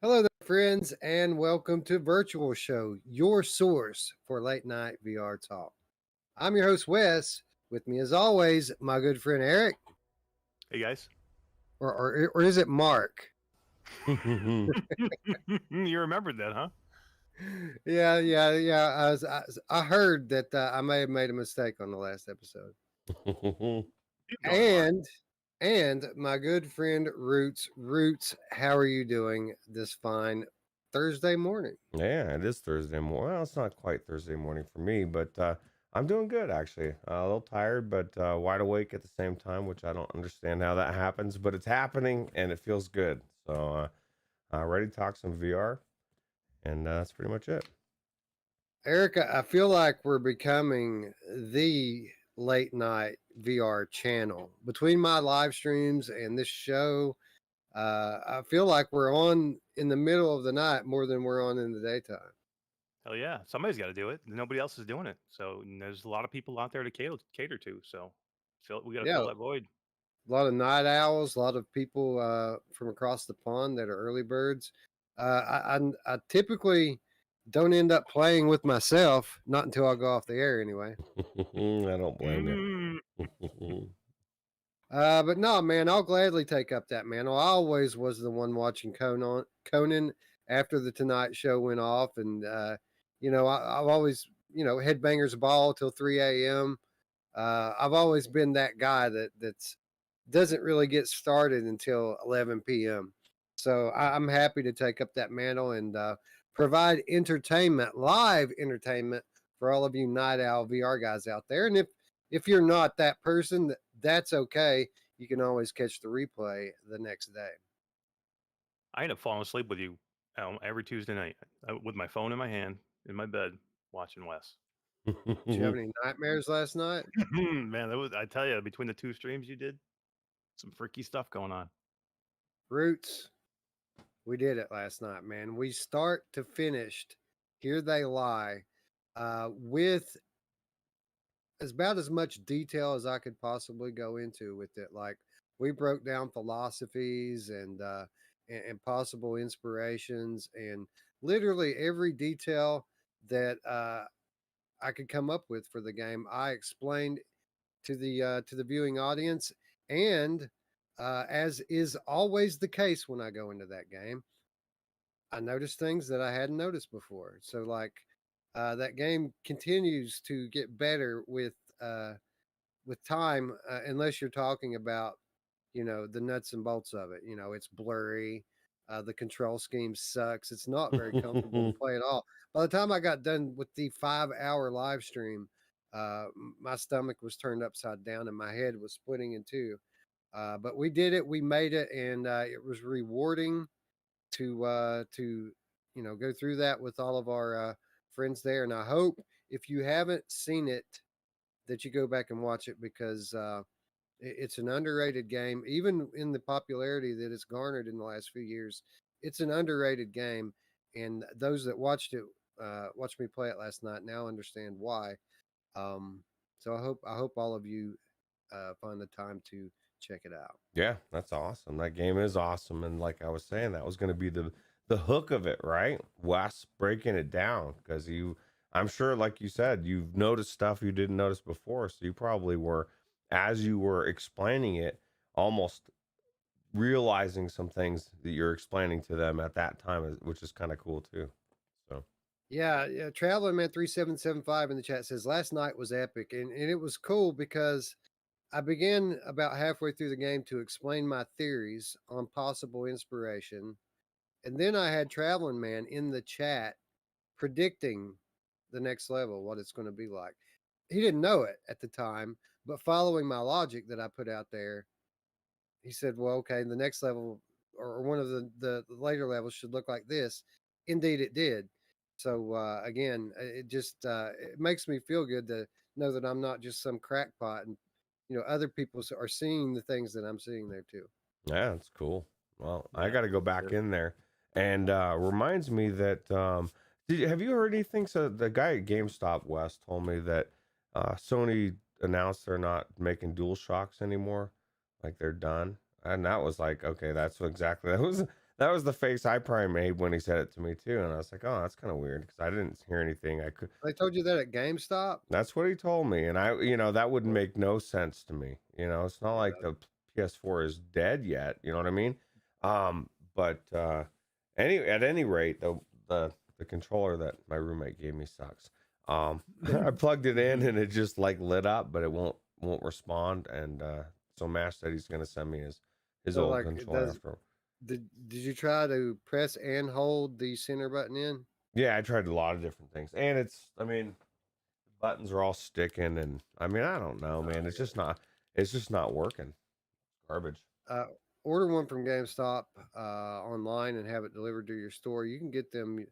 Hello there, friends, and welcome to Virtual Show, your source for late night VR talk. I'm your host, Wes. With me, as always, my good friend Eric, Hey guys. or is it Mark? You remembered that, huh? Yeah. I heard that I may have made a mistake on the last episode, Keep going, Mark. and my good friend Roots, how are you doing this fine Thursday morning? Yeah, it is Thursday morning. Well, it's not quite Thursday morning for me, but I'm doing good actually. A little tired, but wide awake at the same time, which I don't understand how that happens, but it's happening and it feels good. So, ready to talk some VR, and that's pretty much it. Erica, I feel like we're becoming the late night VR channel. Between my live streams and this show, I feel like we're on in the middle of the night more than we're on in the daytime. Hell yeah. Somebody's got to do it. Nobody else is doing it. So and there's a lot of people out there to cater to. So we got to Yeah, fill that void. a lot of night owls, a lot of people from across the pond that are early birds. I typically don't end up playing with myself, not until I go off the air anyway. I don't blame Mm. you. But no, man, I'll gladly take up that mantle. I always was the one watching Conan after the Tonight Show went off, and I've always, headbangers ball till 3 a.m. I've always been that guy that's doesn't really get started until 11 p.m. So I'm happy to take up that mantle and provide entertainment, live entertainment for all of you night owl VR guys out there. And if you're not that person, that's okay. You can always catch the replay the next day. I end up falling asleep with you every Tuesday night with my phone in my hand in my bed watching Wes. Did you have any nightmares last night? Man, I tell you, between the two streams you did, some freaky stuff going on. Roots, we did it last night, man. We start to finished. Here they lie, with about as much detail as I could possibly go into with it. Like we broke down philosophies and possible inspirations and literally every detail that I could come up with for the game. I explained to the viewing audience, and as is always the case when I go into that game, I noticed things that I hadn't noticed before. So like that game continues to get better with time, unless you're talking about the nuts and bolts of it. It's blurry. The control scheme sucks. It's not very comfortable to play at all. By the time I got done with the 5 hour live stream, my stomach was turned upside down and my head was splitting in two. But we did it. We made it, and it was rewarding to go through that with all of our friends there. And I hope if you haven't seen it, that you go back and watch it because it's an underrated game, even in the popularity that it's garnered in the last few years. It's an underrated game, and those that watched me play it last night, now understand why. Um, so I hope all of you find the time to check it out. Yeah, that's awesome. That game is awesome, and like I was saying, that was going to be the hook of it, right? Wes breaking it down because I'm sure, like you said, you've noticed stuff you didn't notice before, so you probably were, as you were explaining it, almost realizing some things that you're explaining to them at that time, which is kind of cool too. So Yeah. Traveling Man 3775 in the chat says last night was epic, and it was cool because I began about halfway through the game to explain my theories on possible inspiration. And then I had Traveling Man in the chat predicting the next level, what it's going to be like. He didn't know it at the time, but following my logic that I put out there, he said, well, okay, the next level or one of the later levels should look like this. Indeed, it did. So again, it just it makes me feel good to know that I'm not just some crackpot, and other people are seeing the things that I'm seeing there too. yeah, it's cool. Well, I Yeah, got to go for back sure. in there, and reminds me that have you heard anything? So the guy at GameStop West told me that Sony announced they're not making Dual Shocks anymore, like they're done, and that was like, okay, that's what exactly That was the face I probably made when he said it to me too, and I was like, "Oh, that's kind of weird," because I didn't hear anything. I could. They told you that at GameStop? That's what he told me, and that would make no sense to me. It's not like Yeah. the PS4 is dead yet. You know what I mean? But at any rate, the controller that my roommate gave me sucks. I plugged it in and it just like lit up, but it won't respond. And so Mash said he's gonna send me his So old like, controller after. did you try to press and hold the center button in? Yeah, I tried a lot of different things, and I mean, buttons are all sticking, and I mean, I don't know, man. It's just not working. Garbage. Order one from GameStop online and have it delivered to your store. You can get them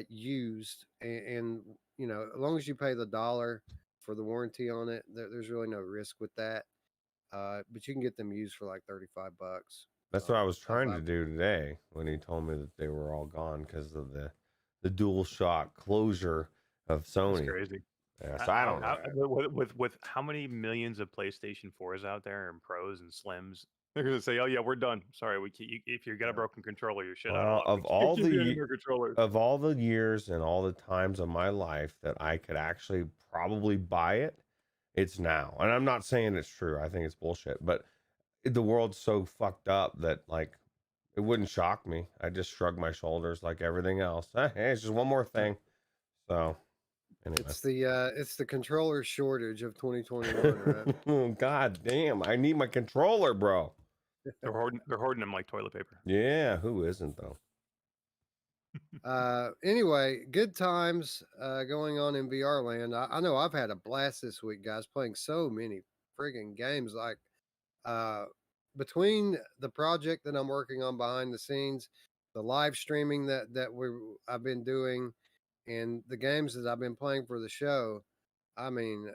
used, and as long as you pay the $1 for the warranty on it, there's really no risk with that. But you can get them used for like $35. That's what I was trying about to do today when he told me that they were all gone because of the dual shock closure of That's Sony. crazy. Yeah, so I don't know. With how many millions of PlayStation 4s out there and Pros and Slims, they're gonna say, "Oh yeah, we're done. Sorry, we can't, if you got a broken controller, you're shit out of luck. Of We all can't give you any the more controllers." of all the years and all the times of my life that I could actually probably buy it, it's now. And I'm not saying it's true. I think it's bullshit. But the world's so fucked up that like it wouldn't shock me. I just shrug my shoulders like everything else. Hey, it's just one more thing. So anyway. It's the controller shortage of 2021, right? God damn, I need my controller, bro. They're hoarding them like toilet paper. Yeah, who isn't though? Anyway, good times going on in VR land. I know I've had a blast this week, guys, playing so many friggin' games. Like between the project that I'm working on behind the scenes, the live streaming I've been doing, and the games that I've been playing for the show. I mean,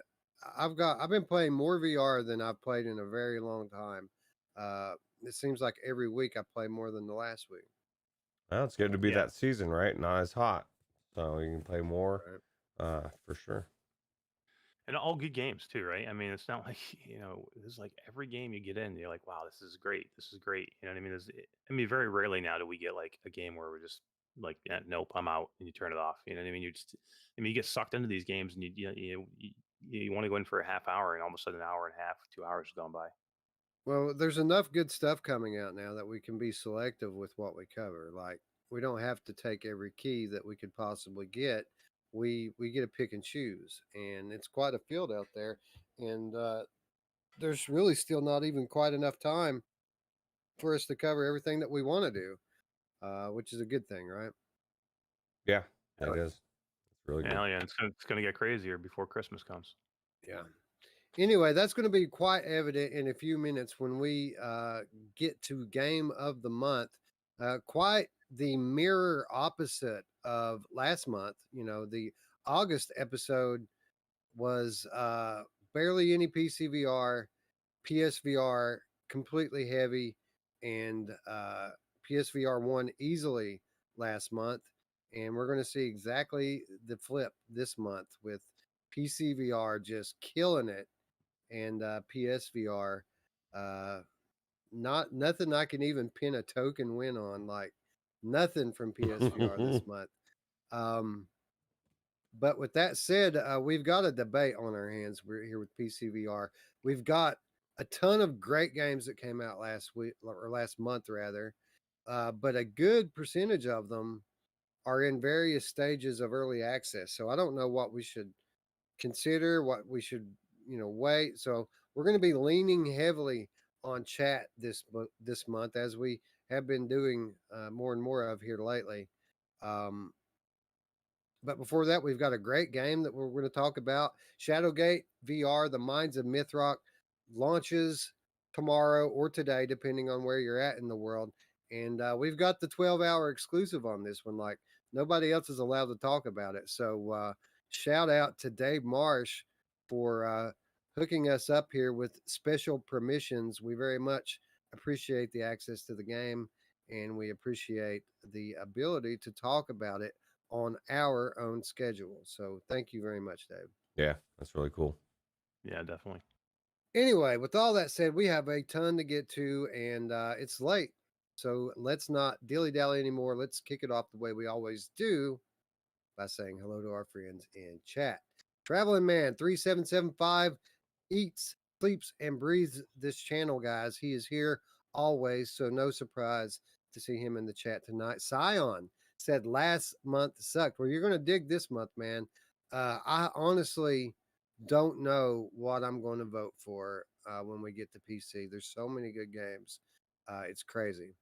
I've been playing more VR than I've played in a very long time. It seems like every week I play more than the last week. Well, it's good to be Yeah. that season, right? Not as hot, so you can play more, for sure. And all good games too, right? I mean, it's not like this is like every game you get in, you're like, "Wow, this is great. This is great." You know what I mean? Very rarely now do we get like a game where we're just like, "Yeah, nope, I'm out," and you turn it off. You know what I mean? You get sucked into these games, and you want to go in for a half hour, and all of a sudden, an hour and a half, 2 hours has gone by. Well, there's enough good stuff coming out now that we can be selective with what we cover. Like we don't have to take every key that we could possibly get. We get to pick and choose, and it's quite a field out there. And there's really still not even quite enough time for us to cover everything that we want to do, which is a good thing, right? Yeah, it is. It's really good. Hell yeah, it's gonna get crazier before Christmas comes. Yeah. Anyway, that's going to be quite evident in a few minutes when we get to game of the month. Quite the mirror opposite of last month. The August episode was barely any PCVR, PSVR completely heavy, and PSVR 1 easily last month. And we're going to see exactly the flip this month with PCVR just killing it and PSVR. Nothing I can even pin a token win on, like nothing from PSVR this month. But with that said, we've got a debate on our hands. We're here with PCVR. We've got a ton of great games that came out last week or last month rather, but a good percentage of them are in various stages of early access. So I don't know what we should consider, what we should wait. So we're going to be leaning heavily on chat this month, as we have been doing more and more of here lately. But before that, we've got a great game that we're going to talk about. Shadowgate VR, the Mines of Mythrok, launches tomorrow or today, depending on where you're at in the world. And we've got the 12-hour exclusive on this one. Like nobody else is allowed to talk about it. So shout out to Dave Marsh for hooking us up here with special permissions. We very much appreciate the access to the game, and we appreciate the ability to talk about it on our own schedule. So thank you very much, Dave. Yeah, that's really cool. Yeah, definitely. Anyway, with all that said, we have a ton to get to, and it's late. So let's not dilly-dally anymore. Let's kick it off the way we always do by saying hello to our friends in chat. Traveling Man 3775 eats, sleeps, and breathes this channel, guys. He is here always, so no surprise to see him in the chat tonight. Scion said last month sucked. Well, you're going to dig this month, man. I honestly don't know what I'm going to vote for when we get to PC. There's so many good games. It's crazy.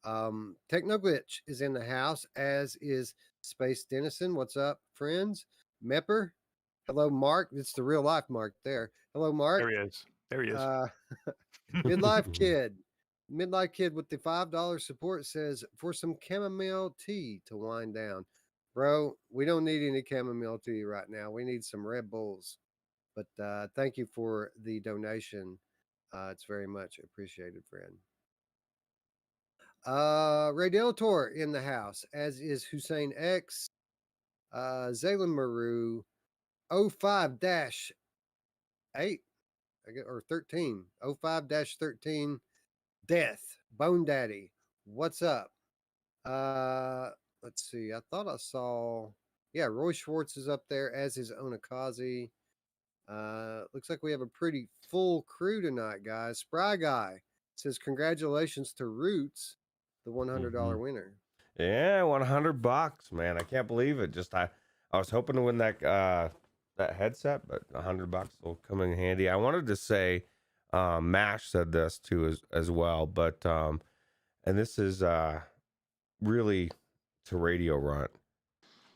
Technoglitch is in the house, as is Space Denison. What's up, friends? Mepper. Hello, Mark. It's the real life Mark there. Hello, Mark. There he is. There he is. Midlife Kid. Midlife Kid with the $5 support says, for some chamomile tea to wind down. Bro, we don't need any chamomile tea right now. We need some Red Bulls. But thank you for the donation. It's very much appreciated, friend. Ray Delator in the house, as is Hussein X, Zaylan Maru, 05-8, or 13, 05-13, Death, Bone Daddy. What's up? Let's see. I thought I saw, Roy Schwartz is up there, as is Onakazi. Looks like we have a pretty full crew tonight, guys. Spry Guy says, congratulations to Ruuts, the $100 winner. Yeah, $100, man. I can't believe it. I was hoping to win that that headset, but $100 will come in handy. I wanted to say, Mash said this too as well, but and this is really to Radio Runt.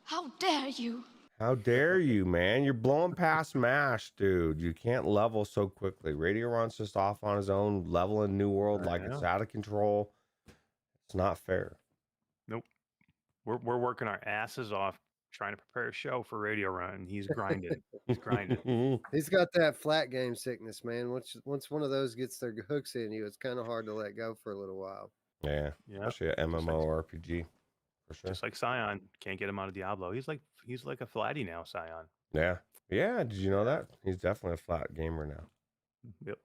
How dare you? How dare you, man? You're blowing past Mash, dude. You can't level so quickly. Radio Runt's just off on his own, leveling New World like it's out of control. It's not fair. Nope. We're working our asses off trying to prepare a show for Radio Run, and he's grinding. He's grinding. He's got that flat game sickness, man. Once one of those gets their hooks in you, it's kind of hard to let go for a little while. Yeah. Especially an MMORPG. For sure. Just like Scion, can't get him out of Diablo. He's like a flatty now, Scion. Yeah. Did you know that? He's definitely a flat gamer now. Yep.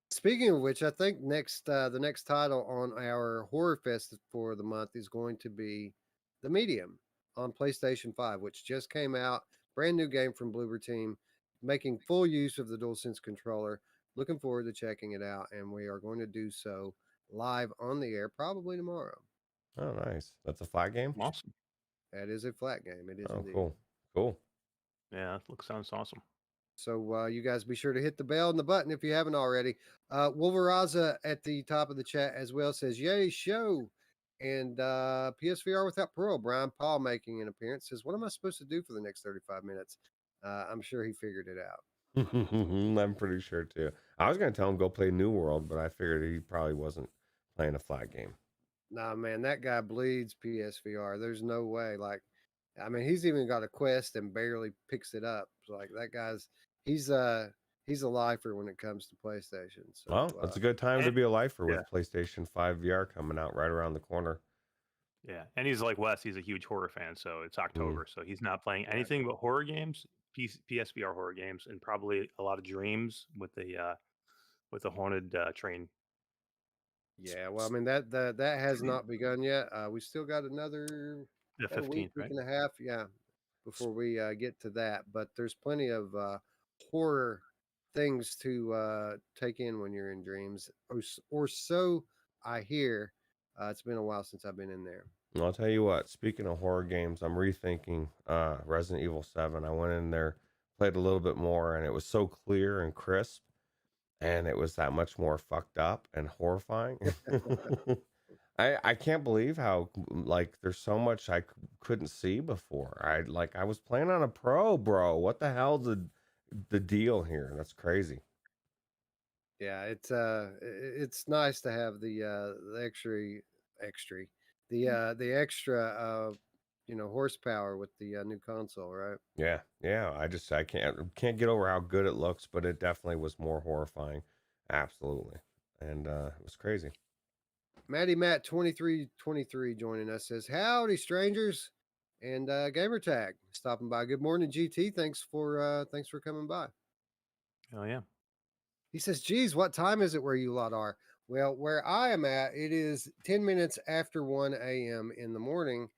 Speaking of which, I think the next title on our Horror Fest for the month is going to be The Medium on PlayStation 5, which just came out. Brand new game from Bloober Team, making full use of the DualSense controller. Looking forward to checking it out, and we are going to do so live on the air probably tomorrow. Oh, nice. That's a flat game? Awesome. That is a flat game. It is indeed. Cool. Yeah, that sounds awesome. So you guys be sure to hit the bell and the button if you haven't already. Wolveraza at the top of the chat as well says, yay, show. And PSVR Without Parole, Brian Paul making an appearance, says, what am I supposed to do for the next 35 minutes? I'm sure he figured it out. I'm pretty sure too. I was going to tell him go play New World, but I figured he probably wasn't playing a flat game. Nah, man, that guy bleeds PSVR. There's no way. Like, I mean, he's even got a Quest and barely picks it up. So, like, that guy's he's a lifer when it comes to PlayStation. So, well, that's a good time to be a lifer with PlayStation 5 VR coming out right around the corner. Yeah, and he's like Wes. He's a huge horror fan, so it's October, so he's not playing anything but horror games, PSVR horror games, and probably a lot of Dreams with the haunted train. Yeah, well, I mean that has not begun yet. We still got another The 15th, week right? and a half, before we get to that. But there's plenty of horror things to take in when you're in Dreams, or so I hear. It's been a while since I've been in there. I'll tell you what, speaking of horror games, I'm rethinking Resident Evil 7. I went in there, played a little bit more, and it was so clear and crisp, and it was that much more fucked up and horrifying. I can't believe how, like, there's so much I couldn't see before. I was playing on a pro, bro. What the hell's the deal here? That's crazy. Yeah, it's nice to have the extra horsepower with the new console, right? Yeah. I can't get over how good it looks, but it definitely was more horrifying. Absolutely. And it was crazy. Matty Matt 2323 joining us says, howdy strangers, and gamer tag stopping by. Good morning, GT. Thanks for coming by. Oh yeah. He says, geez, what time is it where you lot are? Well, where I am at, it is 10 minutes after 1 a.m. in the morning.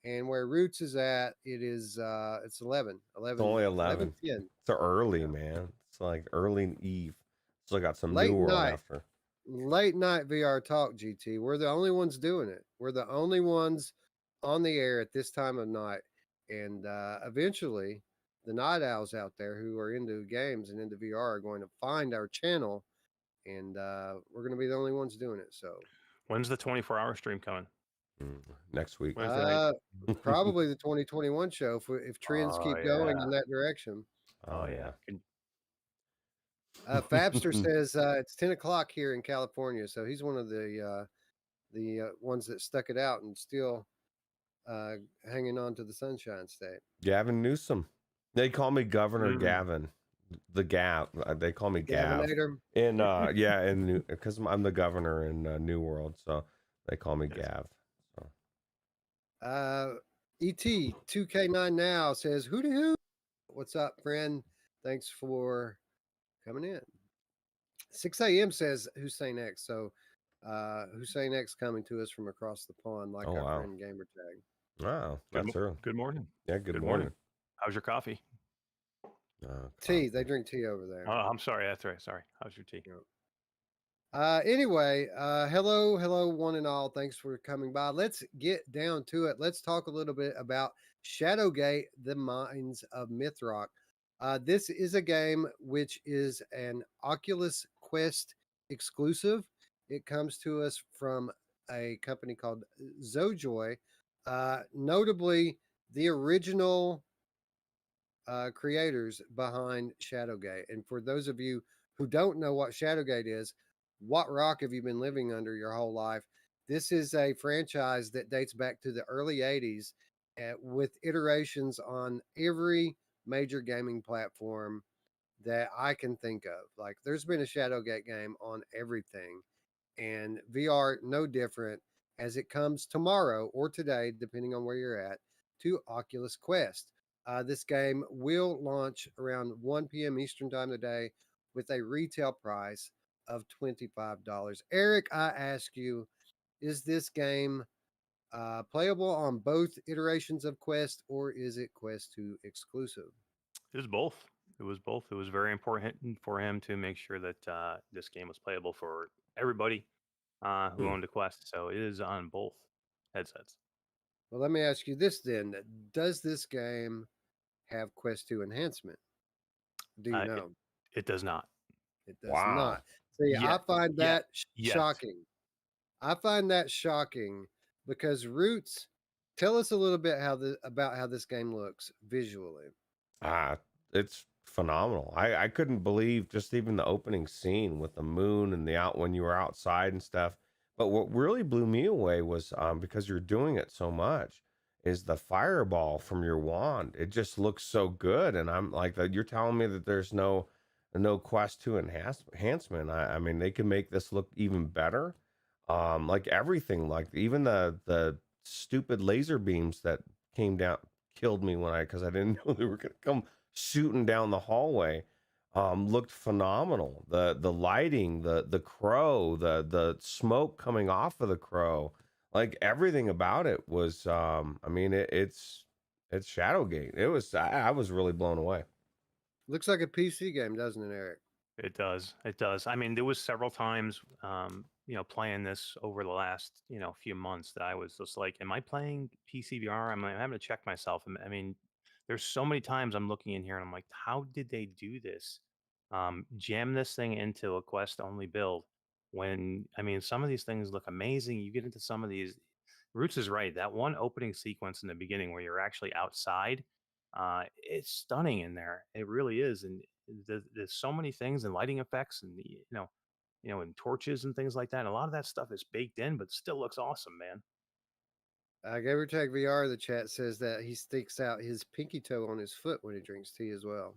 And where Roots is at, it's 11, It's only 11. 10. It's early, Yeah. man. It's like early eve. Still got some New Late World night. after. Late night VR talk, GT. We're the only ones doing it. We're the only ones on the air at this time of night. And eventually, the night owls out there who are into games and into VR are going to find our channel, and we're going to be the only ones doing it. So, When's the 24-hour stream coming? Next week. Wednesday night. probably the 2021 show if trends Oh, keep going yeah. in that direction. Oh, yeah. Fabster says it's 10 o'clock here in California, so he's one of the ones that stuck it out and still hanging on to the Sunshine State. Gavin Newsom. They call me Governor Mm. Gavin. The Gav. They call me Gav. Gavinator. In yeah, in because I'm the governor in New World, so they call me Gav. So. ET2K9 now says who? What's up, friend? Thanks for coming in. 6 a.m. says Hussein X. So Hussein X coming to us from across the pond, like our friend Gamertag. Wow, that's early. Good morning. Yeah, good morning. How's your coffee? Tea. They drink tea over there. Oh, I'm sorry. That's right. Sorry. How's your tea? Anyway, hello, one and all. Thanks for coming by. Let's get down to it. Let's talk a little bit about Shadowgate, the Mines of Mythrok. This is a game which is an Oculus Quest exclusive. It comes to us from a company called Zojoy, notably the original creators behind Shadowgate. And for those of you who don't know what Shadowgate is, what rock have you been living under your whole life? This is a franchise that dates back to the early 80s with iterations on every major gaming platform that I can think of. Like there's been a Shadowgate game on everything, and VR no different, as it comes tomorrow or today, depending on where you're at, to Oculus Quest. This game will launch around 1 p.m. Eastern time today with a retail price of $25. Eric, I ask you, is this game playable on both iterations of Quest, or is it Quest 2 exclusive? It was both. It was both. It was very important for him to make sure that this game was playable for everybody who owned a Quest. So it is on both headsets. Well, let me ask you this then. Does this game have Quest 2 enhancement? Do you know? It does not. It does not. See, I find that shocking. I find that shocking because Roots, tell us a little bit about how this game looks visually. It's phenomenal. I couldn't believe just even the opening scene with the moon and when you were outside and stuff. But what really blew me away was because you're doing it so much is the fireball from your wand. It just looks so good, and I'm like, you're telling me that there's no Quest 2 enhancement. I mean, they can make this look even better. Like everything, like even the stupid laser beams that came down killed me because I didn't know they were gonna come shooting down the hallway. Looked phenomenal. The lighting, the crow, the smoke coming off of the crow, like everything about it was. I mean, it's Shadowgate. I was really blown away. Looks like a PC game, doesn't it, Eric? It does. It does. I mean, there was several times, playing this over the last, few months that I was just like, am I playing PC VR? I'm having to check myself. I mean, there's so many times I'm looking in here and I'm like, how did they do this? Jam this thing into a Quest only build when, I mean, some of these things look amazing. You get into some of these. Roots is right. That one opening sequence in the beginning where you're actually outside, it's stunning in there. It really is. And there's so many things and lighting effects and and torches and things like that. And a lot of that stuff is baked in, but still looks awesome, man. Gamertag VR, the chat says that he sticks out his pinky toe on his foot when he drinks tea as well.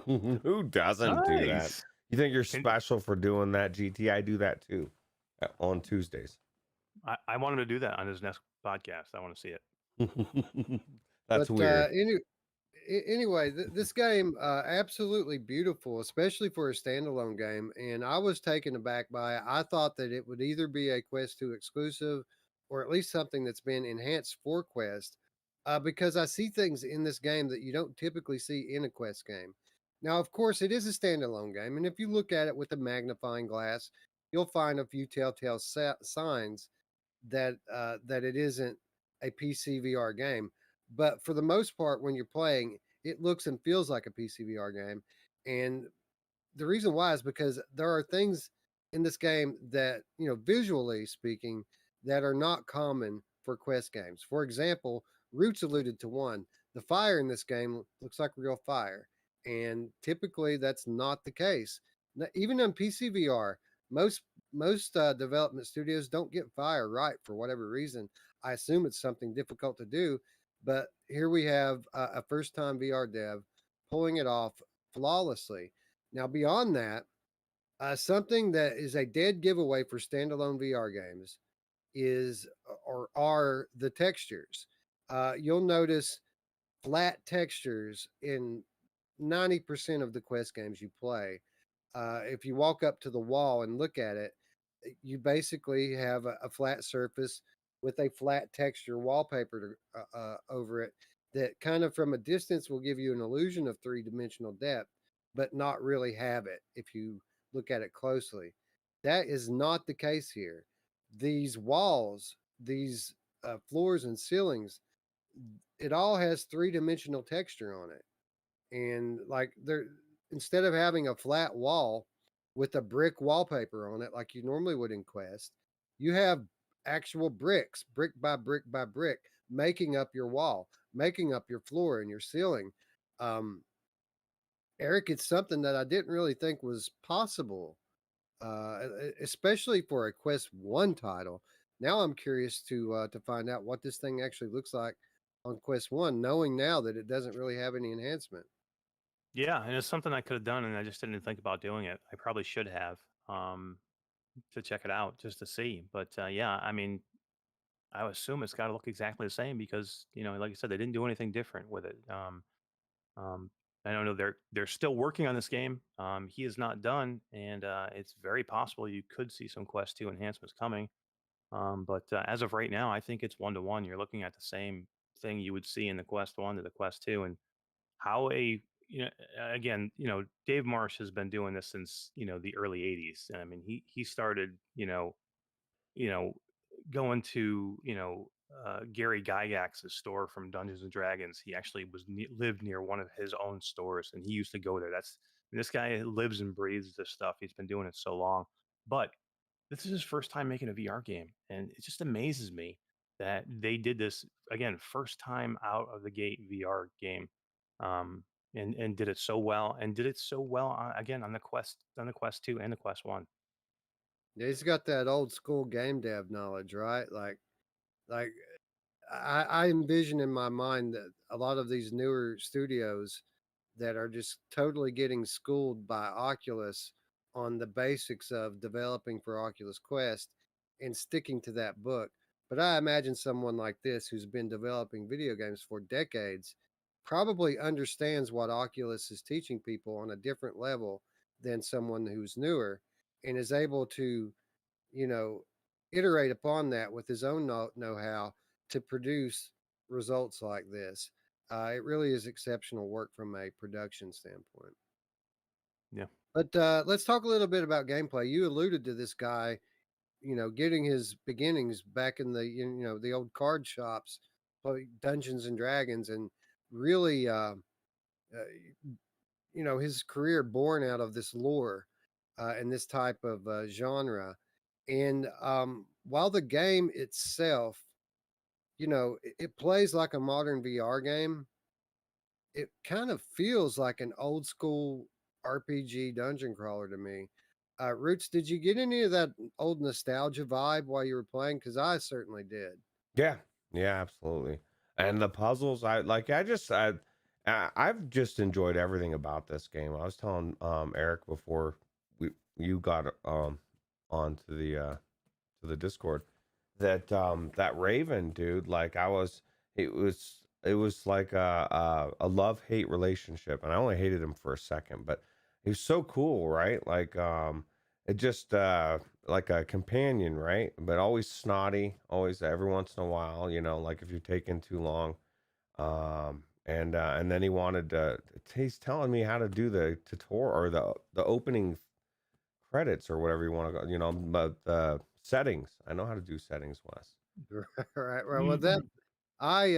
Who doesn't do that? You think you're special for doing that, GT? I do that too on Tuesdays. I want him to do that on his next podcast. I want to see it. That's weird. Anyway, this game absolutely beautiful, especially for a standalone game. And I was taken aback by it. I thought that it would either be a Quest 2 exclusive or at least something that's been enhanced for Quest, because I see things in this game that you don't typically see in a Quest game. Now, of course, it is a standalone game, and if you look at it with a magnifying glass, you'll find a few telltale signs that it isn't a PC VR game. But for the most part, when you're playing, it looks and feels like a PC VR game. And the reason why is because there are things in this game that, visually speaking, that are not common for Quest games. For example, Roots alluded to one. The fire in this game looks like real fire. And typically that's not the case. Even on PC VR, most development studios don't get fire right for whatever reason. I assume it's something difficult to do, but here we have a first time VR dev pulling it off flawlessly. Now, beyond that, something that is a dead giveaway for standalone VR games is or are the textures. You'll notice flat textures in 90% of the Quest games you play. If you walk up to the wall and look at it, you basically have a flat surface with a flat texture wallpaper over it that kind of from a distance will give you an illusion of three-dimensional depth, but not really have it if you look at it closely. That is not the case here. These walls, these floors and ceilings, it all has three-dimensional texture on it. And like there, instead of having a flat wall with a brick wallpaper on it like you normally would in Quest, you have actual bricks, brick by brick by brick, making up your wall, making up your floor and your ceiling. um Eric, it's something that I didn't really think was possible, especially for a Quest 1 title. Now I'm curious to find out what this thing actually looks like on Quest 1, knowing now that it doesn't really have any enhancement. Yeah, and it's something I could have done, and I just didn't think about doing it. I probably should have um, to check it out just to see. But yeah, I mean, I would assume it's got to look exactly the same because like I said, they didn't do anything different with it. Um, I don't know. They're still working on this game. He is not done, and it's very possible you could see some Quest 2 enhancements coming. But as of right now, I think it's 1-to-1. You're looking at the same thing you would see in the Quest 1 to the Quest 2, and how again, Dave Marsh has been doing this since the early '80s. I mean, he started you know going to Gary Gygax's store from Dungeons and Dragons. He actually lived near one of his own stores, and he used to go there. This guy lives and breathes this stuff. He's been doing it so long, but this is his first time making a VR game, and it just amazes me that they did this again, first time out of the gate VR game, um, and did it so well, and did it so well again on the Quest 2 and the Quest 1. Yeah, he's got that old school game dev knowledge, right? Like I envision in my mind that a lot of these newer studios that are just totally getting schooled by Oculus on the basics of developing for Oculus Quest and sticking to that book. But I imagine someone like this who's been developing video games for decades probably understands what Oculus is teaching people on a different level than someone who's newer and is able to, you know, iterate upon that with his own know-how to produce results like this. It really is exceptional work from a production standpoint. Yeah. But let's talk a little bit about gameplay. You alluded to this guy, getting his beginnings back in the the old card shops, Dungeons and Dragons, and really, his career born out of this lore and this type of genre. And while the game itself, it plays like a modern VR game, it kind of feels like an old school RPG dungeon crawler to me. Roots, did you get any of that old nostalgia vibe while you were playing? Because I certainly did. Yeah, yeah, absolutely. And the puzzles, I've just enjoyed everything about this game. I was telling Eric before you got onto the Discord that that Raven dude, like it was it was like a love-hate relationship, and I only hated him for a second, but he was so cool, right? Like it just like a companion, right? But always snotty, always every once in a while, like if you're taking too long. And then he wanted to he's telling me how to do the tutorial or the opening credits or whatever you want to go, but settings. I know how to do settings, Wes. Right. Right. Well, that I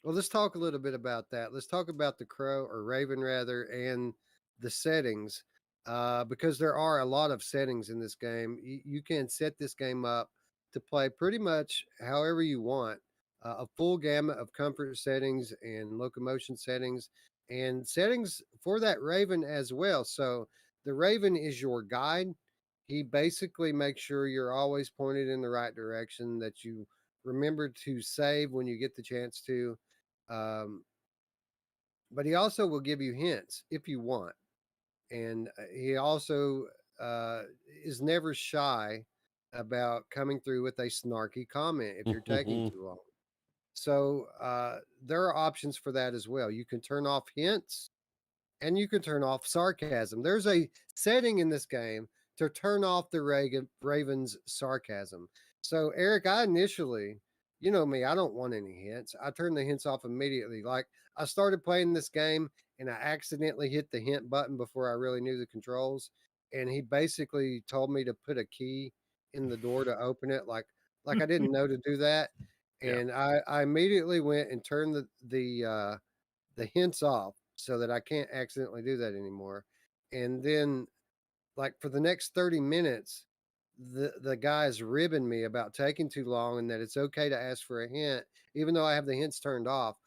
well, let's talk a little bit about that. Let's talk about the crow or raven rather, and the settings, because there are a lot of settings in this game. You can set this game up to play pretty much however you want. A full gamut of comfort settings and locomotion settings, and settings for that raven as well. So the raven is your guide. He basically makes sure you're always pointed in the right direction, that you remember to save when you get the chance to. um, but he also will give you hints if you want. And he also uh, is never shy about coming through with a snarky comment if you're taking too long. So there are options for that as well. You can turn off hints and you can turn off sarcasm. There's a setting in this game to turn off the Raven's sarcasm. So, Eric, I initially, you know me, I don't want any hints. I turned the hints off immediately. Like, I started playing this game and I accidentally hit the hint button before I really knew the controls. And he basically told me to put a key in the door to open it. Like I didn't know to do that. Yeah. And I immediately went and turned the hints off so that I can't accidentally do that anymore. And then, like, for the next 30 minutes, the guy's ribbing me about taking too long and that it's okay to ask for a hint, even though I have the hints turned off.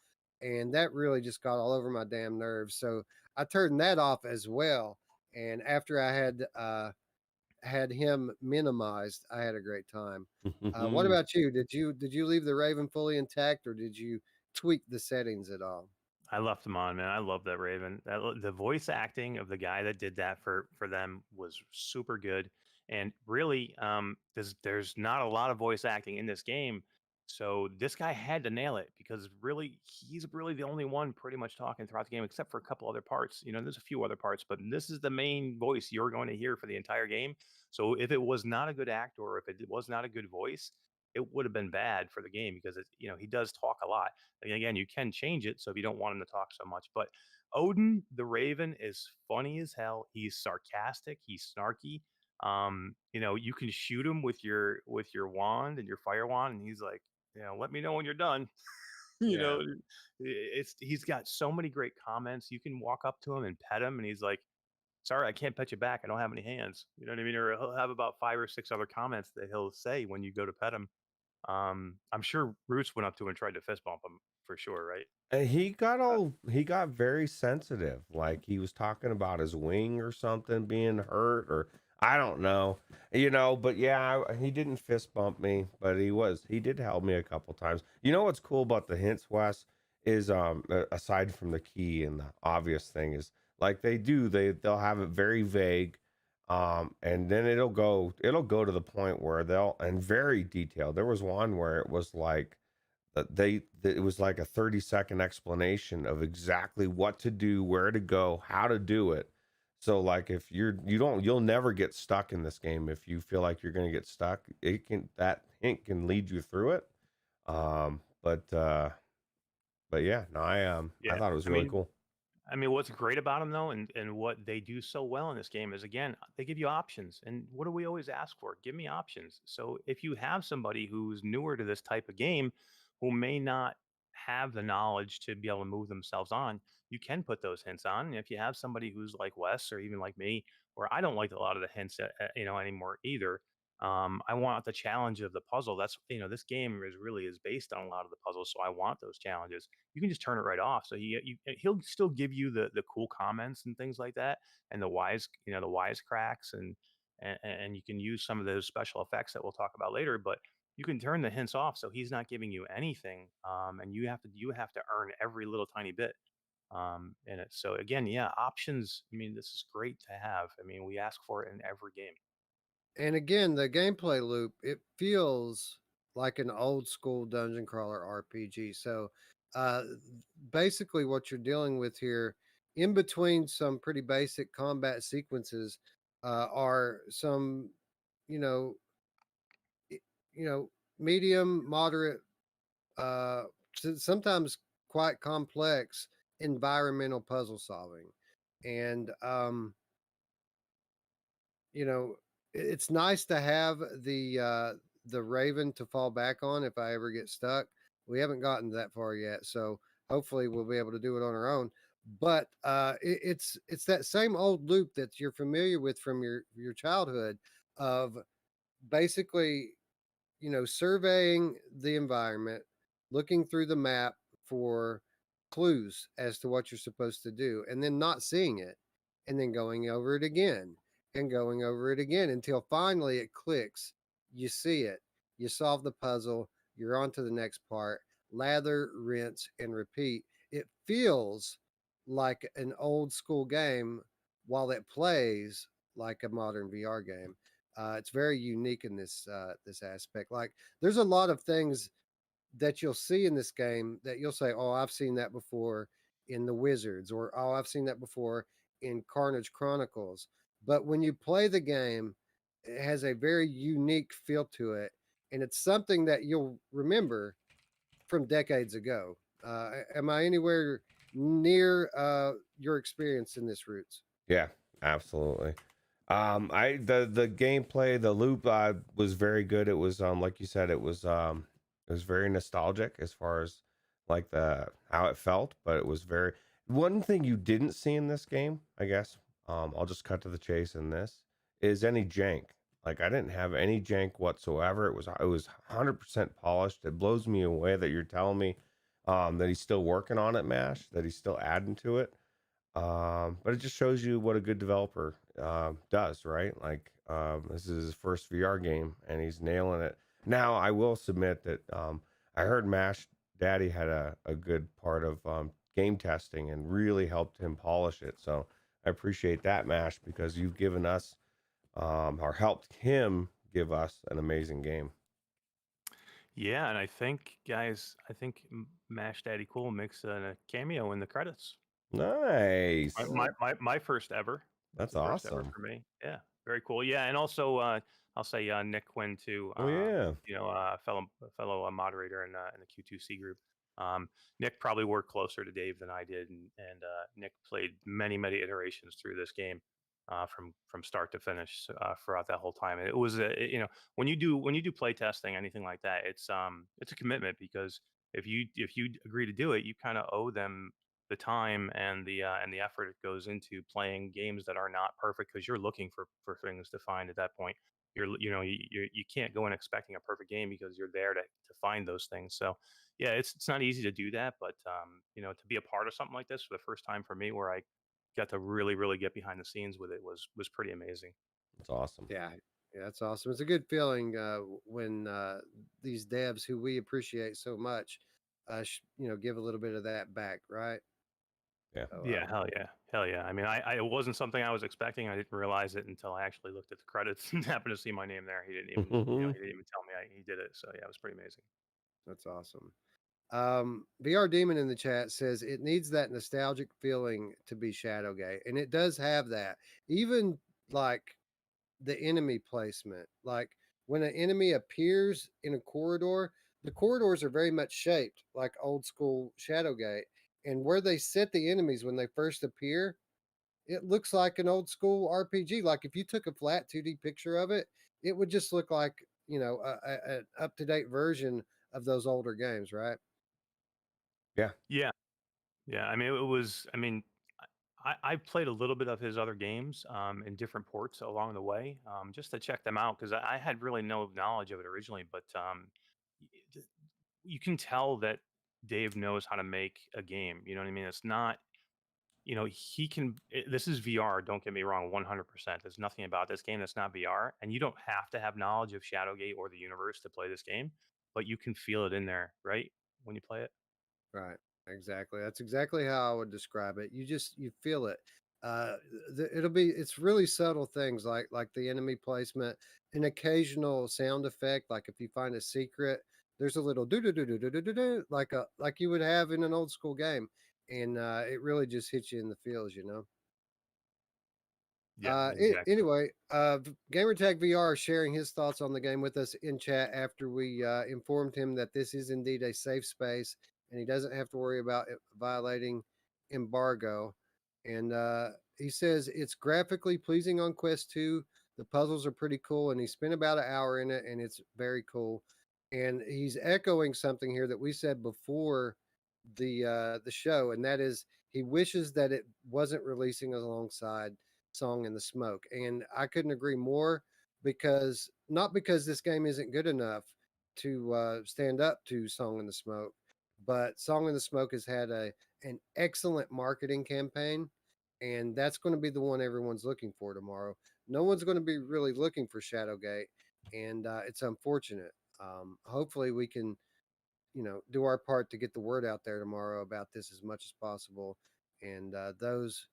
And that really just got all over my damn nerves. So I turned that off as well. And after I had him minimized, I had a great time. What about you? Did you leave the Raven fully intact, or did you tweak the settings at all? I left them on, man. I love that Raven. The voice acting of the guy that did that for them was super good. And really, there's not a lot of voice acting in this game, so this guy had to nail it because really, he's really the only one pretty much talking throughout the game, except for a couple other parts. There's a few other parts, but this is the main voice you're going to hear for the entire game. So if it was not a good actor, or if it was not a good voice, it would have been bad for the game because he does talk a lot. And again, you can change it so if you don't want him to talk so much. But Odin the Raven is funny as hell. He's sarcastic. He's snarky. You can shoot him with your wand and your fire wand, and he's like, let me know when you're done. you Yeah. know, he's got so many great comments. You can walk up to him and pet him, and he's like, "Sorry, I can't pet you back. I don't have any hands." You know what I mean? Or he'll have about 5 or 6 other comments that he'll say when you go to pet him. I'm sure Roots went up to him and tried to fist bump him for sure, right? And he got very sensitive. Like he was talking about his wing or something being hurt, or I don't know. But yeah, he didn't fist bump me, but he did help me a couple times. You know what's cool about the hints, Wes, is aside from the key and the obvious thing is like they'll have it very vague. And then it'll go to the point where they'll and very detailed. There was one where it was like it was like a 30-second explanation of exactly what to do, where to go, how to do it. So like if you'll never get stuck in this game. If you feel like you're going to get stuck, that hint can lead you through it. um but yeah, no, I Yeah. thought it was I really mean, cool. what's great about them though, and what they do so well in this game is again, they give you options. And what do we always ask for? Give me options. So if you have somebody who's newer to this type of game, who may not have the knowledge to be able to move themselves on, you can put those hints on. And if you have somebody who's like Wes or even like me, where I don't like a lot of the hints, anymore either. I want the challenge of the puzzle. That's this game is based on a lot of the puzzles, so I want those challenges. You can just turn it right off. So he'll still give you the cool comments and things like that, and the wise cracks, and you can use some of those special effects that we'll talk about later. But you can turn the hints off, so he's not giving you anything, and you have to earn every little tiny bit in it. So again, yeah, options. I mean, this is great to have. I mean, we ask for it in every game. And again, the gameplay loop, it feels like an old school dungeon crawler RPG. So uh, basically what you're dealing with here, in between some pretty basic combat sequences, are some, you know, i- medium, moderate, uh, sometimes quite complex environmental puzzle solving, and it's nice to have the Raven to fall back on if I ever get stuck. We haven't gotten that far yet, so hopefully we'll be able to do it on our own. But it's that same old loop that you're familiar with from your childhood of basically, surveying the environment, looking through the map for clues as to what you're supposed to do, and then not seeing it, and then going over it again and going over it again until finally it clicks. You see it, you solve the puzzle, you're on to the next part. Lather, rinse, and repeat. It feels like an old school game while it plays like a modern VR game. It's very unique in this aspect. Like, there's a lot of things that you'll see in this game that you'll say, "Oh, I've seen that before in the Wizards," or "Oh, I've seen that before in Carnage Chronicles." But when you play the game, it has a very unique feel to it, and it's something that you'll remember from decades ago. Am I anywhere near your experience in this, Roots? Yeah, absolutely. I the gameplay, the loop was very good. It was like you said, it was very nostalgic as far as like the how it felt, but it was very one thing you didn't see in this game, I guess. I'll just cut to the chase in this is any jank. Like I didn't have any jank whatsoever. It was 100% polished. It blows me away that you're telling me that he's still working on it, Mash, that he's still adding to it. But it just shows you what a good developer does, right? Like this is his first VR game, and he's nailing it. Now, I will submit that I heard Mash Daddy had a good part of game testing and really helped him polish it. So I appreciate that, Mash, because you've given us or helped him give us an amazing game. Yeah, and I think, guys, Mash Daddy Cool makes a cameo in the credits. Nice. My first ever. It's That's the first ever awesome. for me. Yeah, very cool. Yeah, and also I'll say Nick Quinn too. Oh yeah. Fellow moderator in the Q2C group. Nick probably worked closer to Dave than I did, and Nick played many iterations through this game from start to finish throughout that whole time. And it was when you do play testing, anything like that, it's a commitment because if you agree to do it, you kind of owe them the time and the effort it goes into playing games that are not perfect because you're looking for things to find at that point. You can't go in expecting a perfect game because you're there to find those things. So yeah, it's not easy to do that, but to be a part of something like this for the first time for me, where I got to really get behind the scenes with it was pretty amazing. That's awesome. Yeah, yeah, that's awesome. It's a good feeling when these devs who we appreciate so much, give a little bit of that back, right? Yeah. So, Yeah, hell yeah. I mean, I it wasn't something I was expecting. I didn't realize it until I actually looked at the credits and happened to see my name there. He didn't even he didn't even tell me he did it. So yeah, it was pretty amazing. that's awesome. VR Demon in the chat says it needs that nostalgic feeling to be Shadowgate, and it does have that. Even like the enemy placement, like when an enemy appears in a corridor, the corridors are very much shaped like old school Shadowgate, and where they set the enemies when they first appear, it looks like an old school RPG. Like if you took a flat 2D picture of it, it would just look like an up to date version of those older games, right? Yeah. Yeah, yeah. I mean, it was. I mean, I've played a little bit of his other games in different ports along the way, just to check them out because I had really no knowledge of it originally. But y- th- you can tell that Dave knows how to make a game. You know what I mean? It's not. He can. This is VR. Don't get me wrong. 100%. There's nothing about this game that's not VR, and you don't have to have knowledge of Shadowgate or the universe to play this game, but you can feel it in there, right? When you play it. Right. Exactly. That's exactly how I would describe it. You feel it. Uh, it's really subtle things like the enemy placement, an occasional sound effect, like if you find a secret, there's a little do do do do do do do like you would have in an old school game, and it really just hits you in the feels, you know. Yeah, exactly. Anyway, Gamertag VR is sharing his thoughts on the game with us in chat after we informed him that this is indeed a safe space and he doesn't have to worry about violating embargo. And he says it's graphically pleasing on Quest 2. The puzzles are pretty cool, and he spent about an hour in it, and it's very cool. And he's echoing something here that we said before the show, and that is he wishes that it wasn't releasing alongside Song in the Smoke. And I couldn't agree more, because not because this game isn't good enough to stand up to Song in the Smoke, but Song in the Smoke has had an excellent marketing campaign, and that's going to be the one everyone's looking for tomorrow. No one's going to be really looking for Shadowgate, and it's unfortunate. Hopefully, we can do our part to get the word out there tomorrow about this as much as possible. And those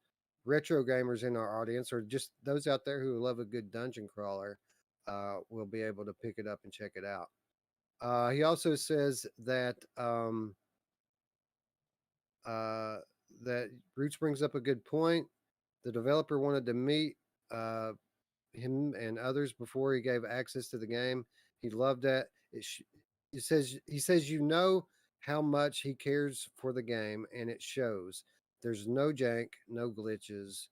retro gamers in our audience, or just those out there who love a good dungeon crawler, will be able to pick it up and check it out. He also says uh, that Roots brings up a good point. The developer wanted to meet uh, him and others before he gave access to the game. He loved that. He says how much he cares for the game, and it shows. There's no jank, no glitches,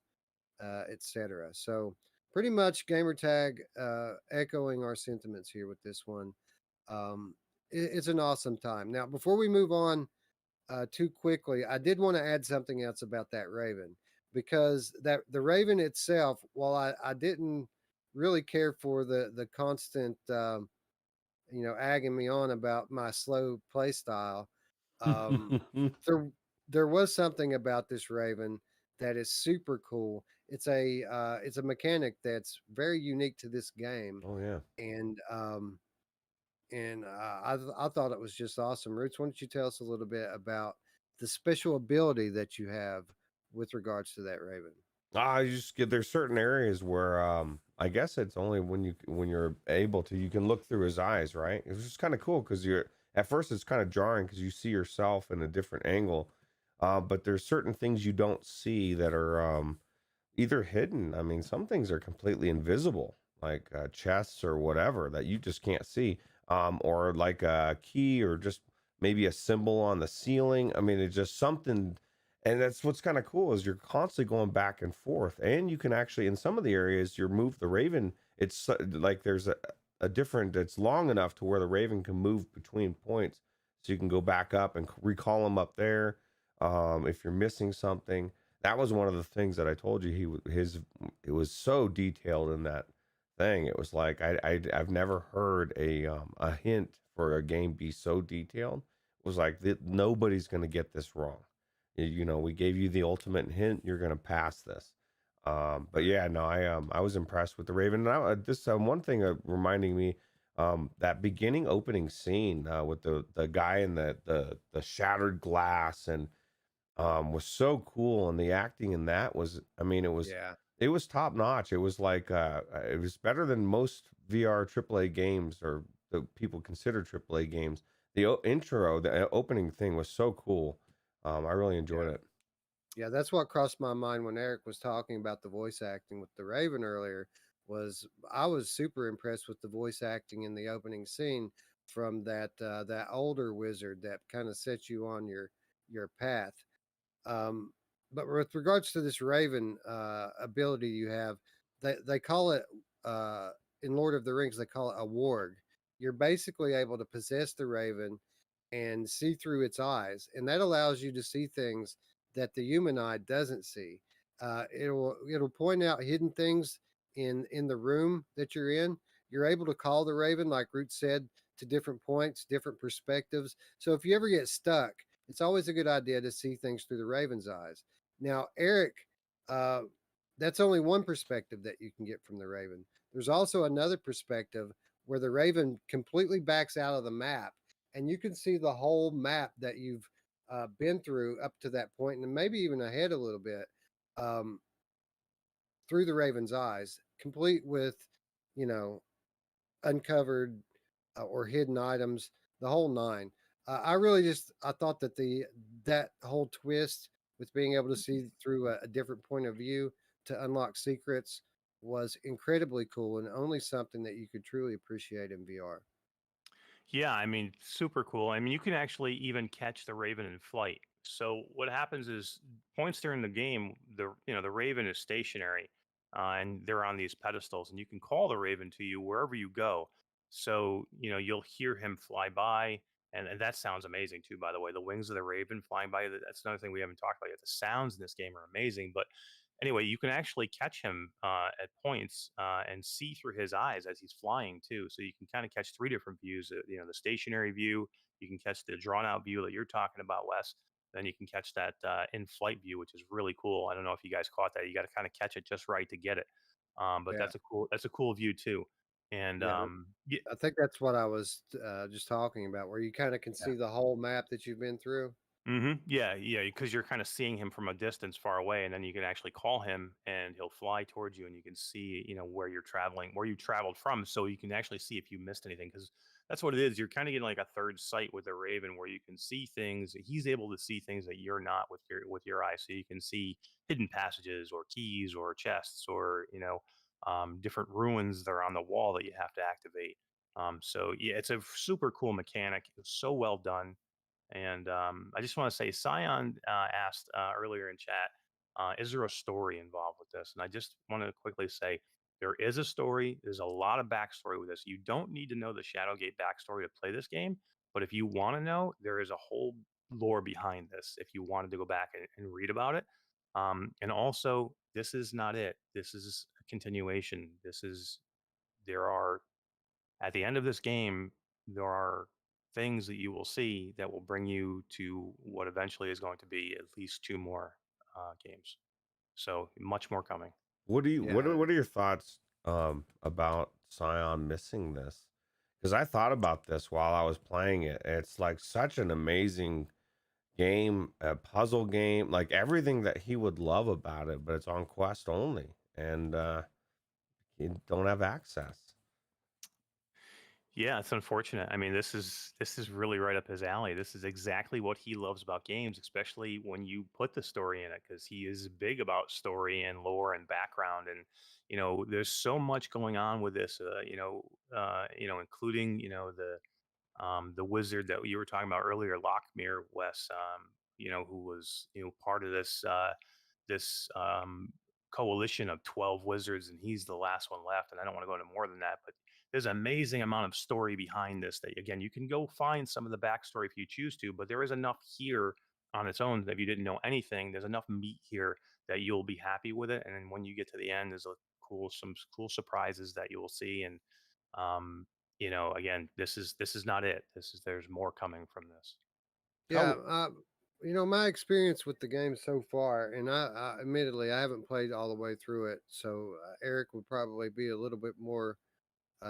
etc. So pretty much gamertag echoing our sentiments here with this one. It's an awesome time. Now, before we move on too quickly, I did want to add something else about that Raven, because that the Raven itself, while I didn't really care for the constant agging me on about my slow play style, um, there there was something about this Raven that is super cool. It's a mechanic that's very unique to this game, Oh yeah. and I thought it was just awesome. Roots, why don't you tell us a little bit about the special ability that you have with regards to that Raven? You just get there's certain areas where I guess it's only when you're able to, you can look through his eyes, right? It's just kind of cool because you're at first it's kind of jarring because you see yourself in a different angle, but there's certain things you don't see that are either hidden. I mean, some things are completely invisible, like chests or whatever that you just can't see, or like a key or just maybe a symbol on the ceiling. I mean, it's just something, and that's what's kind of cool is you're constantly going back and forth, and you can actually in some of the areas you move the Raven. It's like there's a different. It's long enough to where the Raven can move between points, so you can go back up and recall him up there. If you're missing something, that was one of the things that I told you. It was so detailed in that thing. It was like I've never heard a hint for a game be so detailed. It was like nobody's gonna get this wrong. We gave you the ultimate hint. You're gonna pass this. But yeah, no, I was impressed with the Raven. And this one thing reminding me, that beginning opening scene with the guy in the shattered glass and was so cool, and the acting in that was, I mean, Yeah. it was top notch. It was like it was better than most VR AAA games, or the people consider AAA games. The intro, the opening thing was so cool. I really enjoyed Yeah. it. Yeah, that's what crossed my mind when Eric was talking about the voice acting with the Raven earlier. Was I was super impressed with the voice acting in the opening scene from that older wizard that kind of sets you on your path. Um, but with regards to this Raven ability you have, they call it in Lord of the Rings, they call it a warg. You're basically able to possess the Raven and see through its eyes, and that allows you to see things that the human eye doesn't see. It'll point out hidden things in the room that you're in. You're able to call the Raven, like Root said, to different points, different perspectives. So if you ever get stuck, it's always a good idea to see things through the Raven's eyes. Now, Eric, uh, that's only one perspective that you can get from the Raven. There's also another perspective where the Raven completely backs out of the map, and you can see the whole map that you've been through up to that point, and maybe even ahead a little bit, um, through the Raven's eyes, complete with, you know, uncovered or hidden items the whole nine. I really just I thought that that whole twist with being able to see through a different point of view to unlock secrets was incredibly cool and only something that you could truly appreciate in VR. Yeah, I mean, super cool. I mean, you can actually even catch the Raven in flight. So what happens is points during the game, the Raven is stationary, and they're on these pedestals, and you can call the Raven to you wherever you go. So you'll hear him fly by, and that sounds amazing too. By the way, the wings of the Raven flying by. That's another thing we haven't talked about yet. The sounds in this game are amazing, but anyway, you can actually catch him at points and see through his eyes as he's flying too. So you can kind of catch three different views. The stationary view, you can catch the drawn out view that you're talking about, Wes. Then you can catch that in-flight view, which is really cool. I don't know if you guys caught that. You got to kind of catch it just right to get it. But Yeah, that's a cool view too. And yeah. yeah, I think that's what I was just talking about, where you kind of can see the whole map that you've been through. Yeah, yeah, because you're kind of seeing him from a distance far away, and then you can actually call him, and he'll fly towards you, and you can see, where you're traveling, where you traveled from, so you can actually see if you missed anything. Because that's what it is. You're kind of getting like a third sight with the Raven, where you can see things. He's able to see things that you're not with your eyes, so you can see hidden passages, or keys, or chests, or different ruins that are on the wall that you have to activate. So yeah, it's a super cool mechanic. It's so well done. And I just want to say, Scion asked earlier in chat, is there a story involved with this? And I just want to quickly say, there is a story. There's a lot of backstory with this. You don't need to know the Shadowgate backstory to play this game, but if you want to know, there is a whole lore behind this. If you wanted to go back and read about it, and also, this is not it. This is a continuation. There are at the end of this game, there are things that you will see that will bring you to what eventually is going to be at least two more games. So much more coming. What do you Yeah, what are your thoughts about Scion missing this? Because I thought about this while I was playing it. It's like such an amazing game, a puzzle game, like everything that he would love about it, but it's on Quest only, and you don't have access. Yeah, it's unfortunate. I mean, this is really right up his alley. This is exactly what he loves about games, especially when you put the story in it, because he is big about story and lore and background. And there's so much going on with this. Including the wizard that you were talking about earlier, Lockmere, Wes, who was part of this coalition of 12 wizards, and he's the last one left. And I don't want to go into more than that, but there's an amazing amount of story behind this that, again, you can go find some of the backstory if you choose to, but there is enough here on its own that if you didn't know anything, there's enough meat here that you'll be happy with it. And then when you get to the end, there's some cool surprises that you will see. And um, again, this is not it. There's more coming from this. yeah. How My experience with the game so far, and admittedly I haven't played all the way through it, so Eric would probably be a little bit more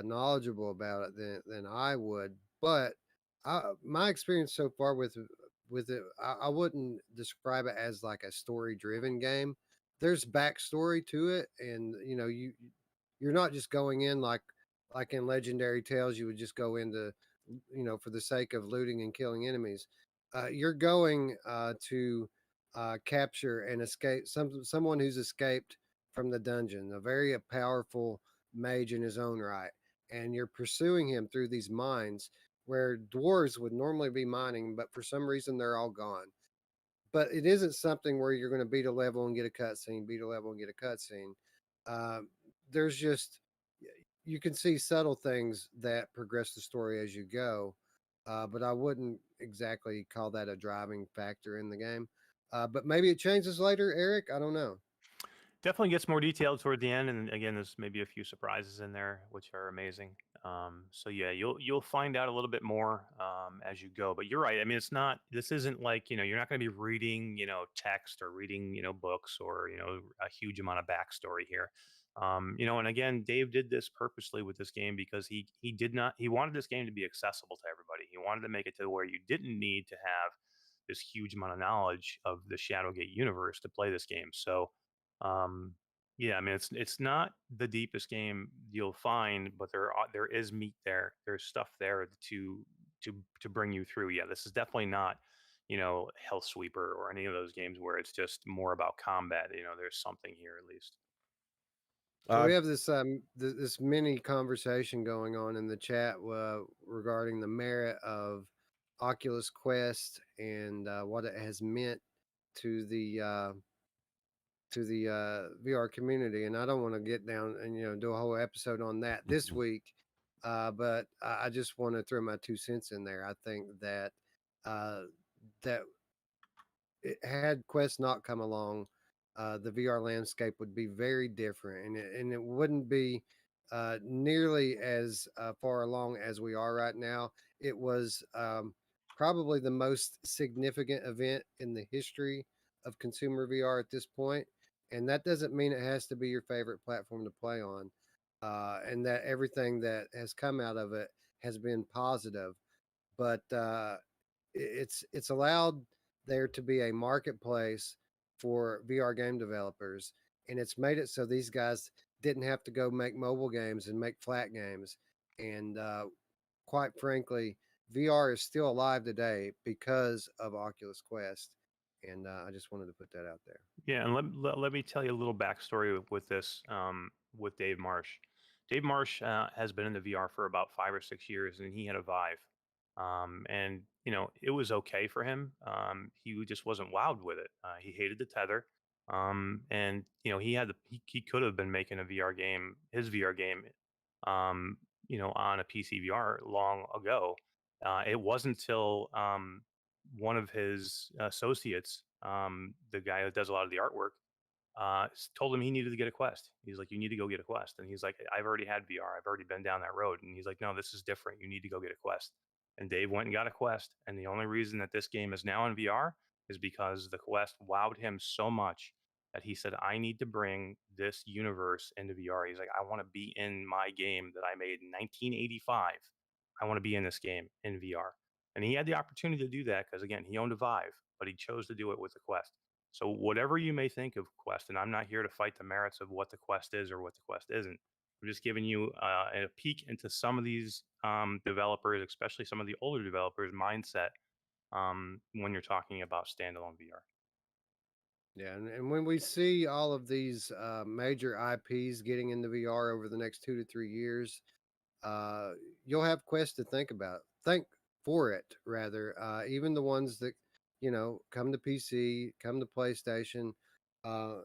knowledgeable about it than I would. But my experience so far with it, I wouldn't describe it as like a story driven game. There's backstory to it, and you're not just going in like in Legendary Tales. You would just go into for the sake of looting and killing enemies. You're going to capture and escape someone who's escaped from the dungeon, a very powerful mage in his own right, and you're pursuing him through these mines where dwarves would normally be mining, but for some reason they're all gone. But it isn't something where you're going to beat a level and get a cutscene, beat a level and get a cutscene. Um, there's just you can see subtle things that progress the story as you go, but I wouldn't exactly call that a driving factor in the game. But maybe it changes later, Eric. I don't know. Definitely gets more detailed toward the end, and again, there's maybe a few surprises in there which are amazing. So yeah, you'll find out a little bit more as you go. But you're right. I mean, this isn't like you're not going to be reading text or reading books or a huge amount of backstory here. And again, Dave did this purposely with this game because he wanted this game to be accessible to everybody. He wanted to make it to where you didn't need to have this huge amount of knowledge of the Shadowgate universe to play this game. So um, yeah, I mean it's not the deepest game you'll find, but there is meat there. There's stuff there to to bring you through. Yeah, this is definitely not, Health Sweeper or any of those games where it's just more about combat. There's something here at least. So we have this this mini conversation going on in the chat regarding the merit of Oculus Quest and what it has meant to the VR community. And I don't want to get down and do a whole episode on that this week, but I just want to throw my 2 cents in there. I think that that had Quest not come along, the VR landscape would be very different, and it wouldn't be nearly as far along as we are right now. It was probably the most significant event in the history of consumer VR at this point, and that doesn't mean it has to be your favorite platform to play on, and that everything that has come out of it has been positive, but it's allowed there to be a marketplace for VR game developers, and it's made it so these guys didn't have to go make mobile games and make flat games. And quite frankly, VR is still alive today because of Oculus Quest. And I just wanted to put that out there. Yeah, and let me tell you a little backstory with this, with Dave Marsh. Dave Marsh has been in the VR for about 5 or 6 years, and he had a Vive, and it was okay for him. He just wasn't wowed with it. He hated the tether, and he could have been making a VR game, his VR game, on a PC VR long ago. It wasn't until one of his associates, the guy that does a lot of the artwork, told him he needed to get a Quest. He's like, "You need to go get a Quest." And he's like, "I've already had VR. I've already been down that road." And he's like, "No, this is different. You need to go get a Quest." And Dave went and got a Quest. And the only reason that this game is now in VR is because the Quest wowed him so much that he said, "I need to bring this universe into VR." He's like, "I want to be in my game that I made in 1985. I want to be in this game in VR." And he had the opportunity to do that because, again, he owned a Vive, but he chose to do it with the Quest. So whatever you may think of Quest, and I'm not here to fight the merits of what the Quest is or what the Quest isn't. I'm just giving you a peek into some of these developers, especially some of the older developers' mindset when you're talking about standalone VR. Yeah, and when we see all of these major IPs getting into VR over the next 2 to 3 years, uh, you'll have Quest to think about. Think for it, rather. Even the ones that, come to PC, come to PlayStation. Uh,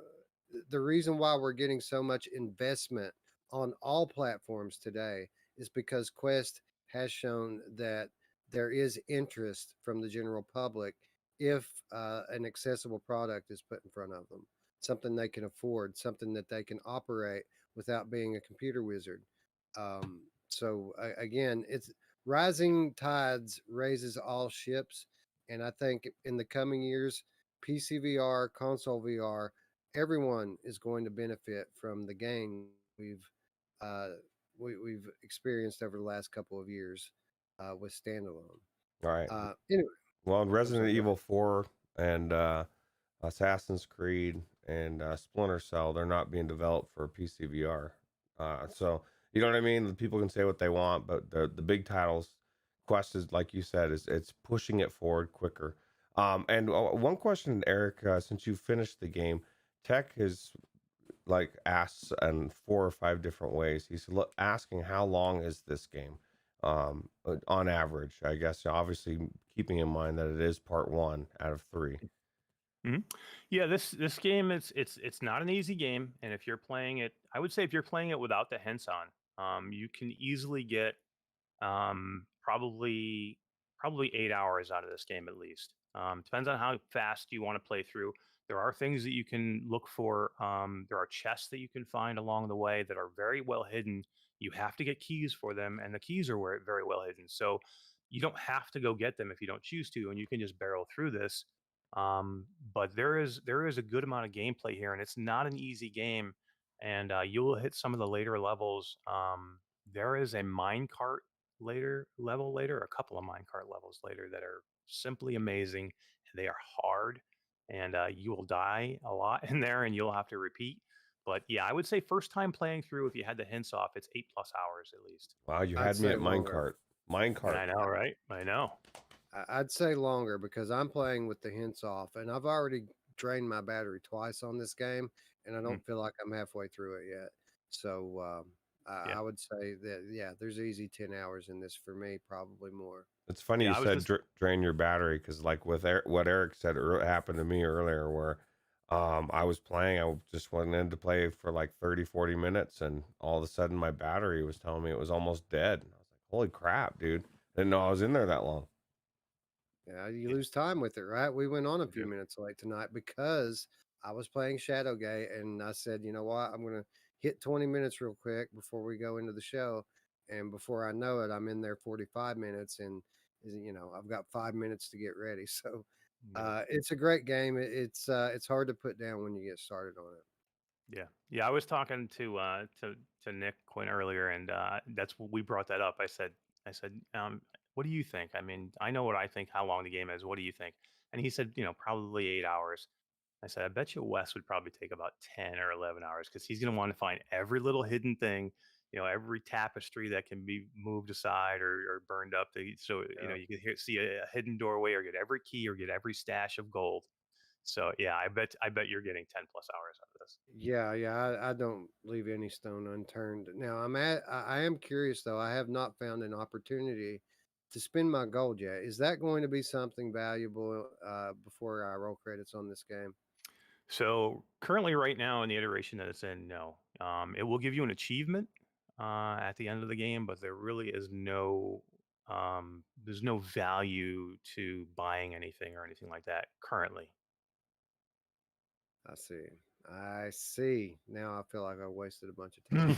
the reason why we're getting so much investment on all platforms today is because Quest has shown that there is interest from the general public if an accessible product is put in front of them, something they can afford, something that they can operate without being a computer wizard. So again, it's rising tides raises all ships, and I think in the coming years, PC VR, console VR, everyone is going to benefit from the gain uh, we've experienced over the last couple of years with standalone. All right. Anyway, Well, Resident sorry, go Evil ahead. 4 and Assassin's Creed and Splinter Cell, they're not being developed for PC VR. So, you know what I mean? People can say what they want, but the big titles, Quest is, like you said, is it's pushing it forward quicker. And one question, Eric, since you finished the game, Tech is like asks in 4 or 5 different ways. He's asking how long is this game, on average, I guess, obviously keeping in mind that it is part 1 out of 3. Mhm. Yeah, this game, it's not an easy game, and if you're playing it, I would say if you're playing it without the hints on, you can easily get probably 8 hours out of this game at least. Depends on how fast you want to play through. There are things that you can look for. There are chests that you can find along the way that are very well hidden. You have to get keys for them, and the keys are very well hidden. So you don't have to go get them if you don't choose to, and you can just barrel through this. But there is a good amount of gameplay here, and it's not an easy game. And you will hit some of the later levels. There is a minecart later, a couple of minecart levels later that are simply amazing. They are hard, and you will die a lot in there, and you'll have to repeat. But yeah, I would say first time playing through, if you had the hints off, it's 8+ hours at least. Wow, you I'd had me say at longer. minecart. Minecart. I know, right? I know. I'd say longer because I'm playing with the hints off, and I've already drained my battery twice on this game, and I Mm. don't feel like I'm halfway through it yet. So Yeah. I would say that there's easy 10 hours in this for me, probably more. It's funny Yeah, you I was said just drain your battery because, like with what Eric said happened to me earlier, where I was playing, I just went in to play for like 30, 40 minutes, and all of a sudden my battery was telling me it was almost dead. And I was like, "Holy crap, dude! Didn't know I was in there that long." Yeah, you yeah, lose time with it, right? We went on a you few do. minutes late tonight because I was playing Shadowgate, and I said, you know what, I'm gonna hit 20 minutes real quick before we go into the show, and before I know it, I'm in there 45 minutes, and I've got 5 minutes to get ready. So Yeah. it's a great game. It's hard to put down when you get started on it. Yeah. I was talking to Nick Quinn earlier, and that's what we brought that up. I said, what do you think? I mean, I know what I think. How long the game is? What do you think? And he said, probably 8 hours. I said, I bet you Wes would probably take about 10 or 11 hours because he's going to want to find every little hidden thing, every tapestry that can be moved aside or burned up. So, Yeah. you can see a hidden doorway or get every key or get every stash of gold. So, yeah, I bet you're getting 10 plus hours out of this. Yeah. I don't leave any stone unturned. Now I am curious though. I have not found an opportunity to spend my gold yet. Is that going to be something valuable before I roll credits on this game? So currently, right now in the iteration that it's in, no, it will give you an achievement at the end of the game, but there really is there's no value to buying anything or anything like that currently. I see. I see. Now I feel like I wasted a bunch of time.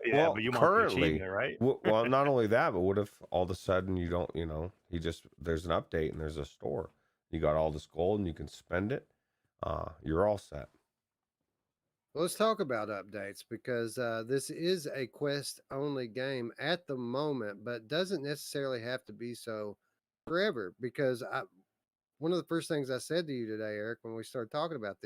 Yeah, but Well, you want the currently, achievement, right? well, not only that, but what if all of a sudden you don't, there's an update and there's a store. You got all this gold and you can spend it. You're all set. Well, let's talk about updates because this is a quest only game at the moment, but doesn't necessarily have to be so forever. Because one of the first things I said to you today, Eric, when we started talking about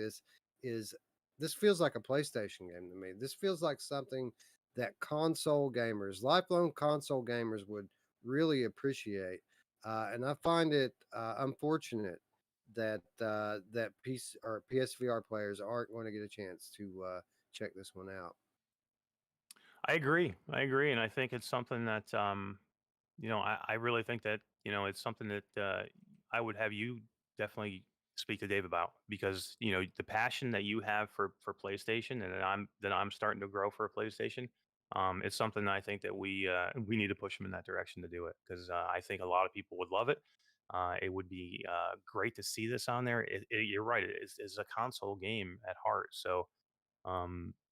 is this feels like a PlayStation game to me. This feels like something that console gamers, lifelong console gamers, would really appreciate. And I find it unfortunate that PC or PSVR players aren't going to get a chance to check this one out. I agree, and I think it's something that I really think that it's something that I would have you definitely speak to Dave about because the passion that you have for PlayStation and that I'm starting to grow for a PlayStation. It's something I think that we need to push them in that direction to do it because I think a lot of people would love it. It would be great to see this on there. You're right; it's a console game at heart. So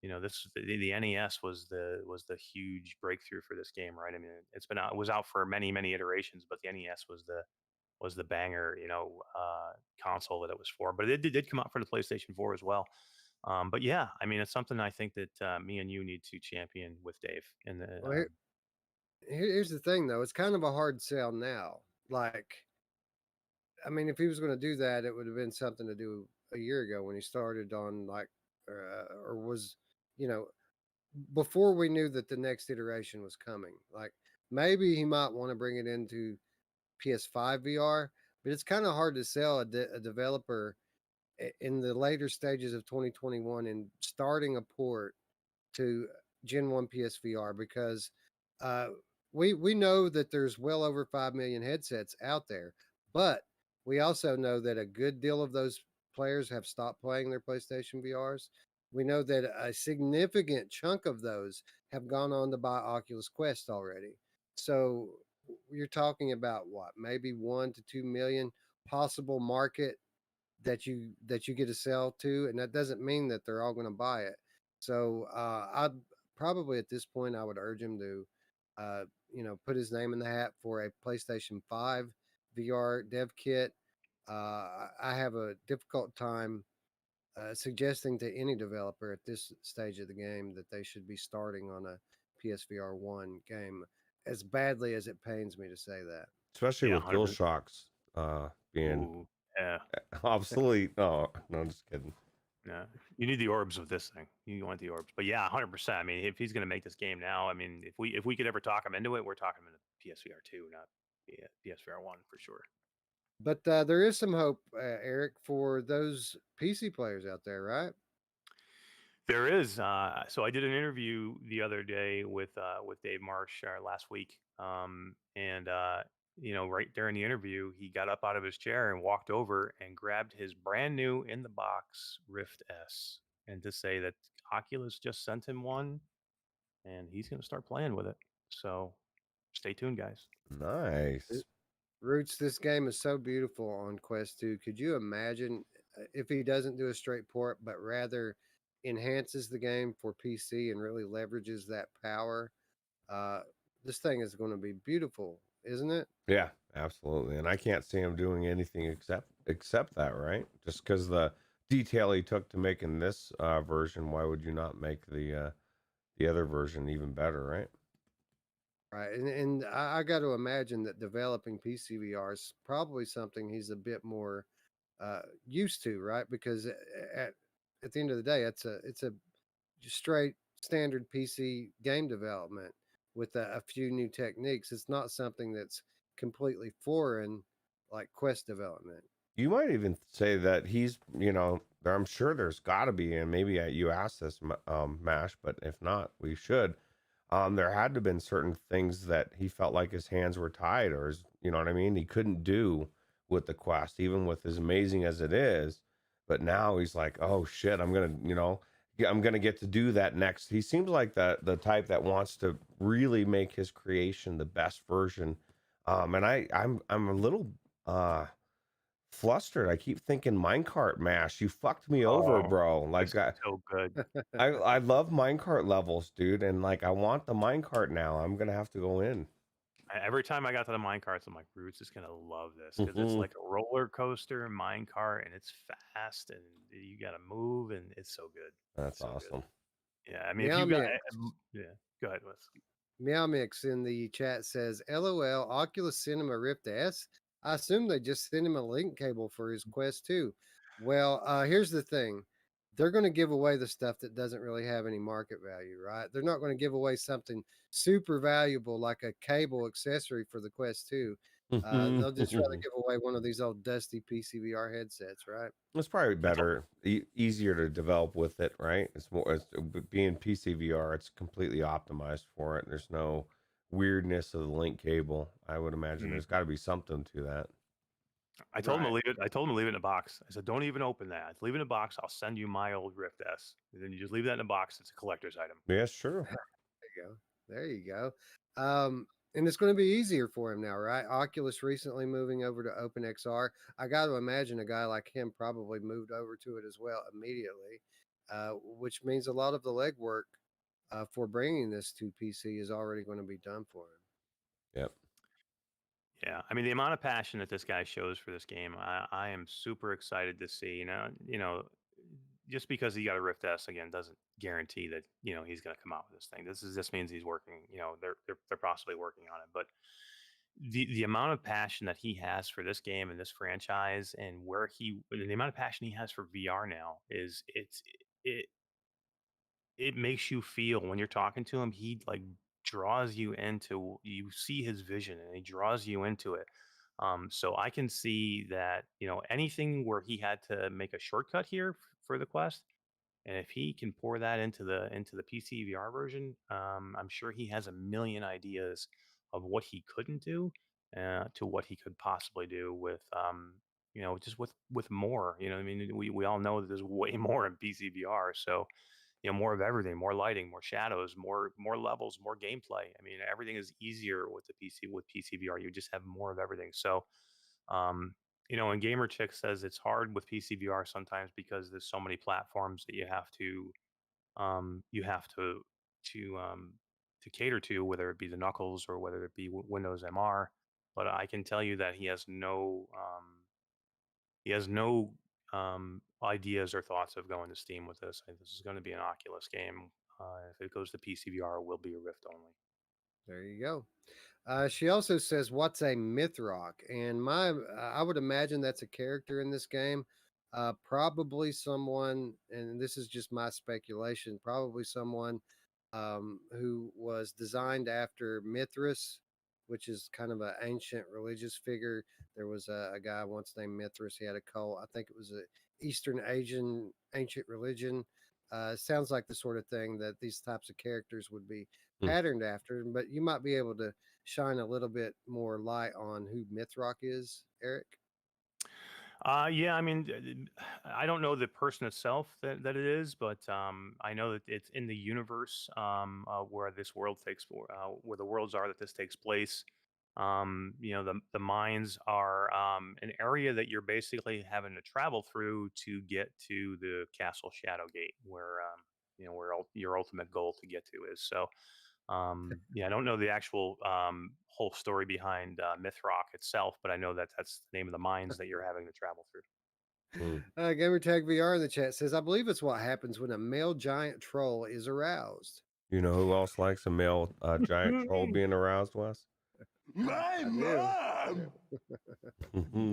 this the NES was the huge breakthrough for this game, right? I mean, it was out for many many iterations, but the NES was the banger, console that it was for. But it did come out for the PlayStation 4 as well. But yeah, I mean, it's something I think that me and you need to champion with Dave. And Well, here's the thing though, it's kind of a hard sell now. Like, I mean, if he was going to do that, it would have been something to do a year ago when he started on like, or was, you know, before we knew that the next iteration was coming. Like maybe he might want to bring it into PS5 VR, but it's kind of hard to sell a developer in the later stages of 2021 and starting a port to Gen 1 PSVR because uh, we know that there's well over 5 million headsets out there, but we also know that a good deal of those players have stopped playing their PlayStation VRs. We know that a significant chunk of those have gone on to buy Oculus Quest already. So you're talking about what, maybe 1 to 2 million possible market that you get to sell to, and that doesn't mean that they're all going to buy it. So I'd probably at this point I would urge him to, put his name in the hat for a PlayStation 5 VR dev kit. I have a difficult time suggesting to any developer at this stage of the game that they should be starting on a PSVR 1 game, as badly as it pains me to say that. Especially yeah, with 100%. DualShocks being Ooh, yeah. obsolete. No, no, I'm just kidding. Yeah, you need the orbs with this thing. You want the orbs, but yeah, 100%. I mean, if he's going to make this game now, I mean, if we could ever talk him into it, we're talking him into PSVR 2, not PSVR 1 for sure. But there is some hope, Eric, for those PC players out there, right? There is. So I did an interview the other day with Dave Marsh last week, and you know, right during the interview, he got up out of his chair and walked over and grabbed his brand new in the box Rift S, and to say that Oculus just sent him one, and he's going to start playing with it. So stay tuned, guys. Nice. Roots, this game is so beautiful on Quest 2. Could you imagine if he doesn't do a straight port, but rather enhances the game for PC and really leverages that power? Uh, this thing is going to be beautiful, isn't it? Yeah, absolutely. And I can't see him doing anything except that, right? Just because the detail he took to making this version, why would you not make the other version even better, right? Right. And I got to imagine that developing PC VR is probably something he's a bit more used to, right? Because at the end of the day, it's a straight standard PC game development with a few new techniques. It's not something that's completely foreign like Quest development. You might even say that he's, I'm sure there's got to be, and maybe you asked this, Mash, but if not, we should. There had to have been certain things that he felt like his hands were tied, or you know what I mean? He couldn't do with the Quest, even with as amazing as it is. But now he's like, oh shit, I'm gonna get to do that next. He seems like the type that wants to really make his creation the best version. And I'm a little flustered. I keep thinking minecart mash. You fucked me over, Oh, bro. this is so good. I love minecart levels, dude, and like I want the minecart now. I'm gonna have to go in. Every time I got to the mine carts, I'm like, Roots is gonna love this because it's like a roller coaster mine cart, and it's fast, and you got to move, and it's so good. That's So good. awesome. Yeah, I mean, if Meow you got, Mix. yeah, go ahead, Wes. Meow Mix in the chat says, LOL, Oculus Cinema Rift S. I assume they just sent him a link cable for his Quest 2. Well, here's the thing. They're going to give away the stuff that doesn't really have any market value, right? They're not going to give away something super valuable like a cable accessory for the Quest 2. They'll just rather give away one of these old dusty PCVR headsets, right? It's probably better, easier to develop with it, right? Being PCVR, it's completely optimized for it. There's no weirdness of the link cable. I would imagine there's got to be something to that. I told him to leave it. I told him to leave it in a box. I said, "Don't even open that. Leave it in a box. I'll send you my old Rift S. And then you just leave that in a box. It's a collector's item." Yeah, sure. There you go. And it's going to be easier for him now, right? Oculus recently moving over to OpenXR. I got to imagine a guy like him probably moved over to it as well immediately, which means a lot of the legwork for bringing this to PC is already going to be done for him. Yep. Yeah, I mean the amount of passion that this guy shows for this game, I am super excited to see. Just because he got a Rift S again doesn't guarantee that he's going to come out with this thing. This means he's working. They're possibly working on it, but the amount of passion that he has for this game and this franchise, and the amount of passion he has for VR now it makes you feel when you're talking to him, he like draws you into, you see his vision and he draws you into it. So I can see that, anything where he had to make a shortcut here for the Quest, and if he can pour that into the PC VR version, I'm sure he has a million ideas of what he couldn't do to what he could possibly do with just with more. I mean, we all know that there's way more in PC VR. So more of everything, more lighting, more shadows, more levels, more gameplay. I mean, everything is easier with the PC with PCVR. You just have more of everything. So, and Gamer Chick says it's hard with PCVR sometimes because there's so many platforms that you have to cater to, whether it be the Knuckles or whether it be Windows MR. But I can tell you that he has no ideas or thoughts of going to Steam with this. This is going to be an Oculus game. If it goes to PCVR, it will be a Rift only. There you go. She also says, "What's a Mythrok?" And I would imagine that's a character in this game. Probably someone, and this is just my speculation, probably someone who was designed after Mithras, which is kind of an ancient religious figure. There was a guy once named Mithras. He had a cult. I think it was a Eastern Asian ancient religion. Sounds like the sort of thing that these types of characters would be Hmm. patterned after. But you might be able to shine a little bit more light on who Mythrok is, Eric. Yeah, I mean, I don't know the person itself that it is, but I know that it's in the universe where this world where the worlds are that this takes place. The mines are an area that you're basically having to travel through to get to the castle Shadowgate, where your ultimate goal to get to is. So, yeah, I don't know the actual whole story behind Mythrok itself, but I know that that's the name of the mines that you're having to travel through. Gamertag VR in the chat says, I believe it's what happens when a male giant troll is aroused. You know who else likes a male giant troll being aroused, Wes? My mom.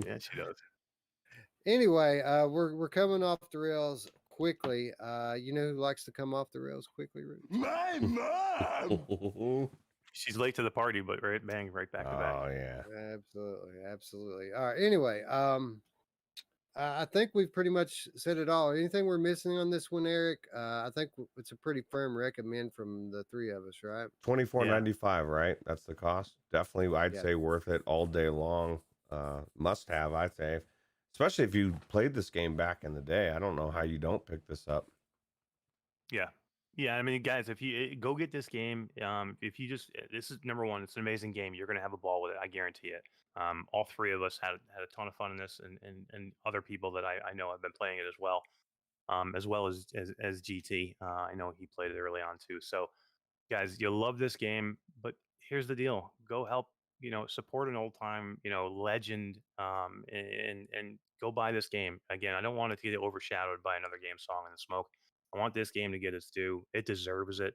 Yeah, she does. Anyway, we're coming off the rails quickly. You know who likes to come off the rails quickly, Ruuts? My mom. She's late to the party, but bang, right back to back. Oh yeah. Absolutely. All right. Anyway, I think we've pretty much said it all. Anything we're missing on this one, Eric? I think it's a pretty firm recommend from the three of us, right? $24.95, right? That's the cost. Definitely, I'd Yeah. say worth it all day long. Must have, I'd say, especially if you played this game back in the day. I don't know how you don't pick this up. Yeah. Yeah, I mean, guys, if you go get this game, if you just this is number one, it's an amazing game. You're gonna have a ball with it, I guarantee it. All three of us had a ton of fun in this, and other people that I know have been playing it as well as GT. I know he played it early on too. So, guys, you'll love this game. But here's the deal: go help support an old time legend, and go buy this game. Again, I don't want it to get overshadowed by another game, Song in the Smoke. I want this game to get its due. It deserves it.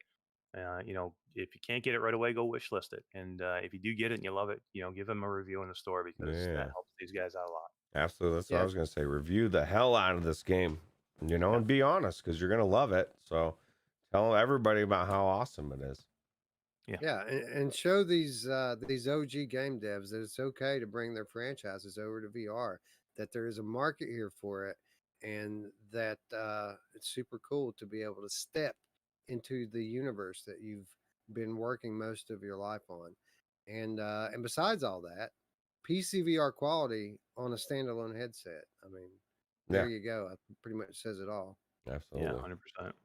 If you can't get it right away, go wishlist it. And if you do get it and you love it, give them a review in the store because that Yeah, helps these guys out a lot. absolutely. That's what I Yeah. was gonna say. Review the hell out of this game, Yeah. and be honest because you're gonna love it. So tell everybody about how awesome it is. Yeah, and show these OG game devs that it's okay to bring their franchises over to VR, that there is a market here for it, and that it's super cool to be able to step into the universe that you've been working most of your life on, and besides all that, PC VR quality on a standalone headset. I mean, there Yeah, you go. It pretty much says it all. Yeah, absolutely. 100%.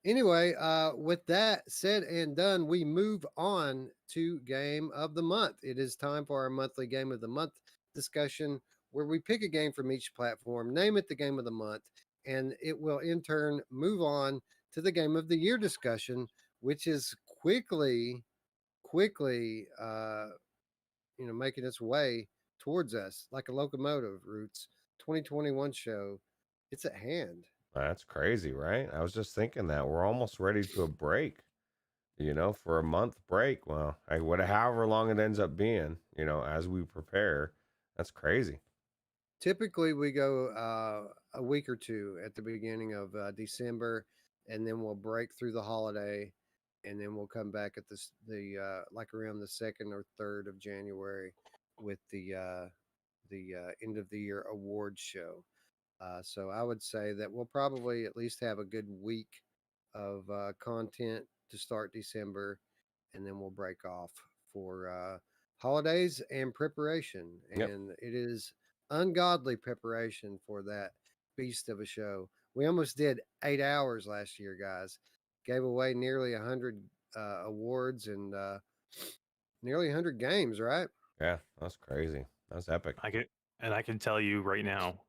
Anyway, with that said and done, we move on to Game of the Month. It is time for our monthly Game of the Month discussion where we pick a game from each platform, name it the Game of the Month, and it will in turn move on to the Game of the Year discussion, which is quickly, making its way towards us like a locomotive. Roots 2021 show. It's at hand. That's crazy, right? I was just thinking that we're almost ready to a break. For a month break. Well, however long it ends up being, as we prepare. That's crazy. Typically, we go a week or two at the beginning of December, and then we'll break through the holiday, and then we'll come back at the like around the 2nd or 3rd of January with the end of the year awards show. So I would say that we'll probably at least have a good week of content to start December, and then we'll break off for holidays and preparation. Yep. And it is ungodly preparation for that beast of a show. We almost did 8 hours last year, guys. Gave away nearly 100 awards and nearly 100 games, right? Yeah, that's crazy. That's epic. I can tell you right now,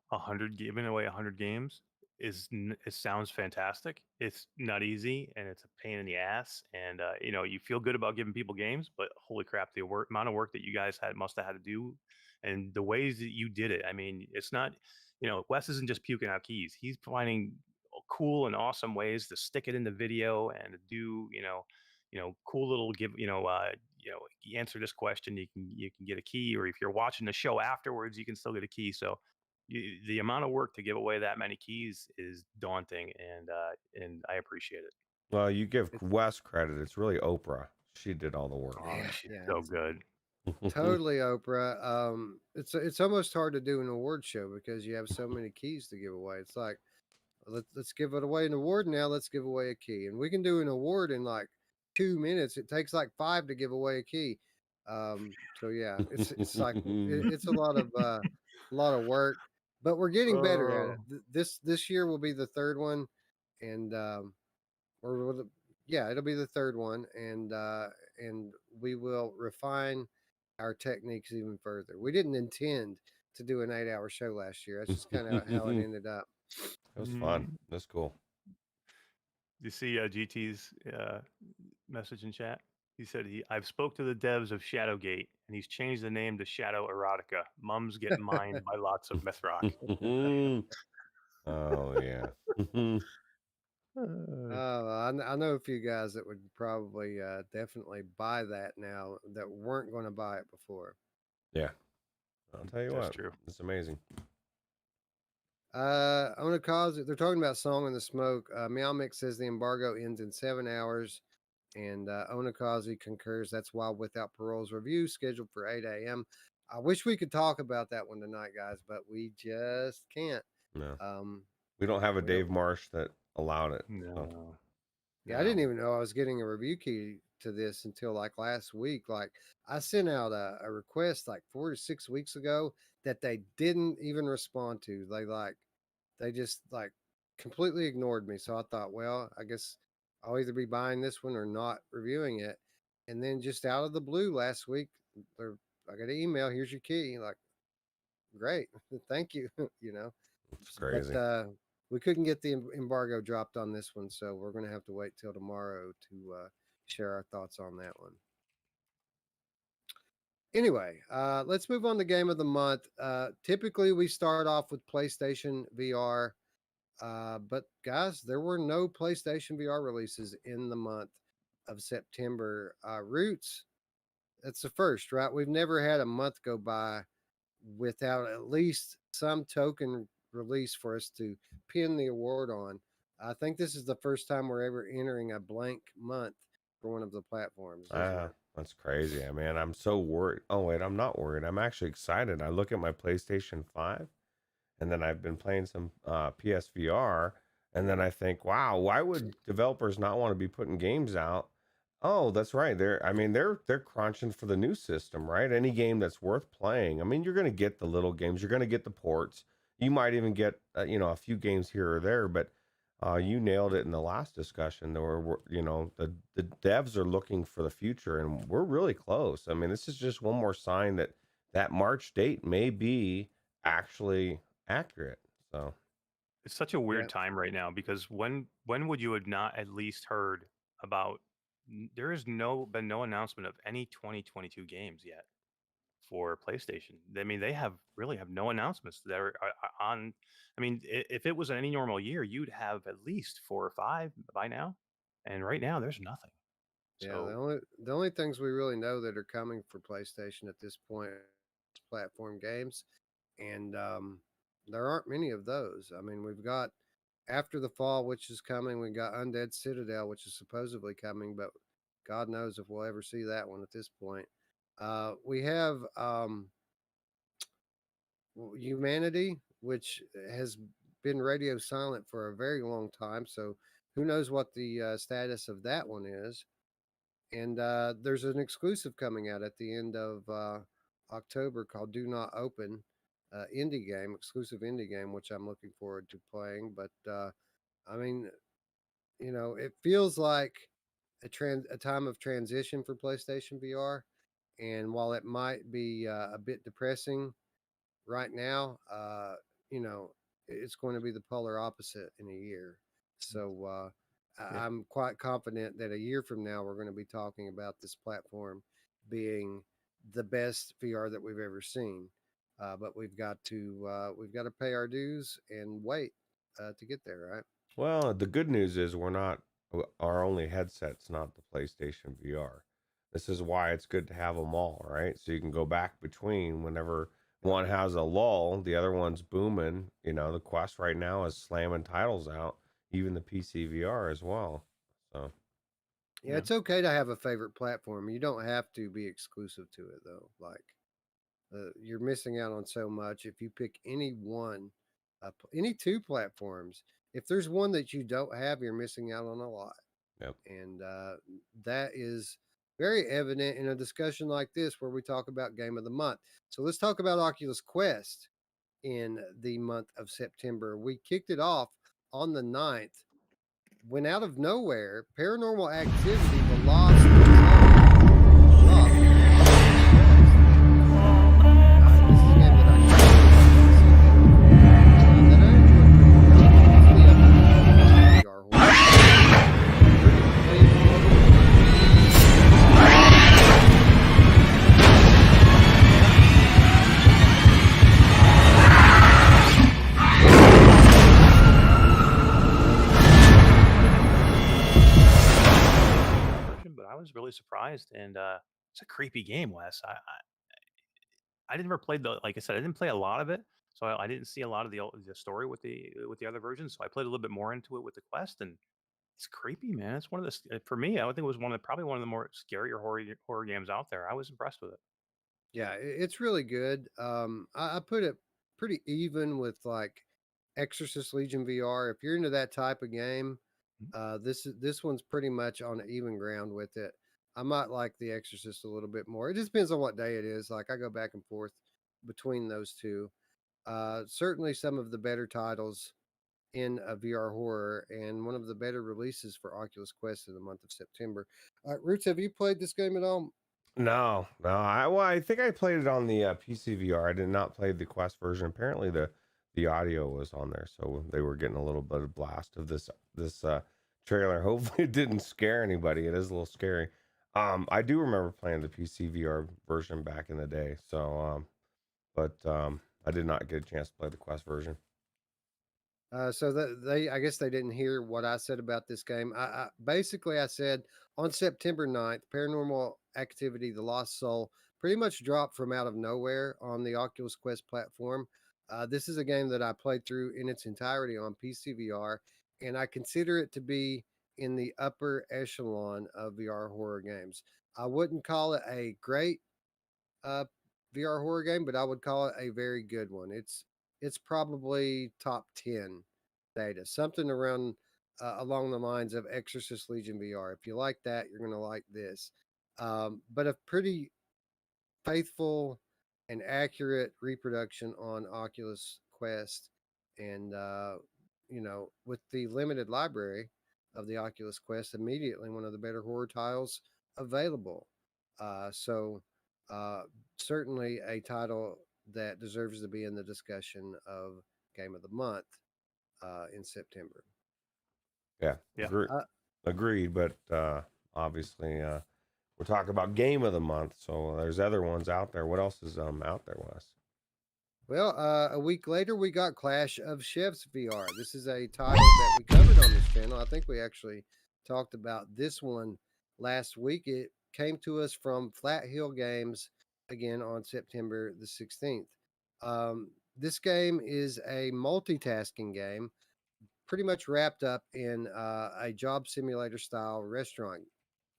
giving away 100 games it sounds fantastic. It's not easy and it's a pain in the ass. And you feel good about giving people games, but holy crap, the amount of work that you guys must have had to do, and the ways that you did it. I mean, it's not, Wes isn't just puking out keys. He's finding cool and awesome ways to stick it in the video and to do, cool little you answer this question, you can get a key, or if you're watching the show afterwards, you can still get a key. So the amount of work to give away that many keys is daunting, and I appreciate it. Well, you give It's Wes credit. It's really Oprah. She did all the work. Oh, yeah, she's yeah. so It's good. totally Oprah. It's almost hard to do an award show because you have so many keys to give away. It's like let's give it away an award now. Let's give away a key, and we can do an award in like 2 minutes. It takes like 5 to give away a key. So yeah, it's like it's a lot of work, but we're getting better at it. Oh, This year will be the third one, and or will it, yeah, it'll be the third one, and we will refine our techniques even further. We didn't intend to do an 8-hour show last year. That's just kind of how it It ended up. was fun. mm. That's cool. You see GT's message in chat? He said I've spoke to the devs of Shadowgate, and he's changed the name to Shadow Erotica. Mums get mined by lots of Mythrok. Oh yeah. I know a few guys that would probably definitely buy that now that weren't going to buy it before. Yeah. I'll tell you That's what. true. It's amazing. I'm gonna cause it. They're talking about Song in the Smoke. Meow Mix says the embargo ends in 7 hours, and Onakazi concurs. That's Wild Without Parole's review scheduled for 8 a.m. I wish we could talk about that one tonight, guys, but we just can't. No. Um, We don't have a we don't. Dave Marsh that allowed it. So. No, Yeah, I didn't no. even know I was getting a review key to this until like last week. Like I sent out a request like 4 to 6 weeks ago that they didn't even respond to. They just like completely ignored me. So I thought, well, I guess I'll either be buying this one or not reviewing it. And then just out of the blue last week, I got an email. Here's your key. Like, great, thank you. You know, It's but crazy. we couldn't get the embargo dropped on this one, so we're gonna have to wait till tomorrow to share our thoughts on that one. Anyway, let's move on to game of the month. Typically, we start off with PlayStation VR, but guys, there were no PlayStation VR releases in the month of September. Roots, that's the first, right? We've never had a month go by without at least some token release for us to pin the award on. I think this is the first time we're ever entering a blank month for one of the platforms, isn't it? That's crazy. I mean, I'm so worried. Oh wait, I'm not worried. I'm actually excited. I look at my PlayStation 5 and then I've been playing some PSVR, and then I think, wow, why would developers not want to be putting games out? Oh, that's right. They're crunching for the new system, right? Any game that's worth playing. I mean, you're going to get the little games, you're going to get the ports. You might even get a few games here or there, but you nailed it in the last discussion. There were, the devs are looking for the future, and we're really close. I mean, this is just one more sign that that March date may be actually accurate. So It's such a Yeah. weird time right now because when would you have not at least heard about? There has been no announcement of any 2022 games yet for PlayStation. I mean, they really have no announcements that are on. I mean, if it was any normal year, you'd have at least 4 or 5 by now, and right now there's nothing. Yeah, So the only things we really know that are coming for PlayStation at this point is platform games, and there aren't many of those. I mean, we've got After the Fall, which is coming. We got Undead Citadel, which is supposedly coming, but God knows if we'll ever see that one at this point. We have Humanity, which has been radio silent for a very long time. So who knows what the status of that one is? And there's an exclusive coming out at the end of October called Do Not Open, exclusive indie game, which I'm looking forward to playing. But I mean, it feels like a time of transition for PlayStation VR. And while it might be a bit depressing right now, it's going to be the polar opposite in a year. So yeah, I'm quite confident that a year from now, we're going to be talking about this platform being the best VR that we've ever seen. But we've got to pay our dues and wait to get there, right? well, the good news is we're not our only headset's not the PlayStation VR. This is why it's good to have them all, right? So you can go back between whenever one has a lull, the other one's booming. You know, the Quest right now is slamming titles out, even the PC VR as well. So Yeah, Yeah. it's okay to have a favorite platform. You don't have to be exclusive to it though. Like you're missing out on so much if you pick any one, any two platforms. If there's one that you don't have, you're missing out on a lot. yep. And that is very evident in a discussion like this where we talk about game of the month. So let's talk about Oculus Quest in the month of September. We kicked it off on the 9th when out of nowhere, Paranormal Activity, The Lost Soul dropped. This is a game that I enjoyed pretty well. That I enjoyed pretty well. Version, but I was really surprised, and it's a creepy game, Wes. I didn't ever play like I said, I didn't play a lot of it, so I didn't see a lot of the story with the other versions. So I played a little bit more into it with the Quest, and it's creepy, man. It's one of the for me. I would think it was probably one of the more scarier horror games out there. I was impressed with it. Yeah, it's really good. I put it pretty even with like Exorcist Legion VR. If you're into that type of game, Mhm. this one's pretty much on even ground with it. I might like the Exorcist a little bit more. It just depends on what day it is. Like I go back and forth between those two. Certainly some of the better titles in a VR horror and one of the better releases for Oculus Quest in the month of September. Roots, have you played this game at all? No, no. I think I played it on the PC VR. I did not play the Quest version. Apparently, the audio was on there, so they were getting a little bit of blast of this trailer. Hopefully, it didn't scare anybody. It is a little scary. I do remember playing the PC VR version back in the day. So, but I did not get a chance to play the Quest version. So that I guess they didn't hear what I said about this game. Basically I said on September 9th, Paranormal Activity: The Lost Soul pretty much dropped from out of nowhere on the Oculus Quest platform. This is a game that I played through in its entirety on PC VR, and I consider it to be in the upper echelon of VR horror games. I wouldn't call it a great uh, VR horror game, but I would call it a very good one. It's probably top 10 data, something around along the lines of Exorcist Legion VR. If you like that, you're going to like this. But a pretty faithful and accurate reproduction on Oculus Quest, and with the limited library of the Oculus Quest, immediately one of the better horror titles available. So uh, certainly a title that deserves to be in the discussion of Game of the Month in September. Yeah, Yeah. Uh, agreed. But obviously, we're talking about game of the month, so there's other ones out there. What else is out there, Wes? Well, a week later, we got Clash of Chefs VR. This is a title that we covered on this channel. I think we actually talked about this one last week. It came to us from Flat Hill Games again on September the 16th. This game is a multitasking game, pretty much wrapped up in a job simulator style restaurant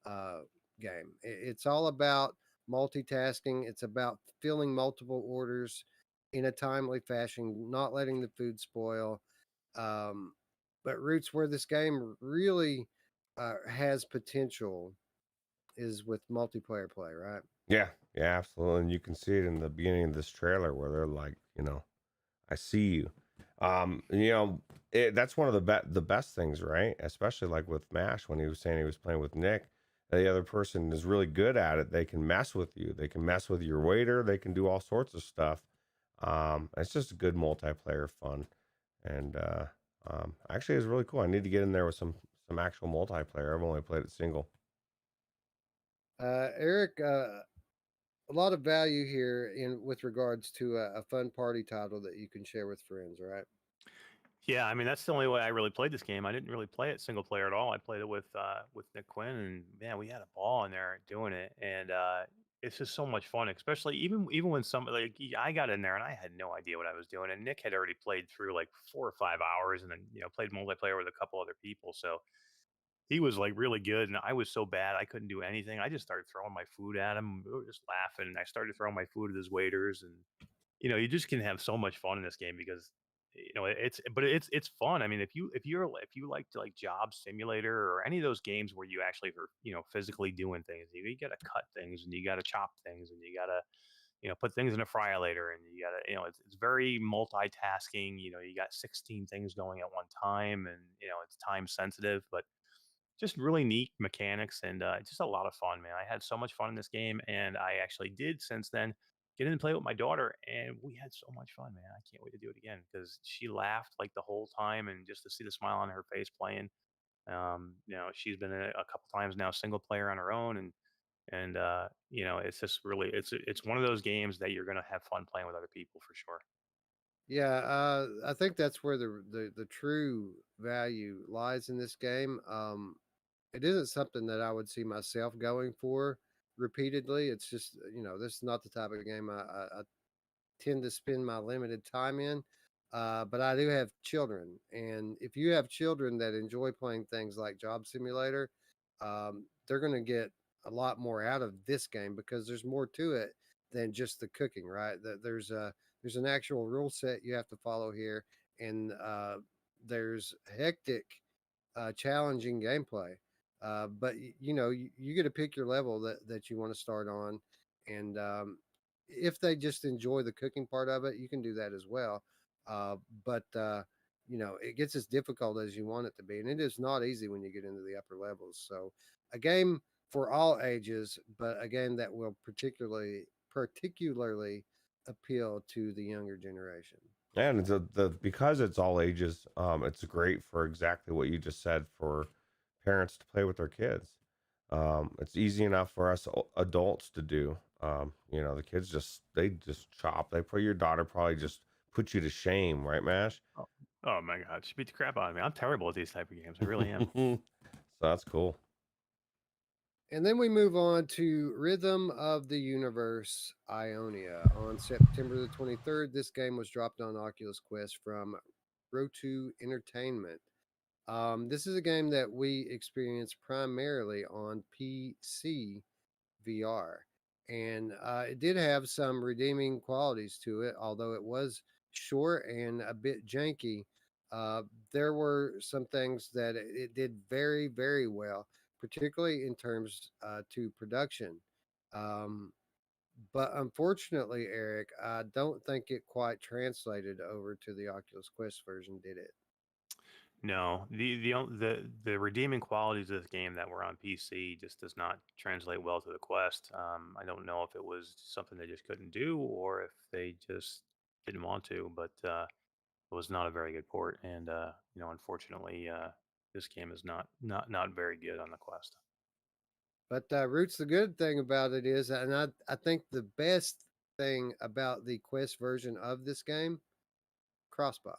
uh, game. It's all about multitasking. It's about filling multiple orders in a timely fashion, not letting the food spoil. Um, but Roots, where this game really has potential is with multiplayer play, right? Yeah, yeah, absolutely. And you can see it in the beginning of this trailer where they're like, I see you. That's one of the best things, right? Especially like with Mash when he was saying he was playing with Nick. The other person is really good at it. They can mess with you. They can mess with your waiter. They can do all sorts of stuff. It's just a good multiplayer fun, and actually, it's really cool. I need to get in there with some actual multiplayer. I've only played it single. Eric, a lot of value here in with regards to a fun party title that you can share with friends, right? Yeah, I mean that's the only way I really played this game. I didn't really play it single player at all. I played it with Nick Quinn, and man, we had a ball in there doing it. And it's just so much fun, especially even when I got in there and I had no idea what I was doing, and Nick had already played through like 4 or 5 hours, and then played multiplayer with a couple other people, so he was like really good, and I was so bad I couldn't do anything. I just started throwing my food at him. We were just laughing, and I started throwing my food at his waiters, and you just can have so much fun in this game because it's fun. I mean, if you like to like Job Simulator or any of those games where you actually are physically doing things, you got to cut things and you got to chop things and you got to put things in a fryer later, and you got to it's very multitasking. You got 16 things going at one time, and it's time sensitive, but just really neat mechanics and just a lot of fun, man. I had so much fun in this game, and I actually did since then get in and play with my daughter, and we had so much fun, man. I can't wait to do it again because she laughed like the whole time, and just to see the smile on her face playing. She's been in it a couple times now, single player on her own, and it's just really it's one of those games that you're gonna have fun playing with other people for sure. Yeah, I think that's where the true value lies in this game. It isn't something that I would see myself going for repeatedly. It's just this is not the type of game I tend to spend my limited time in. But I do have children, and if you have children that enjoy playing things like Job Simulator, they're going to get a lot more out of this game because there's more to it than just the cooking. Right? There's an actual rule set you have to follow here, and there's hectic, challenging gameplay. But you get to pick your level that you want to start on, and if they just enjoy the cooking part of it, you can do that as well. But it gets as difficult as you want it to be, and it is not easy when you get into the upper levels. So, a game for all ages, but a game that will particularly appeal to the younger generation. And because it's all ages, it's great for exactly what you just said for parents to play with their kids. It's easy enough for us adults to do. The kids they just chop. They put your daughter probably just put you to shame, right, Mash? Oh, oh my god, she beat the crap out of me. I'm terrible at these type of games. I really am. So that's cool. And then we move on to Rhythm of the Universe Ionia. On September the 23rd, this game was dropped on Oculus Quest from Rotu Entertainment. This is a game that we experienced primarily on PC VR. And it did have some redeeming qualities to it, although it was short and a bit janky. Uh, there were some things that it did very, very well, particularly in terms to production. Um, but unfortunately, Eric, I don't think it quite translated over to the Oculus Quest version, did it? No, the redeeming qualities of this game that were on PC just does not translate well to the Quest. I don't know if it was something they just couldn't do or if they just didn't want to, but it was not a very good port, and unfortunately, this game is not very good on the Quest. But Roots, the good thing about it is, and I think the best thing about the Quest version of this game, crossbuy.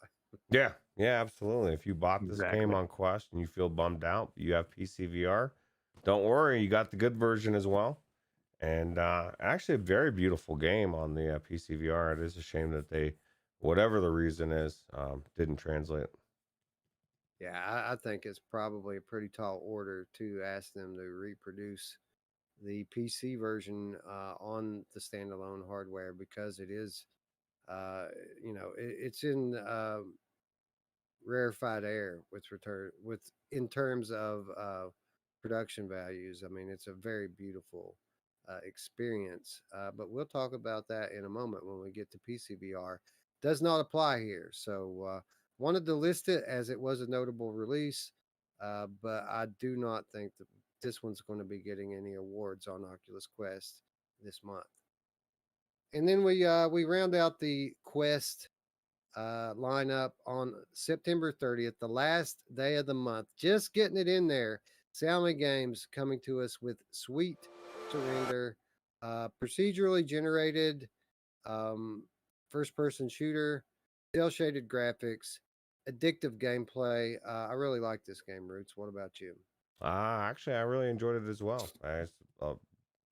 Yeah, yeah, absolutely. If you bought this game Exactly. on Quest and you feel bummed out, but you have PC VR, don't worry, you got the good version as well. And actually, a very beautiful game on the PC VR. It is a shame that they, whatever the reason is, didn't translate. Yeah, I think it's probably a pretty tall order to ask them to reproduce the PC version on the standalone hardware because it is, it's in rarefied air with in terms of production values. I mean, it's a very beautiful experience. But we'll talk about that in a moment when we get to PCVR. Does not apply here. So wanted to list it as it was a notable release, but I do not think that this one's going to be getting any awards on Oculus Quest this month. And then we round out the Quest lineup on September 30th, the last day of the month. Just getting it in there. Xiaomi Games coming to us with Sweet Surrender, procedurally generated first person shooter, cel shaded graphics, addictive gameplay. I really like this game, Roots. What about you? Actually, I really enjoyed it as well.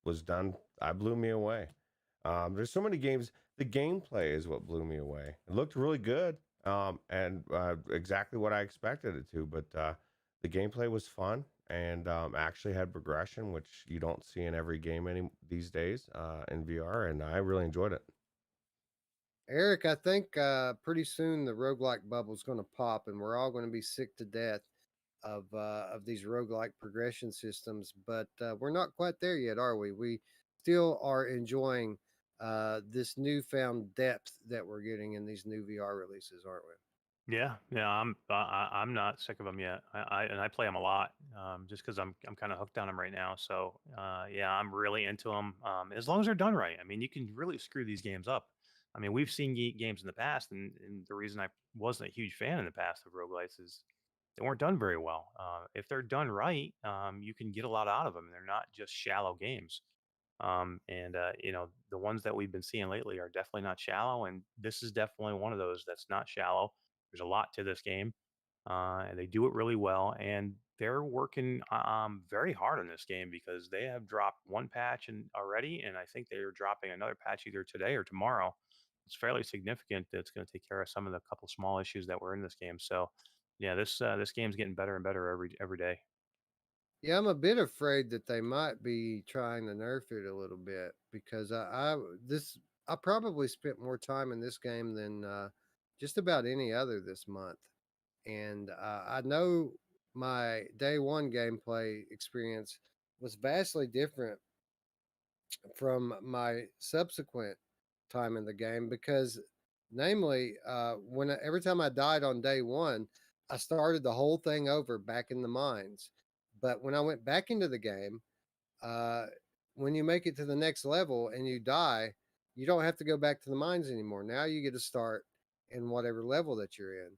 was done, I blew me away. There's so many games. The gameplay is what blew me away. It looked really good, and exactly what I expected it to. But the gameplay was fun and actually had progression, which you don't see in every game any these days in VR. And I really enjoyed it. Eric, I think pretty soon the roguelike bubble's going to pop, and we're all going to be sick to death of these roguelike progression systems. But we're not quite there yet, are we? We still are enjoying this newfound depth that we're getting in these new VR releases, aren't we? Yeah, I'm not sick of them yet. I play them a lot, just because I'm kind of hooked on them right now. So yeah, I'm really into them. As long as they're done right. I mean, you can really screw these games up. I mean, we've seen games in the past, and the reason I wasn't a huge fan in the past of roguelites is they weren't done very well. If they're done right, you can get a lot out of them. They're not just shallow games. And you know, the ones that we've been seeing lately are definitely not shallow, and this is definitely one of those that's not shallow. There's a lot to this game, and they do it really well. And they're working very hard on this game because they have dropped one patch and already, and I think they are dropping another patch either today or tomorrow. It's fairly significant. That's going to take care of some of the couple small issues that were in this game. So, yeah, this game's getting better and better every day. Yeah, I'm a bit afraid that they might be trying to nerf it a little bit because I probably spent more time in this game than just about any other this month, and I know my day one gameplay experience was vastly different from my subsequent time in the game because, namely, every time I died on day one, I started the whole thing over back in the mines. But when I went back into the game, uh, when you make it to the next level and you die, you don't have to go back to the mines anymore. Now you get to start in whatever level that you're in,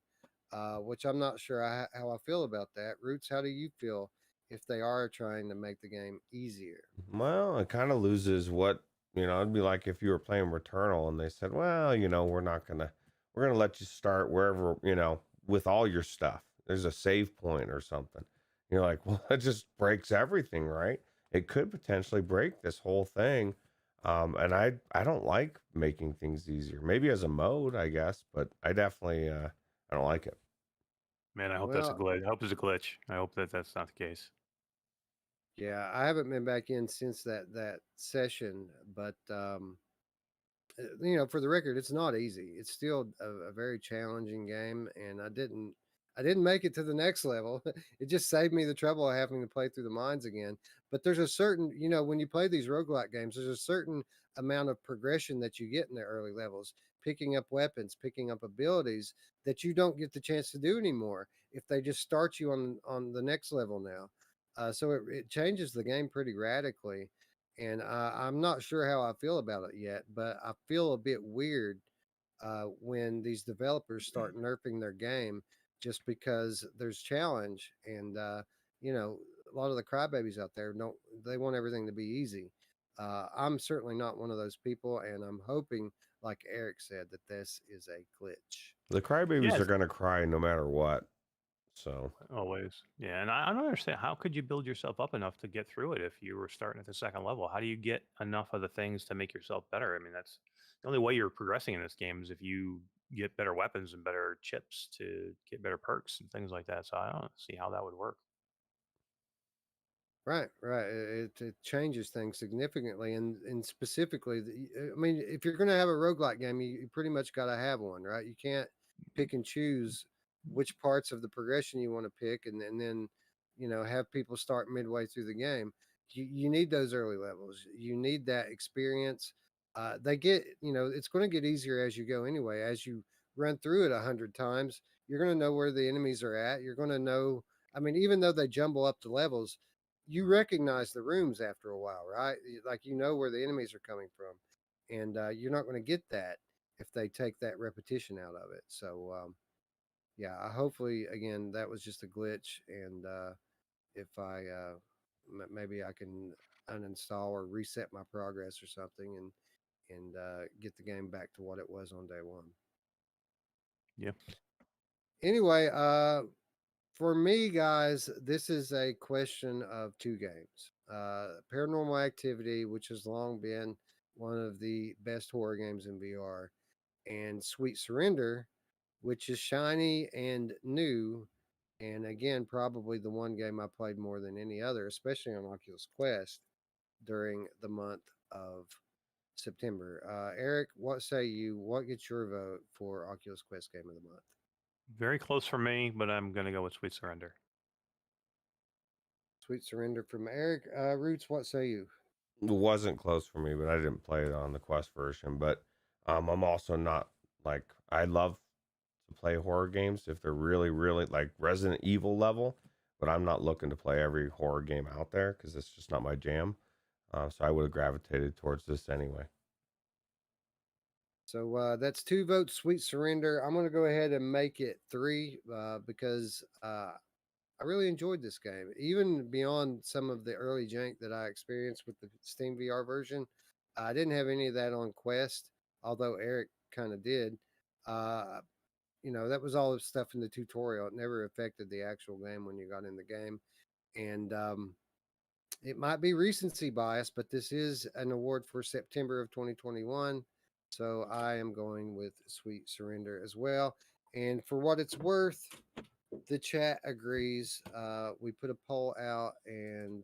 which I'm not sure how I feel about that. Roots, how do you feel if they are trying to make the game easier? Well, it kind of loses what, it'd be like if you were playing Returnal and they said, well, we're gonna let you start wherever, with all your stuff. There's a save point or something. You're like, well, that just breaks everything, right? It could potentially break this whole thing. And I don't like making things easier. Maybe as a mode, I guess, but I definitely I don't like it. Man, I hope that's a Well, glitch. I hope there's a glitch. I hope that that's not the case. yeah, I haven't been back in since that session, but for the record, it's not easy. It's still a very challenging game, and I didn't make it to the next level. It just saved me the trouble of having to play through the mines again. But there's a certain, when you play these roguelike games, there's a certain amount of progression that you get in the early levels, picking up weapons, picking up abilities that you don't get the chance to do anymore if they just start you on the next level now. So it changes the game pretty radically, and I'm not sure how I feel about it yet, but I feel a bit weird when these developers start nerfing their game just because there's challenge, and a lot of the crybabies out there don't they want everything to be easy. I'm certainly not one of those people, and I'm hoping, like Eric said, that this is a glitch. The crybabies are Yes, gonna cry no matter what. So always. Yeah, and I don't understand how could you build yourself up enough to get through it if you were starting at the second level? How do you get enough of the things to make yourself better? I mean, that's the only way you're progressing in this game is if you get better weapons and better chips to get better perks and things like that. So I don't see how that would work. Right, right. It changes things significantly, and specifically, I mean, if you're going to have a roguelike game, you pretty much got to have one, right? You can't pick and choose which parts of the progression you want to pick, and then have people start midway through the game. You need those early levels. You need that experience. They get, it's going to get easier as you go anyway. As you run through it 100 times, you're going to know where the enemies are at. You're going to know. I mean, even though they jumble up the levels, you recognize the rooms after a while, right? Like where the enemies are coming from, and you're not going to get that if they take that repetition out of it. So yeah, hopefully again that was just a glitch, and if I maybe I can uninstall or reset my progress or something, and get the game back to what it was on day one. Yeah. Anyway, for me, guys, this is a question of two games. Paranormal Activity, which has long been one of the best horror games in VR, and Sweet Surrender, which is shiny and new. And again, probably the one game I played more than any other, especially on Oculus Quest during the month of September. Eric, what say you? What gets your vote for Oculus Quest Game of the Month? Very close for me, but I'm going to go with Sweet Surrender. Sweet Surrender from Eric. Roots, what say you? It wasn't close for me, but I didn't play it on the Quest version. But I'm also not like I love to play horror games if they're really, really like Resident Evil level. But I'm not looking to play every horror game out there because it's just not my jam. So I would have gravitated towards this anyway. So that's 2 votes, Sweet Surrender. I'm going to go ahead and make it 3 because I really enjoyed this game, even beyond some of the early jank that I experienced with the Steam VR version. I didn't have any of that on Quest, although Eric kind of did. That was all the stuff in the tutorial. It never affected the actual game when you got in the game. And it might be recency bias, but this is an award for September of 2021. So I am going with Sweet Surrender as well. And for what it's worth, the chat agrees. We put a poll out, and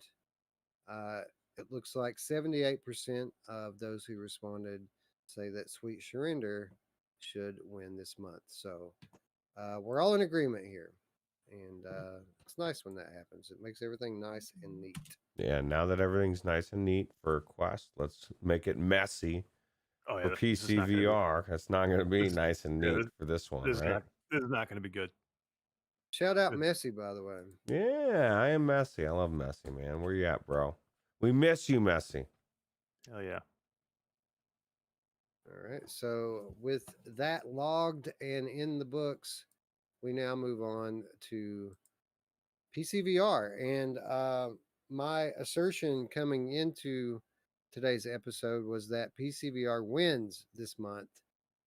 it looks like 78% of those who responded say that Sweet Surrender should win this month. So we're all in agreement here. And it's nice when that happens. It makes everything nice and neat. Yeah, now that everything's nice and neat for Quest, let's make it messy Oh yeah, for PC VR. That's not going to be this- nice and yeah, neat for this one, right? This is not going to be good. Shout out Messi, by the way. Yeah, I am Messi. I love Messi, man. Where you at, bro? We miss you, Messi. Oh yeah. All right. So with that logged and in the books, we now move on to PCVR. And my assertion coming into today's episode was that PCVR wins this month.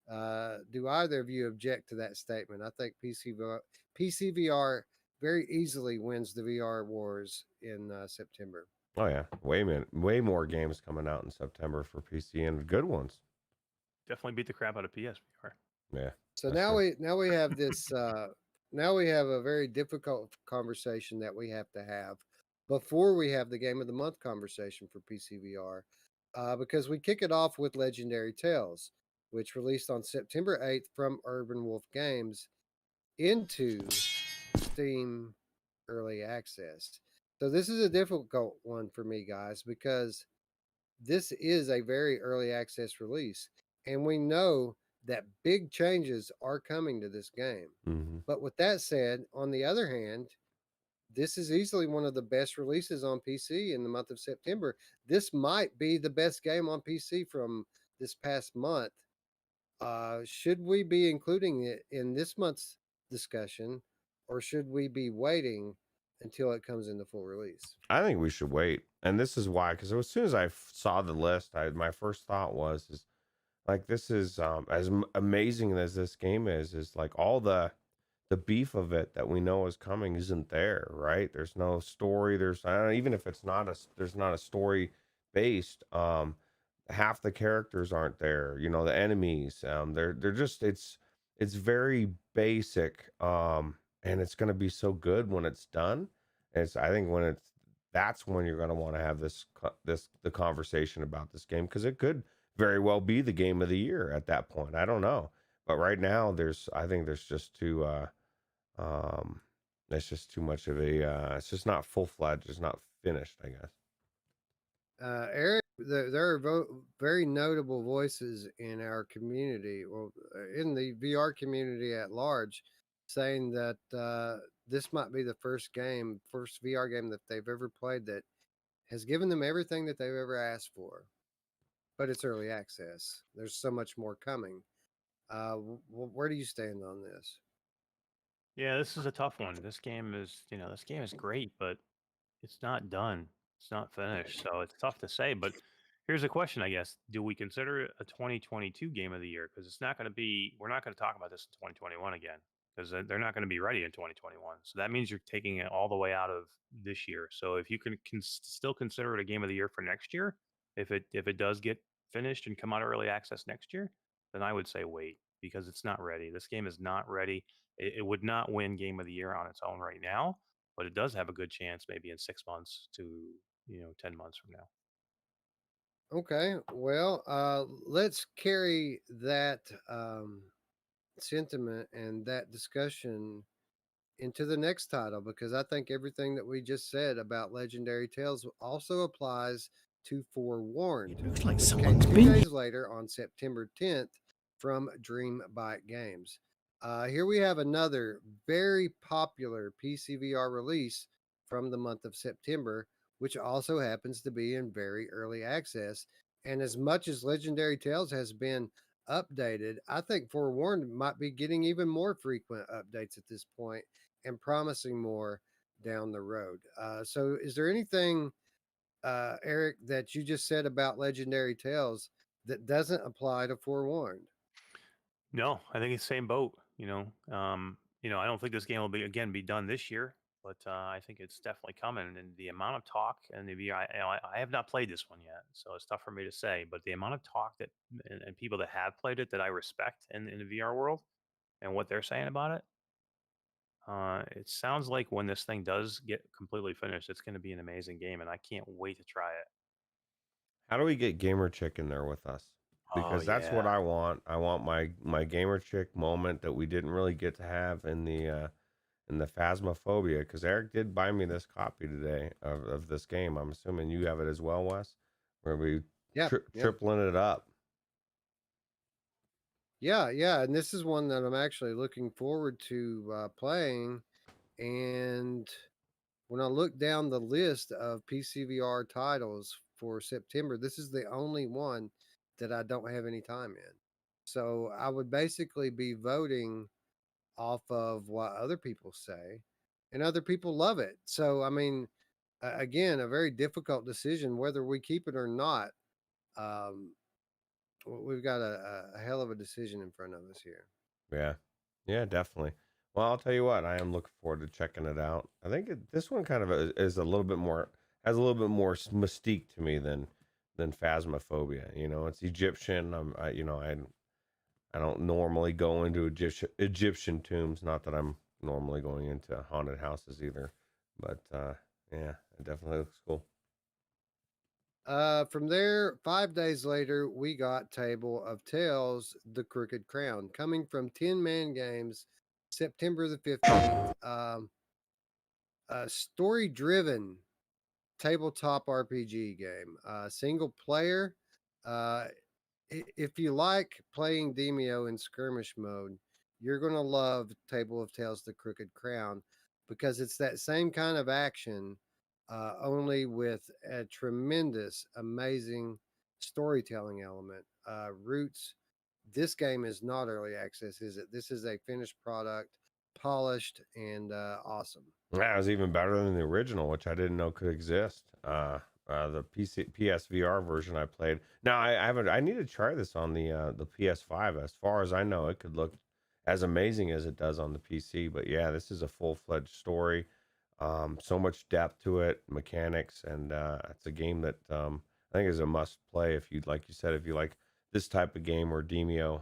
Do either of you object to that statement? I think PCVR very easily wins the VR wars in September. Oh yeah, way more games coming out in September for PC and good ones. Definitely beat the crap out of PSVR. Yeah. So that's now we have this. Now we have a very difficult conversation that we have to have before we have the Game of the Month conversation for PCVR, because we kick it off with Legendary Tales, which released on September 8th from Urban Wolf Games into Steam Early Access. So this is a difficult one for me, guys, because this is a very early access release, and we know that big changes are coming to this game. Mm-hmm. But with that said, on the other hand, this is easily one of the best releases on PC in the month of September. This might be the best game on PC from this past month. Should we be including it in this month's discussion, or should we be waiting until it comes into full release? I think we should wait, and this is why. Because as soon as I saw the list, my first thought is like this is as amazing as this game is like all the beef of it that we know is coming isn't there, right? There's no story. Even if there's not a story based. Half the characters aren't there. You know, the enemies. They're just it's very basic. And it's gonna be so good when it's done. I think that's when you're gonna want to have the conversation about this game because it could very well be the game of the year at that point. I don't know, but right now I think there's just too it's just too much of a it's just not full-fledged, it's not finished, I guess. Eric, there are very notable voices in our community, well, in the VR community at large, saying that this might be the first VR game that they've ever played that has given them everything that they've ever asked for. But it's early access. There's so much more coming. Where do you stand on this? Yeah, this is a tough one. This game is great, but it's not done. It's not finished. So it's tough to say. But here's a question, I guess. Do we consider it a 2022 game of the year? Because we're not going to talk about this in 2021 again. because they're not going to be ready in 2021. So that means you're taking it all the way out of this year. So if you can still consider it a game of the year for next year, if it does get finished and come out of early access next year, then I would say wait, because it's not ready. This game is not ready. It would not win game of the year on its own right now, but it does have a good chance maybe in 6 months to 10 months from now. Okay, well, let's carry that sentiment and that discussion into the next title, because I think everything that we just said about Legendary Tales also applies to Forewarned, It looks like which came someone's 2 been days later on September 10th from Dream Byte Games. Here we have another very popular PCVR release from the month of September, which also happens to be in very early access. And as much as Legendary Tales has been updated, I think Forewarned might be getting even more frequent updates at this point and promising more down the road. So, is there anything, Eric, that you just said about Legendary Tales that doesn't apply to Forewarned? No, I think it's same boat. I don't think this game will be done this year, but I think it's definitely coming. And the amount of talk and the VR, I have not played this one yet, so it's tough for me to say. But the amount of talk that and people that have played it that I respect in the VR world and what they're saying about it, it sounds like when this thing does get completely finished, it's going to be an amazing game, and I can't wait to try it. How do we get Gamer Chick in there with us? Oh Because that's what yeah. I want. I want my Gamer Chick moment that we didn't really get to have in the Phasmophobia. Because Eric did buy me this copy today of this game. I'm assuming you have it as well, Wes. Where we Yeah, yeah, tripling it up. yeah. And this is one that I'm actually looking forward to playing. And when I look down the list of PCVR titles for September, this is the only one that I don't have any time in. So I would basically be voting off of what other people say, and other people love it. So, I mean, again, a very difficult decision whether we keep it or not. Um, we've got a hell of a decision in front of us here. Yeah, yeah, definitely. Well, I'll tell you what. I am looking forward to checking it out. I think this one kind of is a little bit more has a little bit more mystique to me than Phasmophobia. It's Egyptian. I don't normally go into Egyptian tombs. Not that I'm normally going into haunted houses either. But yeah, it definitely looks cool. From there, 5 days later, we got Table of Tales, The Crooked Crown, coming from 10 Man Games, September the 15th. A story driven tabletop RPG game, single player. Uh, if you like playing Demio in skirmish mode, you're going to love Table of Tales The Crooked Crown, because it's that same kind of action, only with a tremendous, amazing storytelling element. Roots, this game is not early access, is it? This is a finished product, polished and awesome. Yeah, it was even better than the original, which I didn't know could exist. The PSVR version I played. Now I haven't. I need to try this on the PS5. As far as I know, it could look as amazing as it does on the PC. But yeah, this is a full fledged story. So much depth to it, mechanics, and it's a game that I think is a must play if you like you said if you like this type of game or Demio.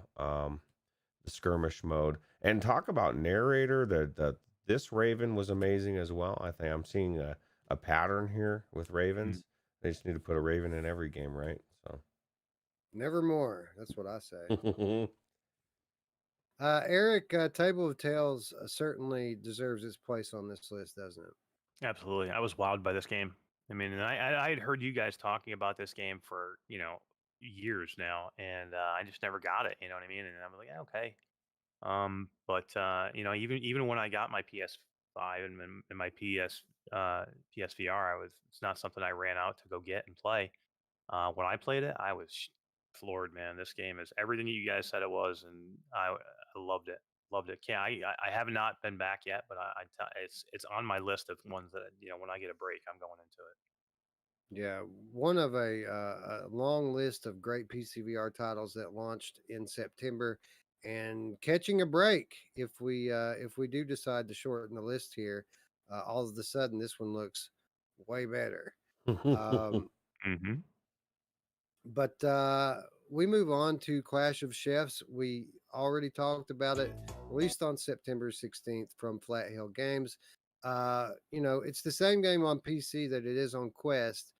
The skirmish mode, and talk about narrator. The This Raven was amazing as well. I think I'm seeing a pattern here with Mm. Ravens. They just need to put a Raven in every game, right? So Nevermore. That's what I say. Eric, Table of Tales certainly deserves its place on this list, doesn't it? Absolutely. I was wowed by this game. I mean, and I had heard you guys talking about this game for, years now, and I just never got it. You know what I mean? And I'm like, yeah, okay. But even when I got my PS5 and my PSVR, it's not something I ran out to go get and play. When I played it, I was floored, man. This game is everything you guys said it was, and I loved it. Loved it. Can't, I have not been back yet, but it's on my list of ones that when I get a break, I'm going into it. Yeah, one of a long list of great PCVR titles that launched in September. and catching a break if we do decide to shorten the list here. All of a sudden, this one looks way better. Um, Mm-hmm. but we move on to Clash of Chefs. We already talked about it. Released on September 16th from Flat Hill Games. It's the same game on PC that it is on Quest,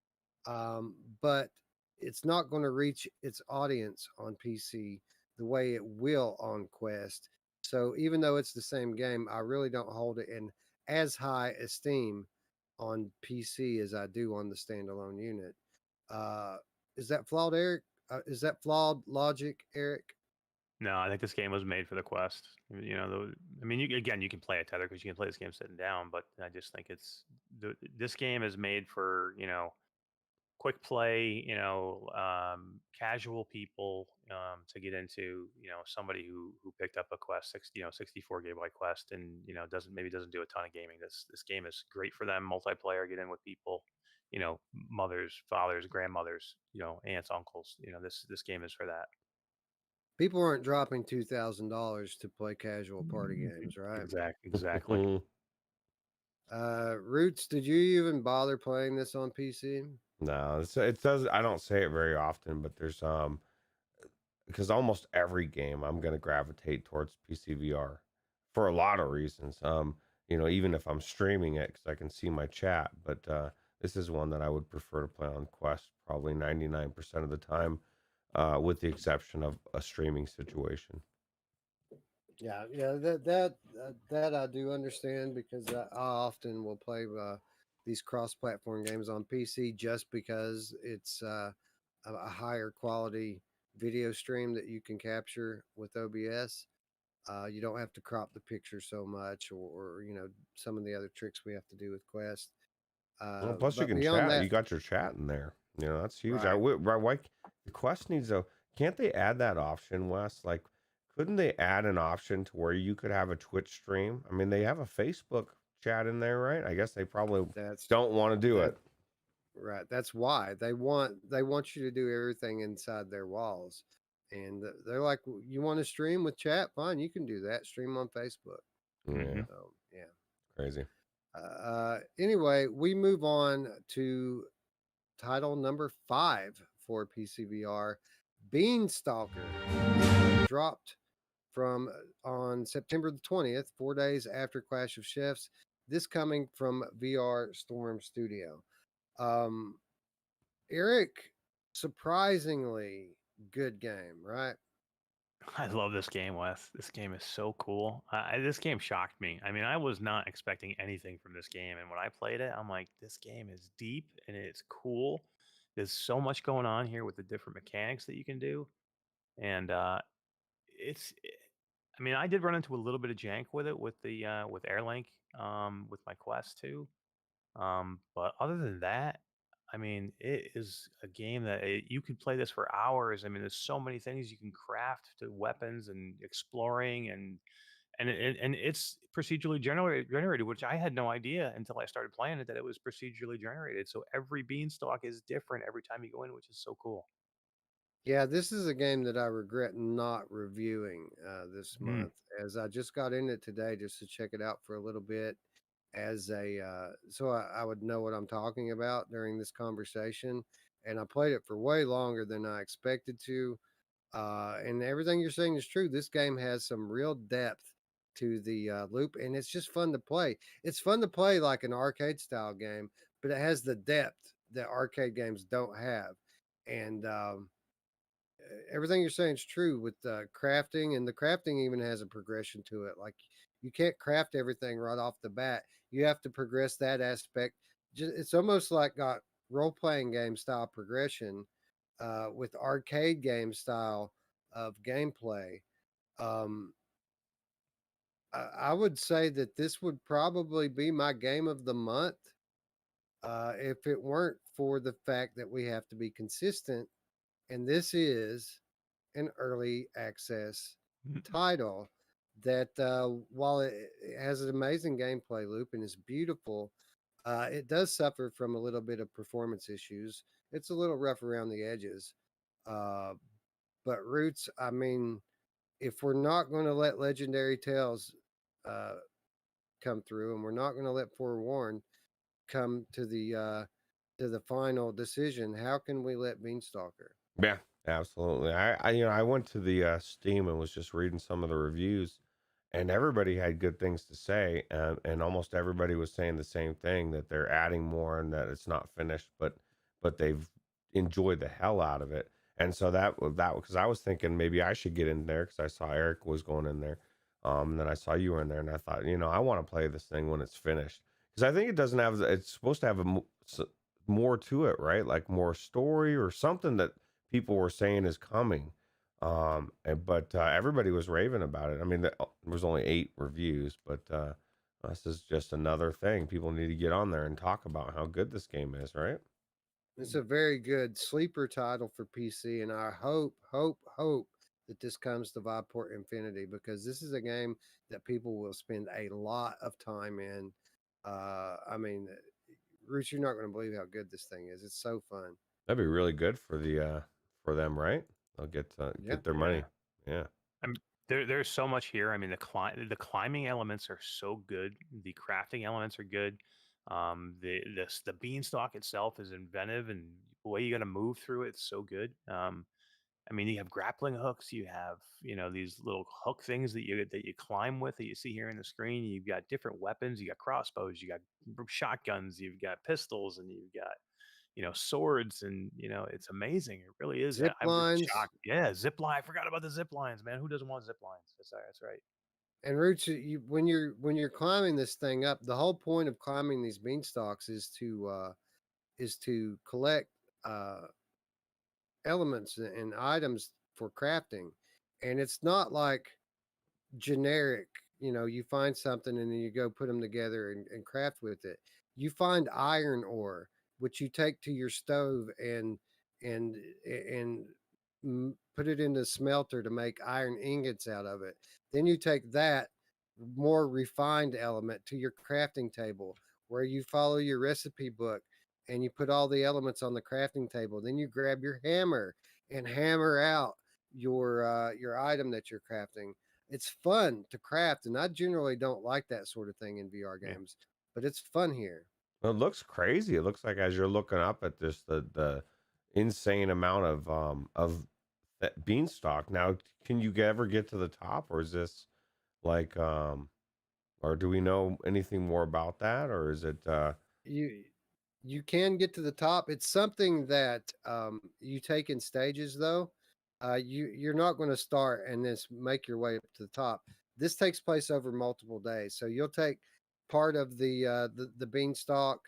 but it's not going to reach its audience on PC the way it will on Quest. So even though it's the same game, I really don't hold it in as high esteem on PC as I do on the standalone unit. Uh, is that flawed, Eric? Is that flawed logic, Eric? No, I think this game was made for the Quest. I mean, you can play a tether because you can play this game sitting down, but I just think this game is made for quick play, casual people to get into. Somebody who picked up a Quest 64 gigabyte Quest and doesn't do a ton of gaming. This game is great for them. Multiplayer, get in with people. Mothers, fathers, grandmothers, aunts, uncles. This game is for that. People aren't dropping $2,000 to play casual party games, right? Exactly. Roots, did you even bother playing this on PC? No, it does. I don't say it very often, but there's because almost every game I'm going to gravitate towards PC VR for a lot of reasons. Even if I'm streaming it because I can see my chat, but this is one that I would prefer to play on Quest probably 99% of the time, with the exception of a streaming situation. Yeah, that I do understand because I often will play these cross-platform games on PC just because it's a higher quality video stream that you can capture with OBS. You don't have to crop the picture so much, or some of the other tricks we have to do with Quest. Well, plus you But can beyond chat. You that, got your chat in there. That's huge. right? Why the Quest needs a? Can't they add that option, Wes? Like, couldn't they add an option to where you could have a Twitch stream? I mean, they have a Facebook chat in there, right? I guess they probably That's don't want to do that it. right. That's why they want you to do everything inside their walls, and they're like, you want to stream with chat? Fine, you can do that. Stream on Facebook. Yeah, So yeah. crazy. Anyway, we move on to title number 5 for PCVR, Beanstalker, dropped from on September the 20th, 4 days after Clash of Chefs. This coming from VR Storm Studio. Um, Eric, surprisingly good game, right? I love this game, Wes. This game is so cool. This game shocked me. I mean, I was not expecting anything from this game, and when I played it, I'm like, this game is deep and it's cool. There's so much going on here with the different mechanics that you can do, and it's. I mean, I did run into a little bit of jank with it with the with Airlink, with my Quest too. But other than that, I mean, it is a game that you could play this for hours. I mean, there's so many things you can craft to weapons and exploring, and it's procedurally generated, which I had no idea until I started playing it that it was procedurally generated. So every beanstalk is different every time you go in, which is so cool. Yeah, this is a game that I regret not reviewing this Mm. month, as I just got in it today just to check it out for a little bit, as a so I would know what I'm talking about during this conversation. And I played it for way longer than I expected to. And everything you're saying is true. This game has some real depth to the loop, and it's just fun to play. It's fun to play like an arcade style game, but it has the depth that arcade games don't have. And everything you're saying is true with crafting, and the crafting even has a progression to it. Like, you can't craft everything right off the bat. You have to progress that aspect. It's almost like got role playing game style progression with arcade game style of gameplay. Um, I would say that this would probably be my game of the month if it weren't for the fact that we have to be consistent, and this is an early access title that while it has an amazing gameplay loop and is beautiful, it does suffer from a little bit of performance issues. It's a little rough around the edges. Uh, but Roots, I mean, if we're not going to let Legendary Tales come through, and we're not going to let Forewarned come to the final decision, how can we let Beanstalker? Yeah, absolutely. I went to the Steam and was just reading some of the reviews, and everybody had good things to say, and almost everybody was saying the same thing, that they're adding more and that it's not finished, but they've enjoyed the hell out of it. And so that because I was thinking maybe I should get in there because I saw Eric was going in there, and then I saw you were in there, and I thought, I want to play this thing when it's finished because I think it doesn't have it's supposed to have more to it, right? Like more story or something that people were saying is coming. But everybody was raving about it. I mean, there was only 8 reviews, but this is just another thing. People need to get on there and talk about how good this game is, right? It's a very good sleeper title for PC, and I hope that this comes to Viveport Infinity, because this is a game that people will spend a lot of time in. I mean, Roots, you're not going to believe how good this thing is. It's so fun. That'd be really good for the for them, right? They'll get Yeah. their money. Yeah. There's so much here. I mean, the climbing elements are so good. The crafting elements are good. The beanstalk itself is inventive, and the way you got to move through it's so good. I mean, you have grappling hooks. You have these little hook things that you climb with that you see here in the screen. You've got different weapons. You got crossbows. You got shotguns. You've got pistols, and you've got swords, and it's amazing. It really is. Zip I'm just lines. shocked. Yeah, zip line. I forgot about the zip lines, man. Who doesn't want zip lines? That's right. And Roots, when you're climbing this thing up, the whole point of climbing these beanstalks is to collect elements and items for crafting. And it's not like generic, you find something and then you go put them together and craft with it. You find iron ore, which you take to your stove and and put it in the smelter to make iron ingots out of it. Then you take that more refined element to your crafting table, where you follow your recipe book and you put all the elements on the crafting table. Then you grab your hammer and hammer out your item that you're crafting. It's fun to craft, and I generally don't like that sort of thing in VR Yeah. games, but it's fun here. Well, it looks crazy. It looks like as you're looking up at this, the insane amount of that beanstalk. Now, can you ever get to the top, or is this like or do we know anything more about that, or is it You you can get to the top. It's something that you take in stages, though. You're not going to start and then make your way up to the top. This takes place over multiple days, so you'll take part of the beanstalk.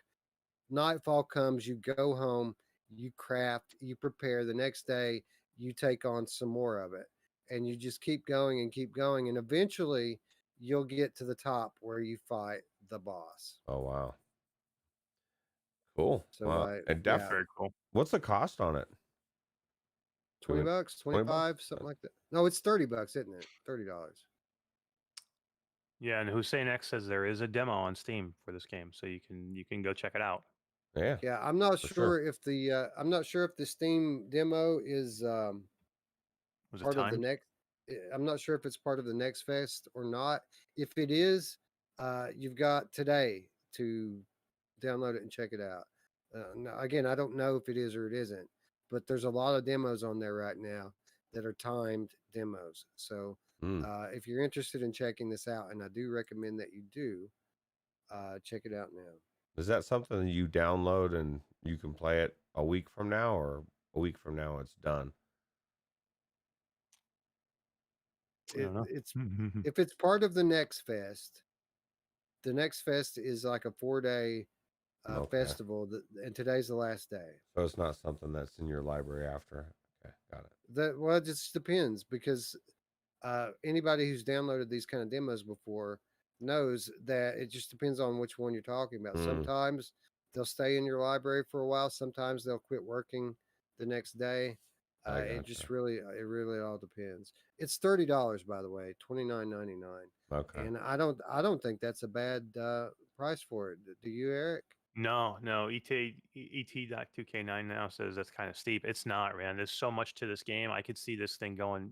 Nightfall comes, you go home, you craft, you prepare. The next day, you take on some more of it, and you just keep going and keep going, and eventually, you'll get to the top where you fight the boss. oh wow. Cool. So, Well, and yeah, Very cool. what's the cost on it? Do 20 we- bucks, 20 bucks? 25, something like that. No, it's 30 bucks, isn't it? $30. Yeah, and Hussein X says there is a demo on Steam for this game, so you can go check it out. Yeah, Yeah, I'm not for sure sure. if the Steam demo is Was it part of the timed? next. I'm not sure if it's part of the next fest or not. If it is, you've got today to download it and check it out. Now, again, I don't know if it is or it isn't, but there's a lot of demos on there right now that are timed demos. So Mm. if you're interested in checking this out, and I do recommend that you do, check it out now. Is that something that you download and you can play it a week from now, or a week from now it's done? I don't know. It's if it's part of the next fest is like a 4-day Okay. festival, and today's the last day. So it's not something that's in your library after. Okay, got it. Well, it just depends, because anybody who's downloaded these kind of demos before knows that it just depends on which one you're talking about. Mm, Sometimes they'll stay in your library for a while. Sometimes they'll quit working the next day. I It gotcha. just really all depends. It's $30, by the way, $29.99, Okay. and I don't think that's a bad price for it. Do you, Eric? No, ET.2K9 now says that's kind of steep. It's not, man. There's so much to this game. I could see this thing going,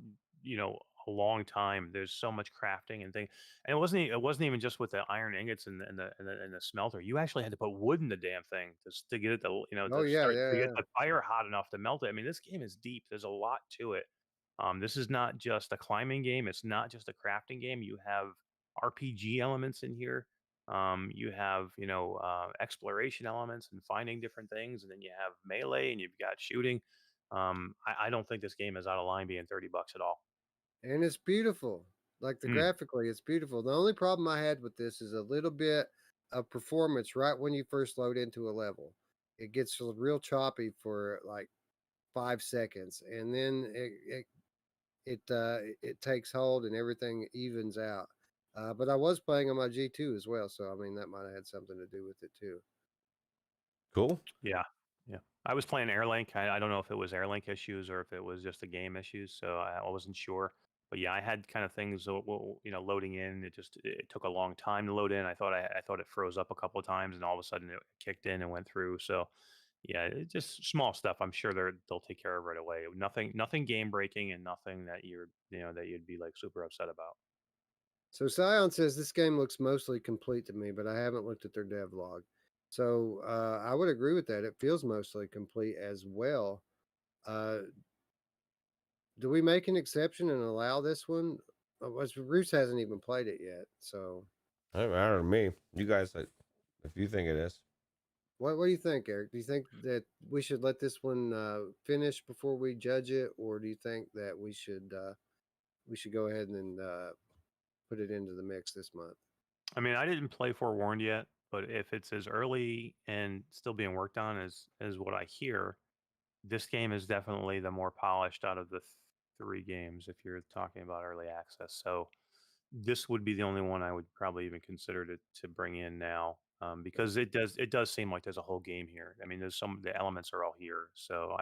a long time. There's so much crafting and thing, and it wasn't even just with the iron ingots and the smelter. You actually had to put wood in the damn thing to get it to Oh to yeah, start yeah, to get yeah. the fire hot enough to melt it. I mean, this game is deep. There's a lot to it. This is not just a climbing game. It's not just a crafting game. You have RPG elements in here. You have exploration elements and finding different things, and then you have melee and you've got shooting. I don't think this game is out of line being $30 at all. And it's beautiful. Like the Mm. graphically, it's beautiful. The only problem I had with this is a little bit of performance right when you first load into a level. It gets real choppy for like 5 seconds, and then it takes hold and everything evens out. But I was playing on my G2 as well, so I mean that might have had something to do with it too. Cool. Yeah, yeah. I was playing Airlink. I don't know if it was Airlink issues or if it was just the game issues, so I wasn't sure. But yeah, I had kind of things, loading in. It took a long time to load in. I thought it froze up a couple of times, and all of a sudden it kicked in and went through. So yeah, it's just small stuff. I'm sure they'll take care of right away. Nothing game breaking, and nothing that that you'd be like super upset about. So Scion says this game looks mostly complete to me, but I haven't looked at their dev log. So I would agree with that. It feels mostly complete as well. Uh, do we make an exception and allow this one? Bruce hasn't even played it yet. So Doesn't matter to me. You guys, if you think it is. what do you think, Eric? Do you think that we should let this one finish before we judge it, or do you think that we should go ahead and put it into the mix this month? I mean, I didn't play Forewarned yet, but if it's as early and still being worked on as what I hear, this game is definitely the more polished out of the three games. If you're talking about early access, so this would be the only one I would probably even consider to bring in now, because it does seem like there's a whole game here. I mean, the elements are all here. So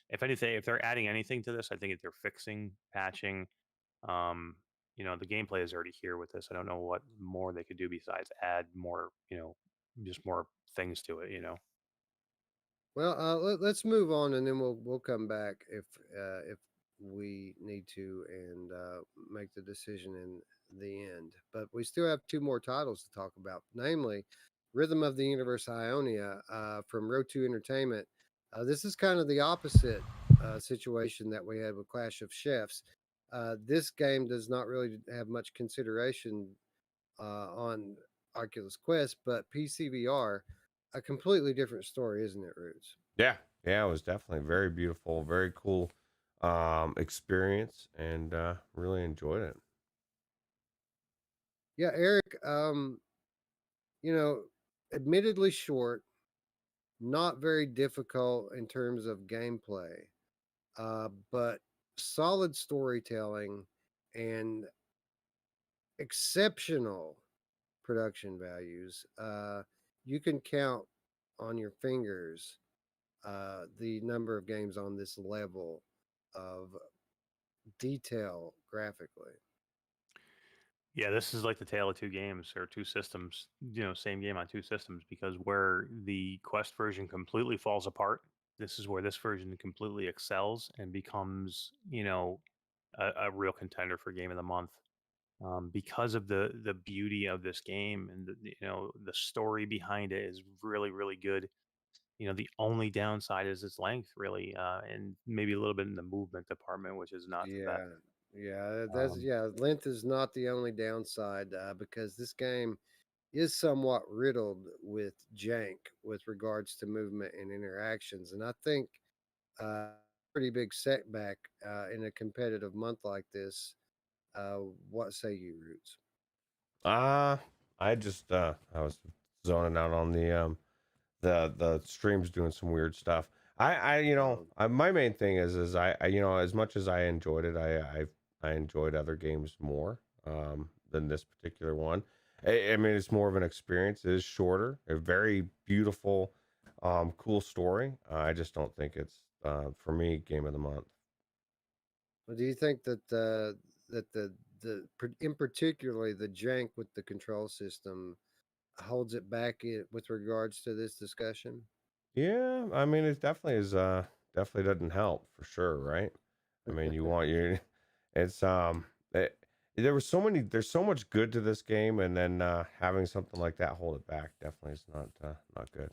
if anything, if they're adding anything to this, I think if they're fixing, patching, um, the gameplay is already here with this. I don't know what more they could do besides add more, just more things to it. Well, let's move on, and then we'll come back if we need to and make the decision in the end. But we still have two more titles to talk about, namely Rhythm of the Universe Ionia from Road 2 Entertainment. This is kind of the opposite situation that we had with Clash of Chefs. This game does not really have much consideration on Oculus Quest, but PCVR, a completely different story, isn't it, Roots? Yeah, yeah, it was definitely very beautiful, very cool experience, and really enjoyed it. Yeah, Eric, you know, admittedly short, not very difficult in terms of gameplay, but solid storytelling and exceptional production values. You can count on your fingers the number of games on this level of detail graphically. Yeah, this is like the tale of two games or two systems, same game on two systems, because where the Quest version completely falls apart, this is where this version completely excels and becomes, a real contender for game of the month. Because of the beauty of this game and the story behind it is really really good. The only downside is its length, really, and maybe a little bit in the movement department, which is not the best. Yeah, yeah, Um, length is not the only downside because this game is somewhat riddled with jank with regards to movement and interactions, and I think pretty big setback in a competitive month like this. What say you, Roots? Uh I just I was zoning out on the streams doing some weird stuff. Um, My main thing is I as much as I enjoyed it, I enjoyed other games more than this particular one. I mean, it's more of an experience. It is shorter, a very beautiful, cool story. I just don't think it's for me game of the month. Well, do you think that in particularly the jank with the control system holds it back with regards to this discussion? Yeah, I mean, it definitely is. Definitely doesn't help for sure, right? I mean, you want your, it's There were so many. There's so much good to this game, and then having something like that hold it back definitely is not good.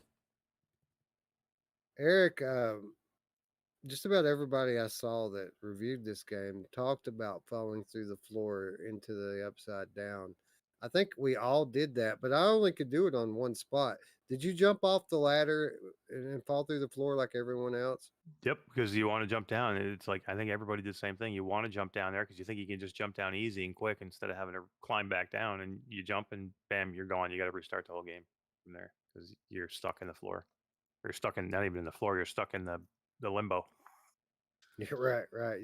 Eric, just about everybody I saw that reviewed this game talked about falling through the floor into the upside down. I think we all did that, but I only could do it on one spot. Did you jump off the ladder and fall through the floor like everyone else? Yep, because you want to jump down. It's like I think everybody did the same thing. You want to jump down there because you think you can just jump down easy and quick instead of having to climb back down. And you jump and bam, you're gone. You got to restart the whole game from there because you're stuck in the floor. You're stuck in not even in the floor. You're stuck in the limbo. Yeah, right, right.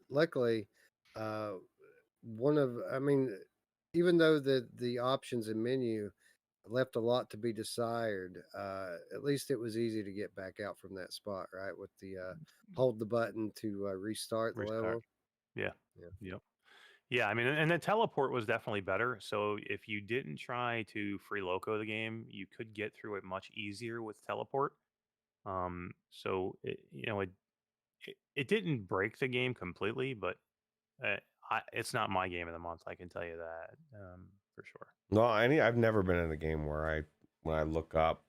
Luckily, uh, I mean, even though the options and menu left a lot to be desired, at least it was easy to get back out from that spot, right? With the hold the button to restart the Restart. level. Yeah. Yeah. Yep. Yeah, I mean, and the teleport was definitely better. So if you didn't try to free loco the game, you could get through it much easier with teleport. So it didn't break the game completely, but uh, it's not my game of the month. I can tell you that for sure. No, I've never been in a game where when I look up,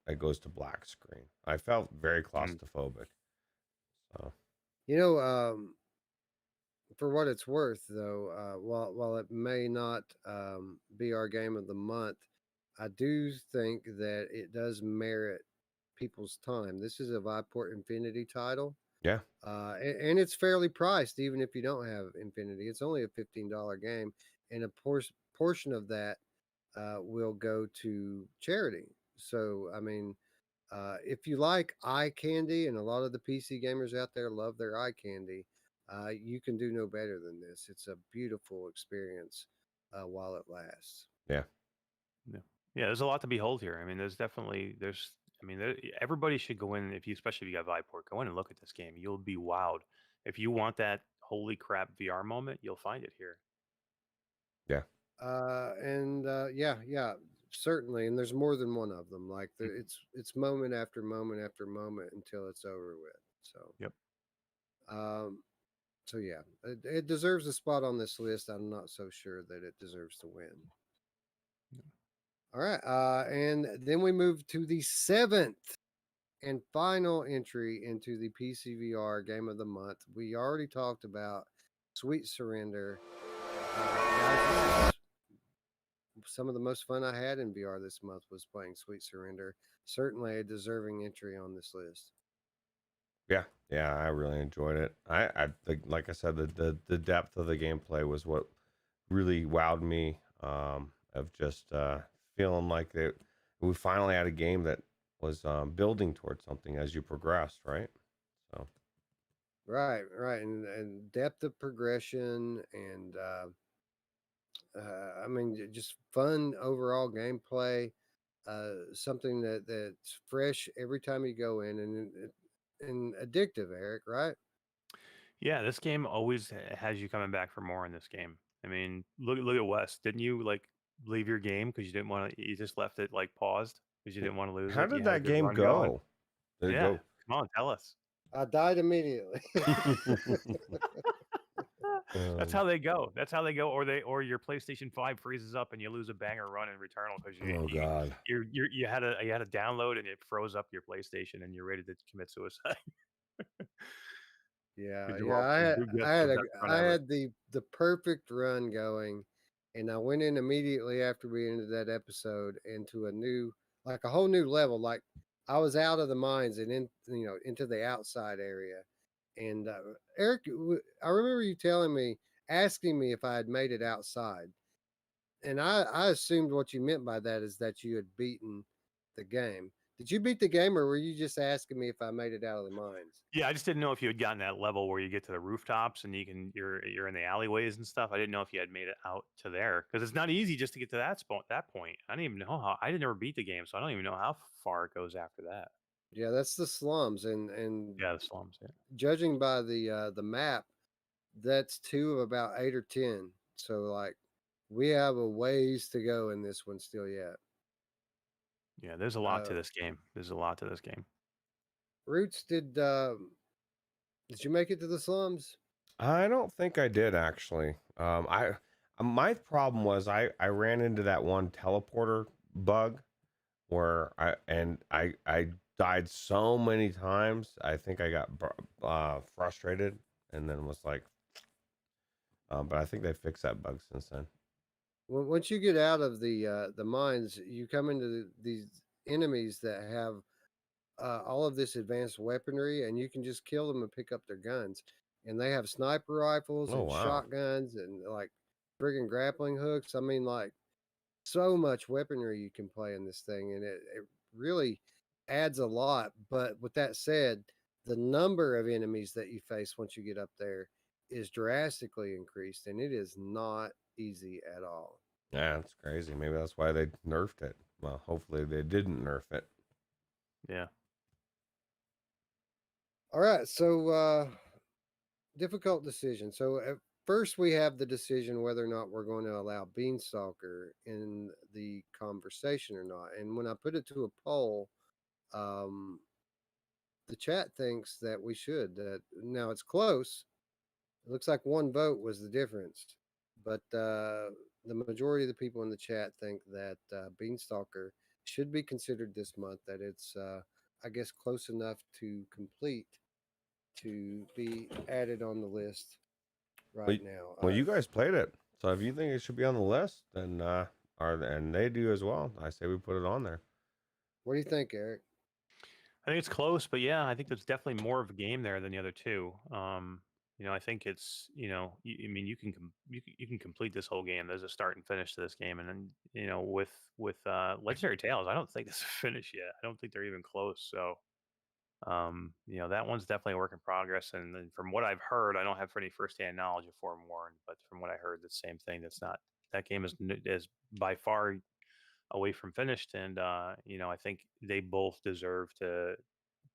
it goes to black screen. I felt very claustrophobic. So You know, for what it's worth, though, while it may not be our game of the month, I do think that it does merit people's time. This is a Viveport Infinity title. yeah, And it's fairly priced, even if you don't have Infinity. It's only a $15 game, and a portion of that will go to charity. So, I mean, if you like eye candy, and a lot of the PC gamers out there love their eye candy, you can do no better than this. It's a beautiful experience while it lasts. yeah. Yeah, yeah. There's a lot to behold here. I mean, I mean, everybody should go in especially if you got Viveport, go in and look at this game. You'll be wowed. If you want that holy crap VR moment, you'll find it here. Yeah. Yeah, certainly. And there's more than one of them. Like Mhm. it's moment after moment after moment until it's over with. So, Yep. um, so yeah, it deserves a spot on this list. I'm not so sure that it deserves to win. All right, and then we move to the seventh and final entry into the PCVR Game of the Month. We already talked about Sweet Surrender. Guys, some of the most fun I had in VR this month was playing Sweet Surrender. Certainly a deserving entry on this list. Yeah, yeah, I really enjoyed it. I think, like I said, the depth of the gameplay was what really wowed me. Of just feeling like that we finally had a game that was building towards something as you progressed, right? So Right, right, and depth of progression, and I mean, just fun overall gameplay. Something that's fresh every time you go in, and addictive, Eric. Right? Yeah, this game always has you coming back for more in this game. I mean, look at Wes. Didn't you like leave your game because you didn't want to? You just left it like paused because you didn't want to lose how it. You did had a that good game run going. go? Did it Yeah, go? come on, tell us. I died immediately. That's how they go. That's how they go. Or your PlayStation 5 freezes up and you lose a banger run in Returnal because Oh God. you had a download and it froze up your PlayStation and you're ready to commit suicide. Yeah, Because yeah. I had you I get the had a best run I ever. had the perfect run going, and I went in immediately after we ended that episode into a whole new level. Like I was out of the mines and into the outside area. And Eric, I remember you asking me if I had made it outside, and I assumed what you meant by that is that you had beaten the game. Did you beat the game, or were you just asking me if I made it out of the mines? Yeah, I just didn't know if you had gotten that level where you get to the rooftops and you're in the alleyways and stuff. I didn't know if you had made it out to there because it's not easy just to get to that point. I didn't even know how. I didn't ever beat the game, so I don't even know how far it goes after that. Yeah, that's the slums, and Yeah, the slums. Yeah. judging by the map, that's two of about 8 or 10. So like, we have a ways to go in this one still yet. Yeah, there's a lot to Uh, this game. There's a lot to this game. Roots, did you make it to the slums? I don't think I did actually. My problem was I ran into that one teleporter bug where I died so many times. I think I got frustrated and then was like, but I think they fixed that bug since then. Once you get out of the mines, you come into these enemies that have all of this advanced weaponry, and you can just kill them and pick up their guns. And they have sniper rifles Oh and wow. shotguns and like friggin' grappling hooks. I mean, like so much weaponry you can play in this thing, and it really adds a lot. But with that said, the number of enemies that you face once you get up there is drastically increased, and it is not easy at all. Yeah, it's crazy. Maybe that's why they nerfed it. Well, hopefully they didn't nerf it. Yeah. All right, so difficult decision. So at first we have the decision whether or not we're going to allow Beanstalker in the conversation or not. And when I put it to a poll, um, the chat thinks that we should. Now it's close. It looks like one vote was the difference, but the majority of the people in the chat think that Beanstalker should be considered this month. That it's, I guess, close enough to complete to be added on the list Well, right now. well, you guys played it, so if you think it should be on the list, then and they do as well, I say we put it on there. What do you think, Eric? I think it's close, but yeah, I think there's definitely more of a game there than the other two. I think it's, I mean, you can complete this whole game. There's a start and finish to this game, and then with Legendary Tales, I don't think this is finished yet. I don't think they're even close. So, that one's definitely a work in progress. And then from what I've heard, I don't have any firsthand knowledge of Forewarned, but from what I heard, the same thing. That game is by far away from finished, and I think they both deserve to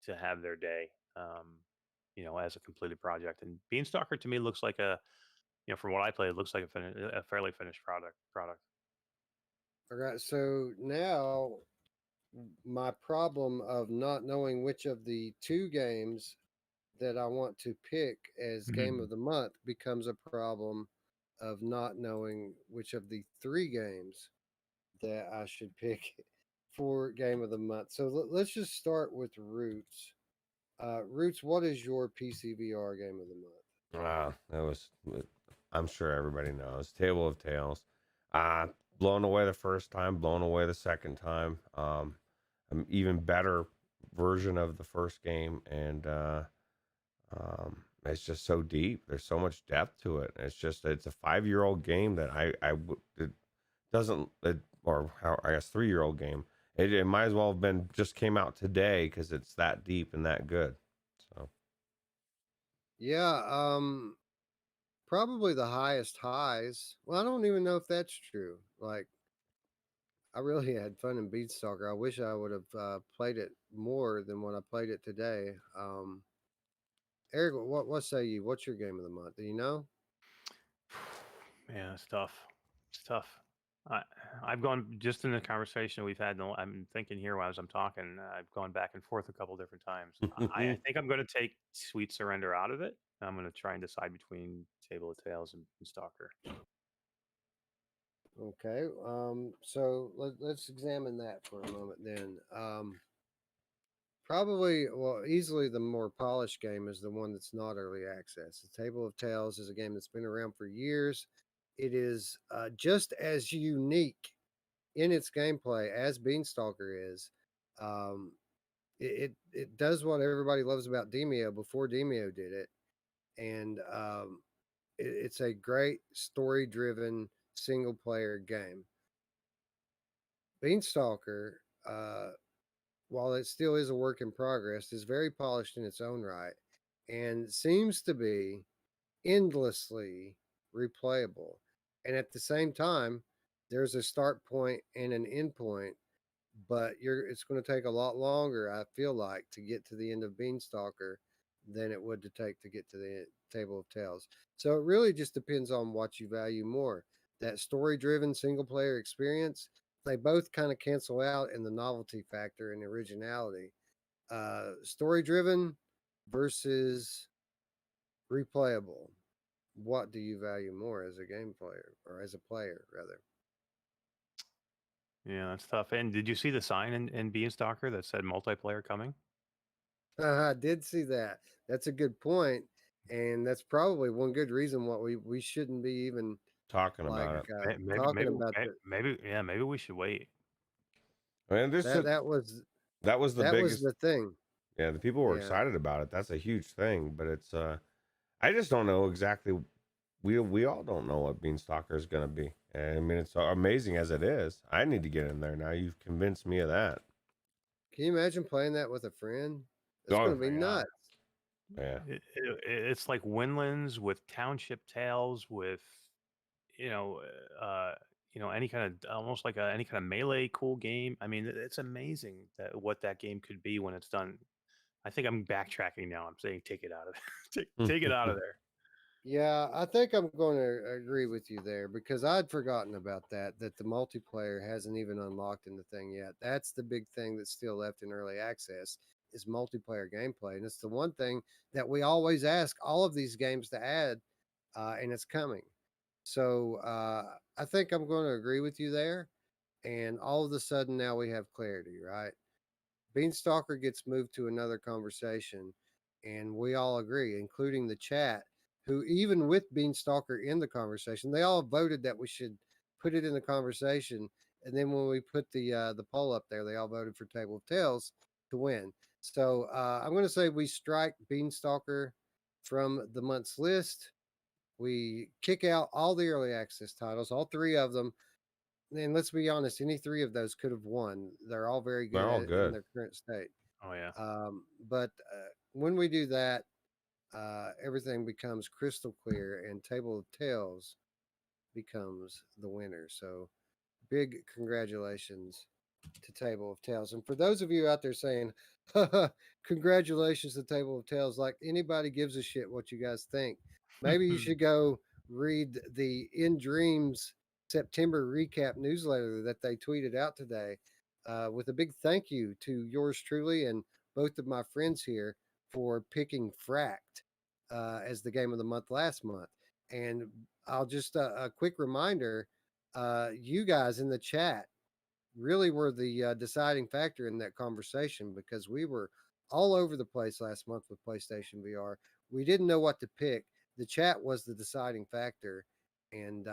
have their day, as a completed project. And Beanstalker to me looks like from what I played, it looks like a fairly finished product. All right, so now my problem of not knowing which of the two games that I want to pick as game of the month becomes a problem of not knowing which of the three games that I should pick for game of the month. So let's just start with Roots. Roots, what is your PCVR game of the month? That was, I'm sure everybody knows, Table of Tales. Blown away the first time, blown away the second time. An even better version of the first game, and it's just so deep. There's so much depth to it. It's a 5-year-old game that it doesn't, or how, I guess 3-year-old game. It might as well have been just came out today because it's that deep and that good. So Yeah, probably the highest highs. Well, I don't even know if that's true. Like, I really had fun in Beatstalker. I wish I would have played it more than what I played it today. Eric, what say you? What's your game of the month? Do you know? Man, it's tough. It's tough. I I've gone just in the conversation we've had. I'm thinking here while I'm talking. I've gone back and forth a couple different times. I think I'm going to take Sweet Surrender out of it. I'm going to try and decide between Table of Tales and Stalker. Okay. So let's examine that for a moment then. Probably, well, easily the more polished game is the one that's not early access. The Table of Tales is a game that's been around for years. It is just as unique in its gameplay as Beanstalker is. Um, it does what everybody loves about Demio before Demio did it, and it's a great story driven single player game. Beanstalker, while it still is a work in progress, is very polished in its own right and seems to be endlessly replayable. And at the same time, there's a start point and an end point, but it's going to take a lot longer, I feel like, to get to the end of Beanstalker than it would to take to get to the Table of Tales. So it really just depends on what you value more. That story driven single player experience, they both kind of cancel out in the novelty factor and originality. Story driven versus replayable. what do you value more as a game player or as a player rather? Yeah, that's tough. And did you see the sign in Beanstalker that said multiplayer coming? I did see that. That's a good point, and that's probably one good reason why we shouldn't be even Talking like about it. Maybe, talking about maybe we should wait. I mean, that. that was the That was biggest. the thing. Yeah, the people were Yeah. excited about it. That's a huge thing, but it's I just don't know exactly. We all don't know what Beanstalker is going to be. I mean, it's amazing as it is. I need to get in there now. You've convinced me of that. Can you imagine playing that with a friend? It's Oh, going to be My God. nuts. yeah. It's like Windlands with Township Tales with you know uh any kind of almost like any kind of melee cool game. I mean, it's amazing that what that game could be when it's done. I think I'm backtracking now. I'm saying take it out of take it out of there. Yeah, I think I'm going to agree with you there because I'd forgotten about that the multiplayer hasn't even unlocked in the thing yet. That's the big thing that's still left in early access is multiplayer gameplay. And it's the one thing that we always ask all of these games to add, and it's coming. So I think I'm going to agree with you there. And all of a sudden now we have clarity, right? Beanstalker gets moved to another conversation, and we all agree, including the chat, who even with Beanstalker in the conversation, they all voted that we should put it in the conversation. And then when we put the poll up there, they all voted for Table of Tales to win. So I'm going to say we strike Beanstalker from the month's list. We kick out all the early access titles, all three of them, and let's be honest, any three of those could have won. They're all very They're good all in good. their current state. Oh yeah. But when we do that, everything becomes crystal clear, and Table of Tales becomes the winner. So, big congratulations to Table of Tales. And for those of you out there saying, congratulations to Table of Tales, like anybody gives a shit what you guys think, maybe you should go read the In Dreams September recap newsletter that they tweeted out today with a big thank you to yours truly and both of my friends here for picking Fract as the game of the month last month. And I'll just a quick reminder you guys in the chat really were the deciding factor in that conversation because we were all over the place last month with PlayStation VR. We didn't know what to pick. The chat was the deciding factor, and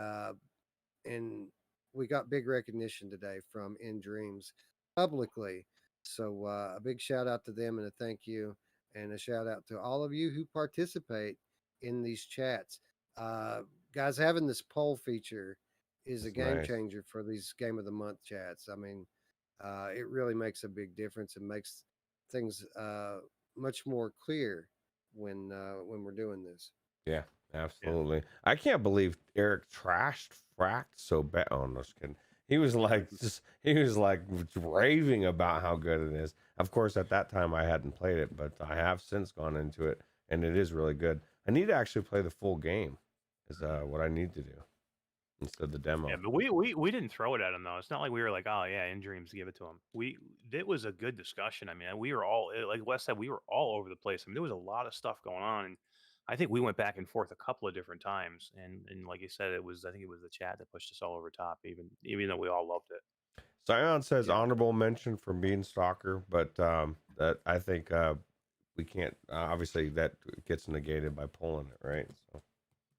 and we got big recognition today from In Dreams publicly. So a big shout out to them and a thank you, and a shout out to all of you who participate in these chats. Uh, Guys, having this poll feature is a It's game nice. changer for these Game of the Month chats. I mean, it really makes a big difference and makes things much more clear when we're doing this. Yeah, absolutely. I can't believe Eric trashed Fract so bad. Oh, no, just kidding. He was like, he was like raving about how good it is. Of course, at that time I hadn't played it, but I have since gone into it, and it is really good. I need to actually play the full game, is what I need to do instead of the demo. Yeah, but we didn't throw it at him though. It's not like we were like, oh yeah, in dreams, give it to him. It was a good discussion. I mean, we were all like Wes said, we were all over the place. I mean, there was a lot of stuff going on, and I think we went back and forth a couple of different times. And like you said, I think it was the chat that pushed us all over top, even though we all loved it. Zion says Yeah. honorable mention for Beanstalker, but that I think we can't. Obviously, that gets negated by pulling it, right? So.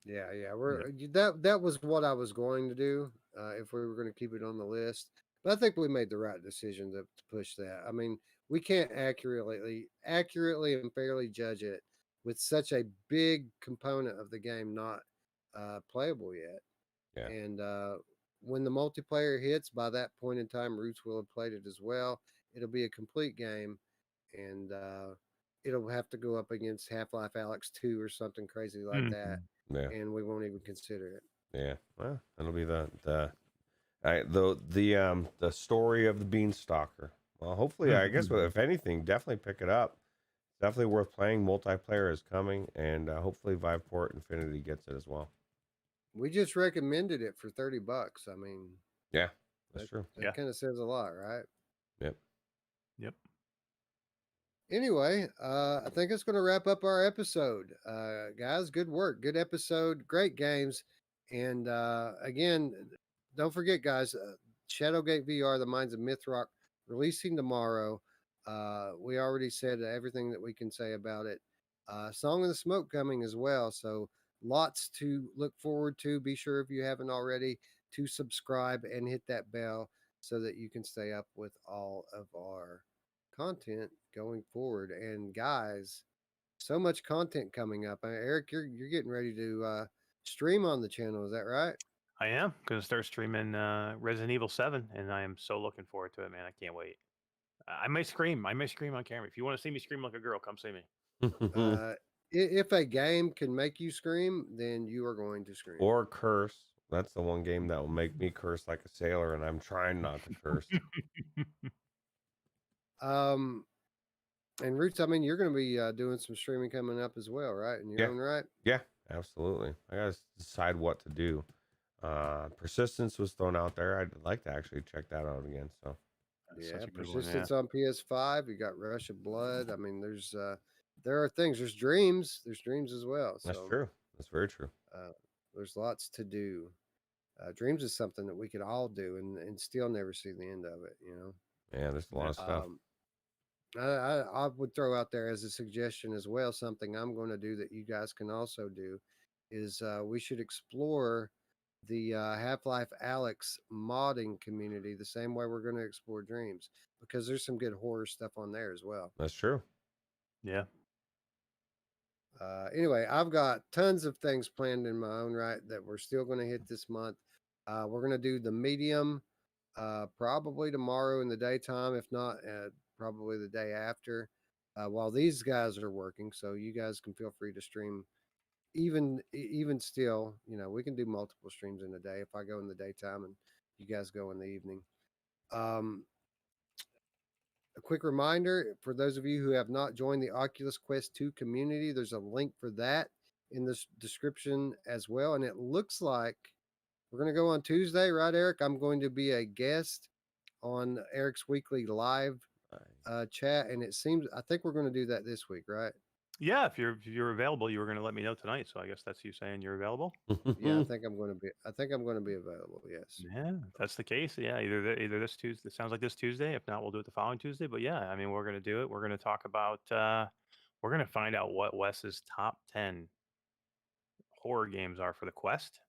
Yeah, that was what I was going to do if we were going to keep it on the list. But I think we made the right decision to push that. I mean, we can't accurately and fairly judge it with such a big component of the game not playable yet. Yeah. And when the multiplayer hits, by that point in time, Roots will have played it as well. It'll be a complete game, and it'll have to go up against Half-Life Alyx 2 or something crazy like that, Yeah. and we won't even consider it. Yeah. Well, that'll be the story of the Beanstalker. Well, hopefully, I guess if anything, definitely pick it up. Definitely worth playing. Multiplayer is coming, and hopefully Viveport Infinity gets it as well. We just recommended it for $30. I mean, yeah, that's true. That kind of says a lot, right? Yep. Yep. Anyway, I think it's going to wrap up our episode. Guys, good work. Good episode. Great games. And again, don't forget, guys, Shadowgate VR, the Mines of Mythrok, releasing tomorrow. We already said everything that we can say about it. Song of the Smoke coming as well. So lots to look forward to. Be sure, if you haven't already, to subscribe and hit that bell so that you can stay up with all of our content going forward. And guys, so much content coming up. Eric, you're getting ready to stream on the channel. Is that right? I am going to start streaming Resident Evil 7, and I am so looking forward to it, man. I can't wait. I may scream. I may scream on camera. If you want to see me scream like a girl, come see me. If a game can make you scream, then you are going to scream. Or curse. That's the one game that will make me curse like a sailor, and I'm trying not to curse. And Roots, I mean, you're going to be doing some streaming coming up as well, right? In your own right? Yeah, absolutely. I got to decide what to do. Persistence was thrown out there. I'd like to actually check that out again. So yeah, Persistence on PS5. You got Rush of Blood. I mean, there are things. There's dreams. There's dreams as well. So, that's true. That's very true. There's lots to do. Dreams is something that we could all do and still never see the end of it. You know. Yeah, there's a lot of stuff. I would throw out there as a suggestion as well. Something I'm going to do that you guys can also do is we should explore the Half-Life Alyx modding community the same way we're going to explore Dreams, because there's some good horror stuff on there as well. That's true. Yeah. Anyway, I've got tons of things planned in my own right that we're still going to hit this month. We're going to do the Medium probably tomorrow in the daytime, if not probably the day after, while these guys are working. So you guys can feel free to stream. Even still, you know, we can do multiple streams in a day if I go in the daytime and you guys go in the evening. A quick reminder for those of you who have not joined the Oculus Quest 2 community, there's a link for that in the description as well. And it looks like we're going to go on Tuesday, right, Eric? I'm going to be a guest on Eric's weekly live chat, and I think we're going to do that this week, right? Yeah, if you're available, you were going to let me know tonight, so I guess that's you saying you're available. Yeah, I think I'm going to be available. Yes. Yeah, if that's the case. Yeah, either this Tuesday. It sounds like this Tuesday. If not, we'll do it the following Tuesday. But yeah, I mean, we're going to do it. We're going to talk about. We're going to find out what Wes's top 10 horror games are for the Quest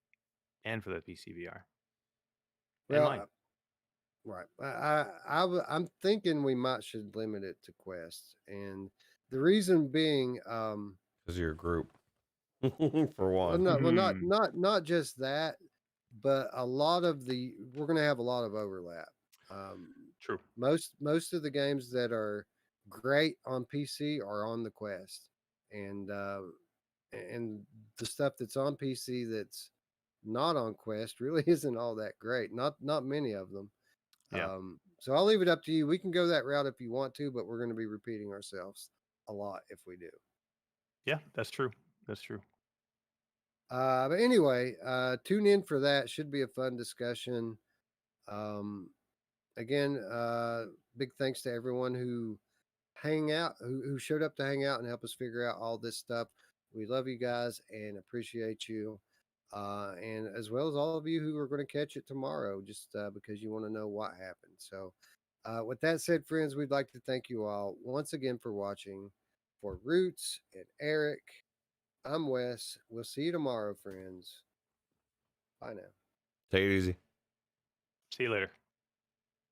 and for the PC VR. Well, right. I'm thinking we should limit it to Quest, and the reason being, because of your group, for one. Not just that, but we're going to have a lot of overlap. True. Most of the games that are great on PC are on the Quest, and the stuff that's on PC that's not on Quest really isn't all that great. Not many of them. Yeah. So I'll leave it up to you. We can go that route if you want to, but we're going to be repeating ourselves a lot if we do. Yeah, that's true. That's true. But anyway, tune in for that. Should be a fun discussion. Again, big thanks to everyone who who showed up to hang out and help us figure out all this stuff. We love you guys and appreciate you. And as well as all of you who are going to catch it tomorrow, just because you want to know what happened. So, with that said, friends, we'd like to thank you all once again for watching. For Ruuts and Eric, I'm Wes. We'll see you tomorrow, friends. Bye now. Take it easy. See you later.